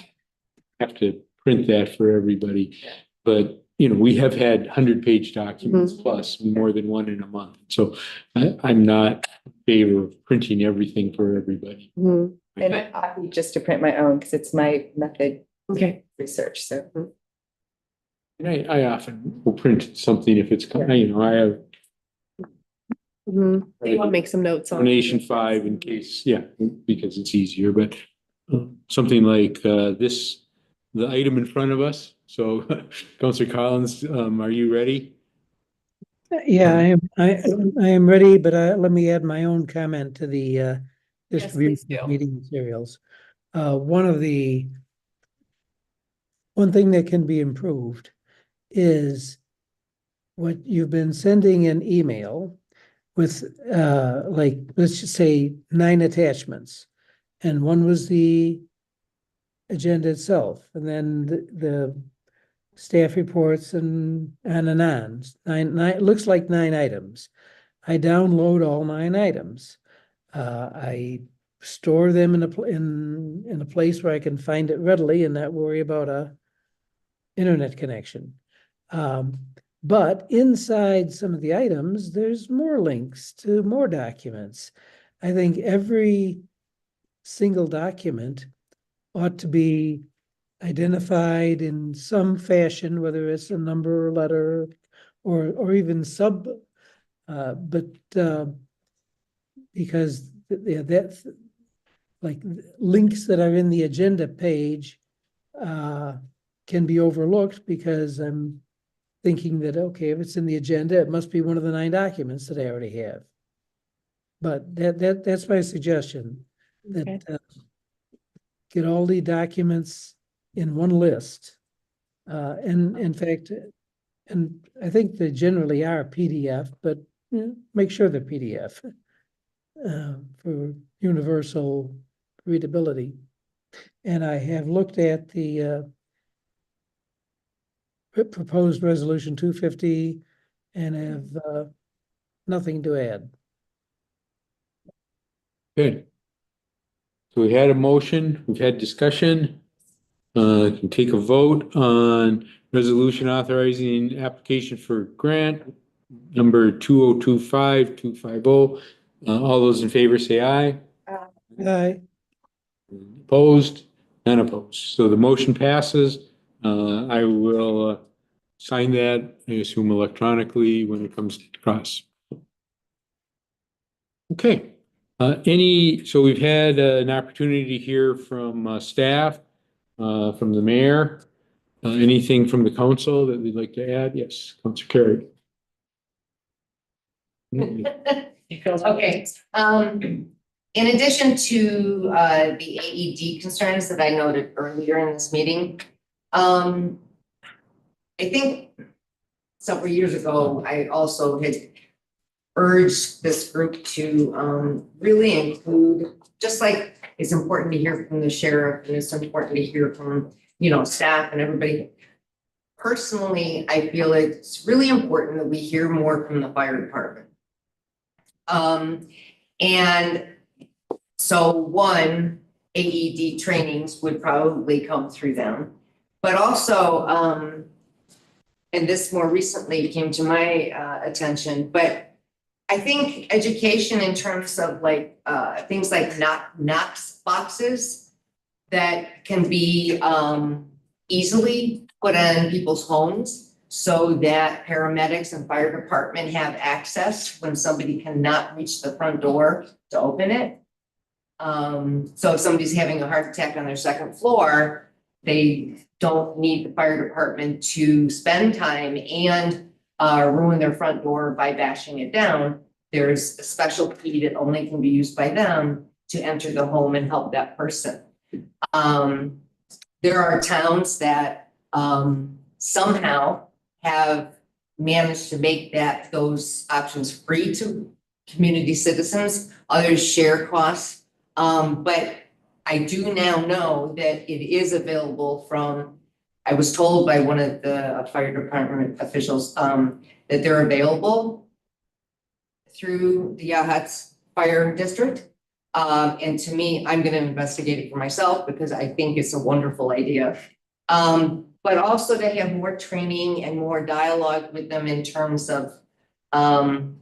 Have to print that for everybody, but we have had 100-page documents plus more than one in a month. So I'm not in favor of printing everything for everybody. And I'm happy just to print my own because it's my method Okay. research, so. And I often will print something if it's, I have You want to make some notes on. donation 5 in case, because it's easier, but something like this, the item in front of us. So Counselor Collins, are you ready? Yeah, I am ready, but let me add my own comment to the Yes, distribution please of do. meeting materials. One thing that can be improved is what you've been sending an email with like, let's just say 9 attachments. And one was the agenda itself, and then the staff reports and on and on. Nine, it looks like 9 items. I download all 9 items. I store them in a place where I can find it readily and not worry about a internet connection. But inside some of the items, there's more links to more documents. I think every single document ought to be identified in some fashion, whether it's a number or letter or even because that's like links that are in the agenda page can be overlooked because I'm thinking that, okay, if it's in the agenda, it must be one of the 9 documents that I already have. But that's my suggestion, that get all the documents in one list. And in fact, and I think they generally are PDF, but make sure they're PDF for universal readability. And I have looked at the proposed resolution 250 and have nothing to add. Good. So we had a motion, we've had discussion. Can take a vote on resolution authorizing application for grant number 2025-250. All those in favor say aye. Aye. Opposed? None opposed. So the motion passes. I will sign that, I assume electronically when it comes across. Okay. So we've had an opportunity to hear from staff, from the mayor. Anything from the council that we'd like to add? Yes, Councilor Carey. Okay, in addition to the AED concerns that I noted earlier in this meeting, I think several years ago, I also had urged this group to really include, just like it's important to hear from the sheriff and it's important to hear from, staff and everybody. Personally, I feel it's really important that we hear more from the fire department. And so one, AED trainings would probably come through them, but also, and this more recently came to my attention, but I think education in terms of like things like Knox boxes that can be easily put on people's homes so that paramedics and fire department have access when somebody cannot reach the front door to open it. So if somebody's having a heart attack on their second floor, they don't need the fire department to spend time and ruin their front door by bashing it down. There's a special key that only can be used by them to enter the home and help that person. There are towns that somehow have managed to make those options free to community citizens. Others share costs. But I do now know that it is available I was told by one of the fire department officials that they're available through the Yachats Fire District. And to me, I'm going to investigate it for myself because I think it's a wonderful idea. but also to have more training and more dialogue with them in terms of other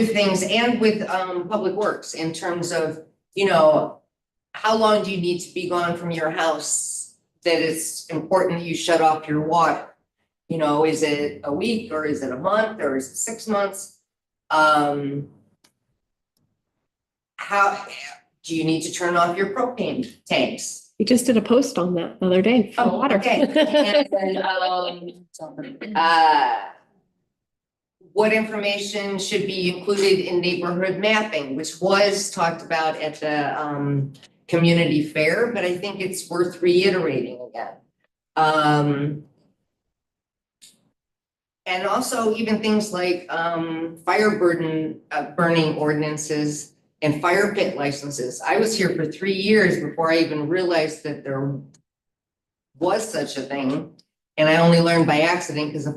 things and with Public Works in terms of, you know, how long do you need to be gone from your house that it's important that you shut off your water? You know, is it a week or is it a month or is it 6 months? How do you need to turn off your propane tanks? We just did a post on that the other day. for water. Okay. And then, what information should be included in neighborhood mapping, which was talked about at the community fair, but I think it's worth reiterating again. And also even things like burning ordinances and fire pit licenses. I was here for 3 years before I even realized that there was such a thing. And I only learned by accident because a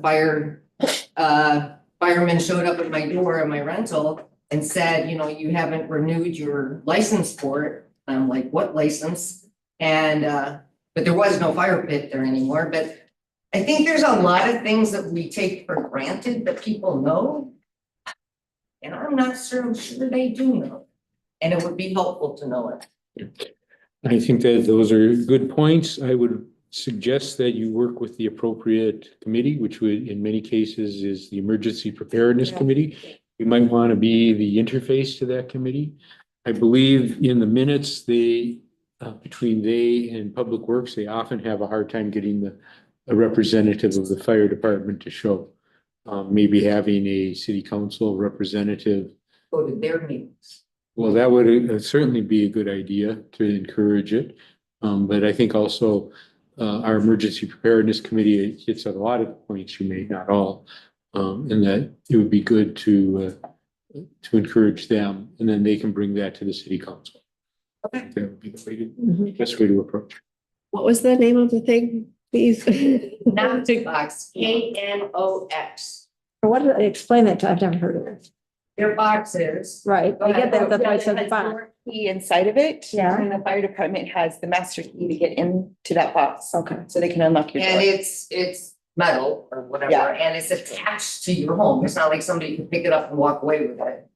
fireman showed up at my door at my rental and said, you know, you haven't renewed your license for it. And I'm like, what license? And but there was no fire pit there anymore. But I think there's a lot of things that we take for granted that people know. And I'm not sure they do know. And it would be helpful to know it. I think that those are good points. I would suggest that you work with the appropriate committee, which would, in many cases, is the Emergency Preparedness Committee. You might want to be the interface to that committee. I believe in the minutes, between they and Public Works, they often have a hard time getting a representative of the fire department to show. Maybe having a city council representative. Go to their meetings. Well, that would certainly be a good idea to encourage it. But I think also our Emergency Preparedness Committee hits at a lot of the points you made, not all. And that it would be good to encourage them, and then they can bring that to the city council. Okay. That would be the best way to approach. What was the name of the thing, please? Knox, KNOX. What did I explain that to? I've never heard of it. Their boxes. Right, I get that, that's why I said It has fine. your key inside of it. Yeah. And the fire department has the master key to get into that box. Okay. So they can unlock your And door. it's metal or whatever, Yeah. and it's attached to your home. It's not like somebody can pick it up and walk away with it.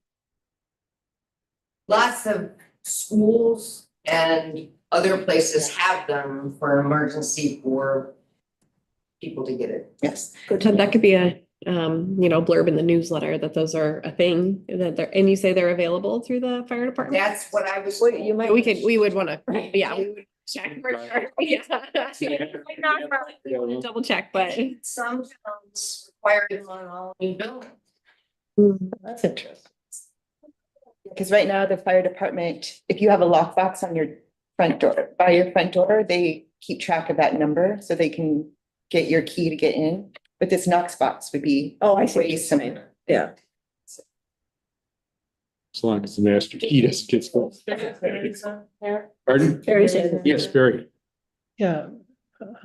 Lots of schools and other places have them for emergency for people to get it. Yes. That could be a, blurb in the newsletter that those are a thing and you say they're available through the fire department? That's what I was. Well, you might. We would want to, yeah, we would check for sure. Yeah. We would double check, but. Some towns require them on all new buildings. That's interesting. Because right now, the fire department, if you have a lockbox on your front door, by your front door, they keep track of that number so they can get your key to get in. But this Knox box would be Oh, I see. way similar. Yeah. As long as the master key doesn't get stolen. Pardon? Barry said. Yes, Barry. Yeah,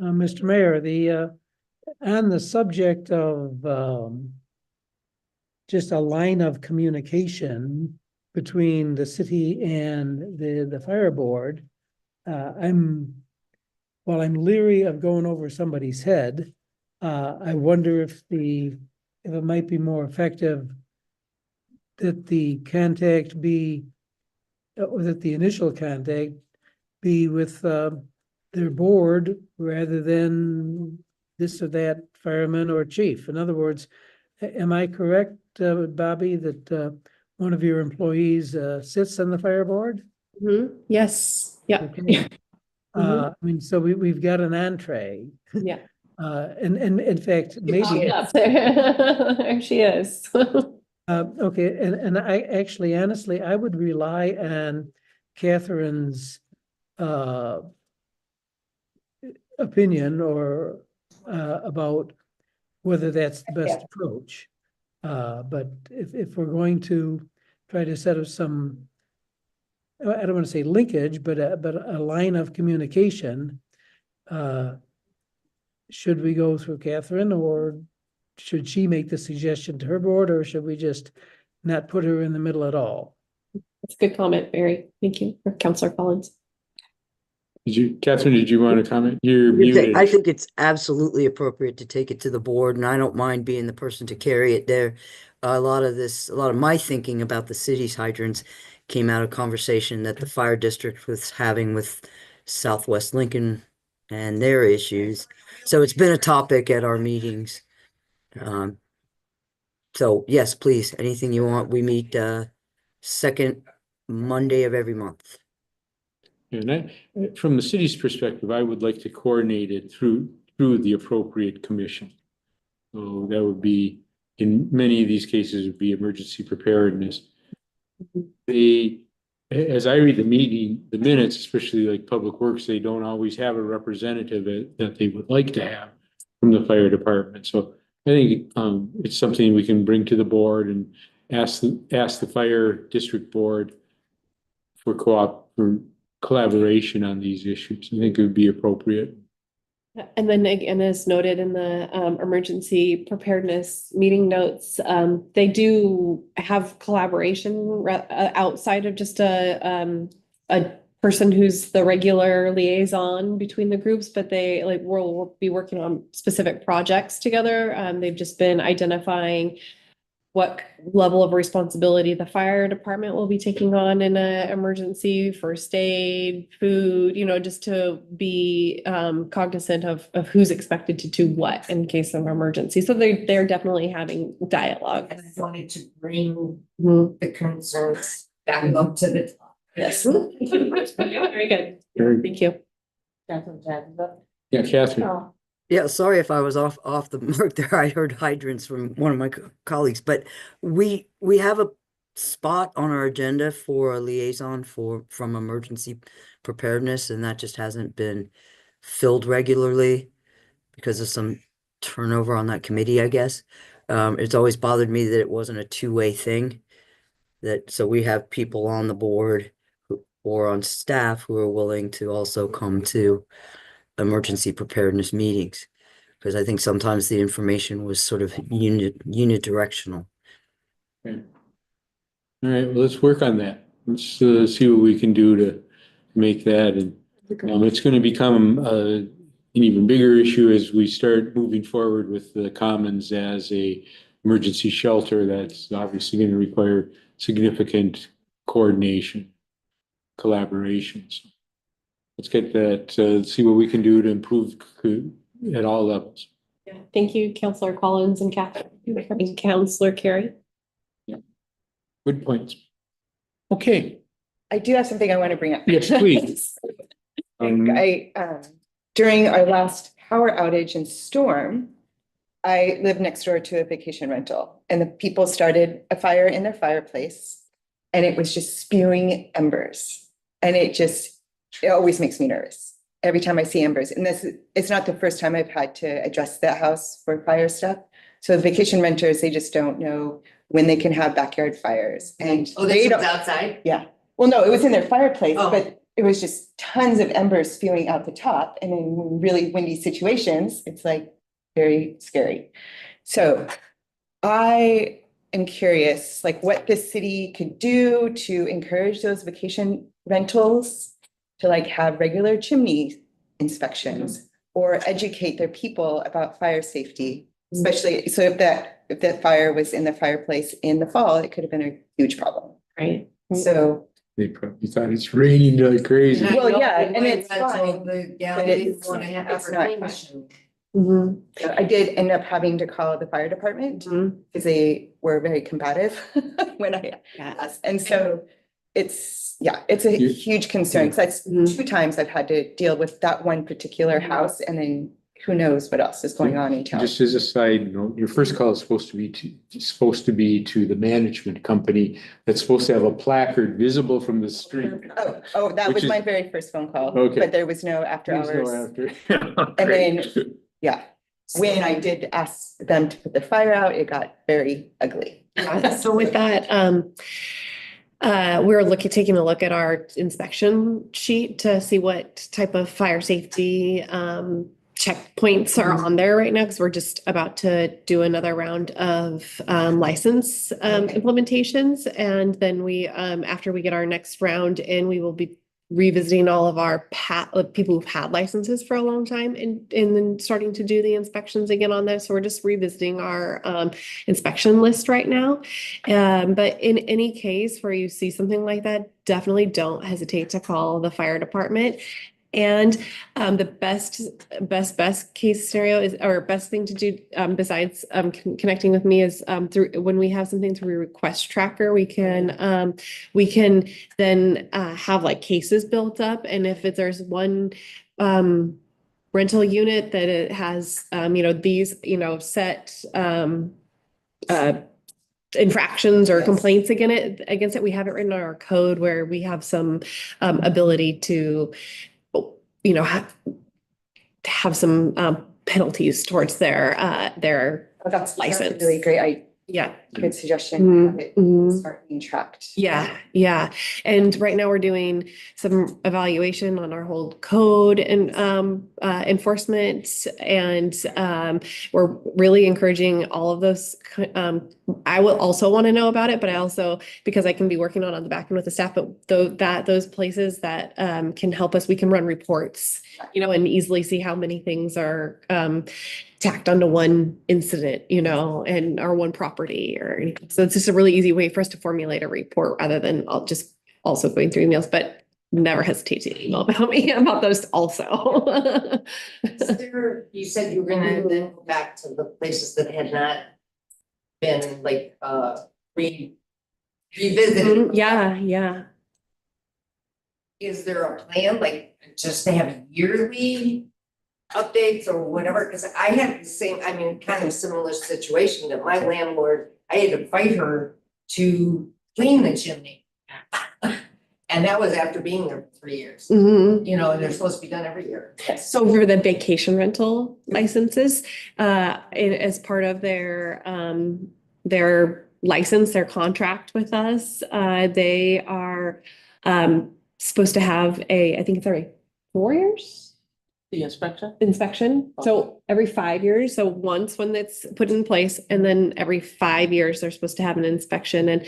Mr. Mayor, on the subject of just a line of communication between the city and the fire board, while I'm leery of going over somebody's head, I wonder if it might be more effective that the contact be, or that the initial contact be with their board rather than this or that fireman or chief. In other words, am I correct, Bobby, that one of your employees sits on the fire board? Mhm. Yes, yeah. Okay. I mean, so we've got an entree. Yeah. And in fact, maybe. There she is. Okay, and I actually, honestly, I would rely on Catherine's opinion or about whether that's the best approach. But if we're going to try to set up some, I don't want to say linkage, but a line of communication, should we go through Catherine, or should she make the suggestion to her board, or should we just not put her in the middle at all? That's a good comment, Barry. Thank you, Councilor Collins. Catherine, did you want to comment? You're I muted. think it's absolutely appropriate to take it to the board, and I don't mind being the person to carry it there. A lot of my thinking about the city's hydrants came out of conversation that the fire district was having with Southwest Lincoln and their issues. So it's been a topic at our meetings. So yes, please, anything you want. We meet second Monday of every month. And from the city's perspective, I would like to coordinate it through the appropriate commission. So that would be, in many of these cases, would be emergency preparedness. As I read the minutes, especially like Public Works, they don't always have a representative that they would like to have from the fire department. So I think it's something we can bring to the board and ask the fire district board for collaboration on these issues. I think it would be appropriate. And then again, as noted in the emergency preparedness meeting notes, they do have collaboration outside of just a person who's the regular liaison between the groups, but they we'll be working on specific projects together. They've just been identifying what level of responsibility the fire department will be taking on in an emergency, first aid, food, just to be cognizant of who's expected to do what in case of emergency. So they're definitely having dialogue. And I wanted to bring the concerns back up to the top. Yes. Very good. Thank you. Yeah, Catherine. Yeah, sorry if I was off the mark there. I heard hydrants from one of my colleagues, but we have a spot on our agenda for a liaison from emergency preparedness, and that just hasn't been filled regularly because of some turnover on that committee, I guess. It's always bothered me that it wasn't a two-way thing. So we have people on the board or on staff who are willing to also come to emergency preparedness meetings, because I think sometimes the information was sort of unidirectional. Okay. All right, well, let's work on that. Let's see what we can do to make that. And it's going to become an even bigger issue as we start moving forward with the commons as a emergency shelter. That's obviously going to require significant coordination, collaborations. Let's get that, see what we can do to improve at all levels. Yeah. Thank you, Councillor Collins and Catherine, Councillor Carey. Yeah. Good points. Okay. I do have something I want to bring up. Yes, please. During our last power outage and storm, I lived next door to a vacation rental, and the people started a fire in their fireplace, and it was just spewing embers. And it always makes me nervous every time I see embers. And it's not the first time I've had to address that house for fire stuff. So the vacation renters, they just don't know when they can have backyard fires. And this was outside? Yeah. Well, no, it was in their fireplace, Oh. but it was just tons of embers spewing out the top. And in really windy situations, it's like very scary. So I am curious, like what the city could do to encourage those vacation rentals to like have regular chimney inspections or educate their people about fire safety, especially so if that fire was in the fireplace in the fall, it could have been a huge problem. Right. So They probably thought it's raining like crazy. Well, yeah, And and it's rental, fine, they but didn't it's- want to have it's a not clean fine. machine. I did end up having to call the fire department because they were very combative when I asked. And so it's a You- huge concern. 'Cause that's 2 times I've had to deal with that one particular house, and then who knows what else is going on in town. Just as a side note, your first call is supposed to be to the management company that's supposed to have a placard visible from the street. Oh, that Which was is- my very first phone call, Okay. but there was no after There's no hours. after. And then, yeah, when I did ask them to put the fire out, it got very ugly. So with that, we're taking a look at our inspection sheet to see what type of fire safety checkpoints are on there right now, because we're just about to do another round of license implementations. And then we, after we get our next round in, we will be revisiting all of our people who've had licenses for a long time and then starting to do the inspections again on this. So we're just revisiting our inspection list right now. But in any case where you see something like that, definitely don't hesitate to call the fire department. And the best case scenario is, or best thing to do besides connecting with me is through when we have something through Request Tracker, we can then have like cases built up. And if there's one rental unit that it has these set infractions or complaints against it, we have it written in our code where we have some ability to have some penalties towards their That's license. really great. Yeah. Good suggestion. Have it Mhm. start being tracked. Yeah. And right now we're doing some evaluation on our whole code and enforcement. And we're really encouraging all of those. I will also want to know about it, but I also, because I can be working on the back end with the staff, but those places that can help us, we can run reports, and easily see how many things are tacked onto one incident, and or one property or anything. So it's just a really easy way for us to formulate a report rather than just also going through emails, but never hesitate to email about me about those also. You said you were gonna then go back to the places that had not been like revisited. Yeah. Is there a plan, like just to have yearly updates or whatever? Because I had the same, kind of similar situation that my landlord, I had to fight her to clean the chimney. And that was after being there for 3 years, Mhm. And they're supposed to be done every year. So for the vacation rental licenses, as part of their license, their contract with us, they are supposed to have I think it's every 4 years. The inspection? Inspection. So every 5 years. So once when it's put in place, and then every 5 years, they're supposed to have an inspection. And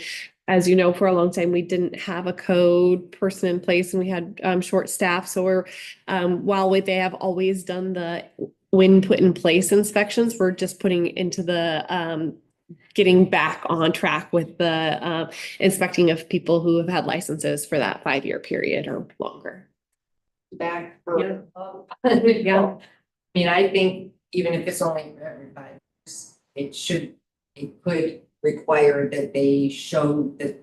as you know, for a long time, we didn't have a code person in place and we had short staff. So we're while they have always done the when put in place inspections, we're just putting into the getting back on track with the inspecting of people who have had licenses for that 5-year period or longer. Back for. Yeah. I think even if it's only every 5 years, it could require that they show the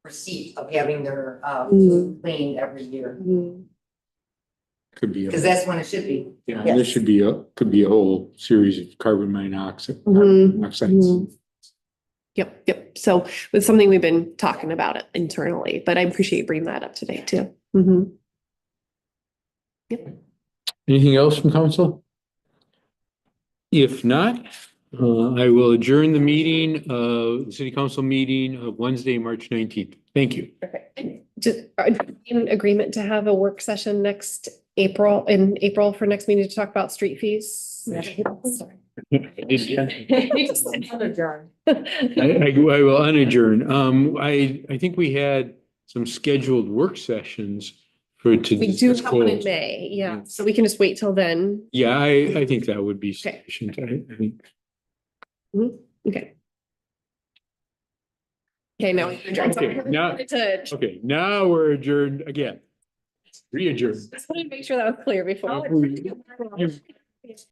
receipt of having their cleaned every year, Could be. because that's when it should be. Yeah, Yes. this could be a whole series of carbon monoxide. Mhm. Oxides. Mhm. Yep. So it's something we've been talking about it internally, but I appreciate you bringing that up today too. Mhm. Anything else from council? If not, I will adjourn the meeting, city council meeting of Wednesday, March 19th. Thank you. Just in agreement to have a work session in April for next meeting to talk about street fees. Sorry. I will unadjourn. I think we had some scheduled work sessions to We do have one in disclose. May, yeah, so we can just wait till then. Yeah, I think that would be Okay. sufficient. I think. Okay. Okay, now. Okay, now we're adjourned again. Re-adjourned. Just wanted to make sure that was clear before.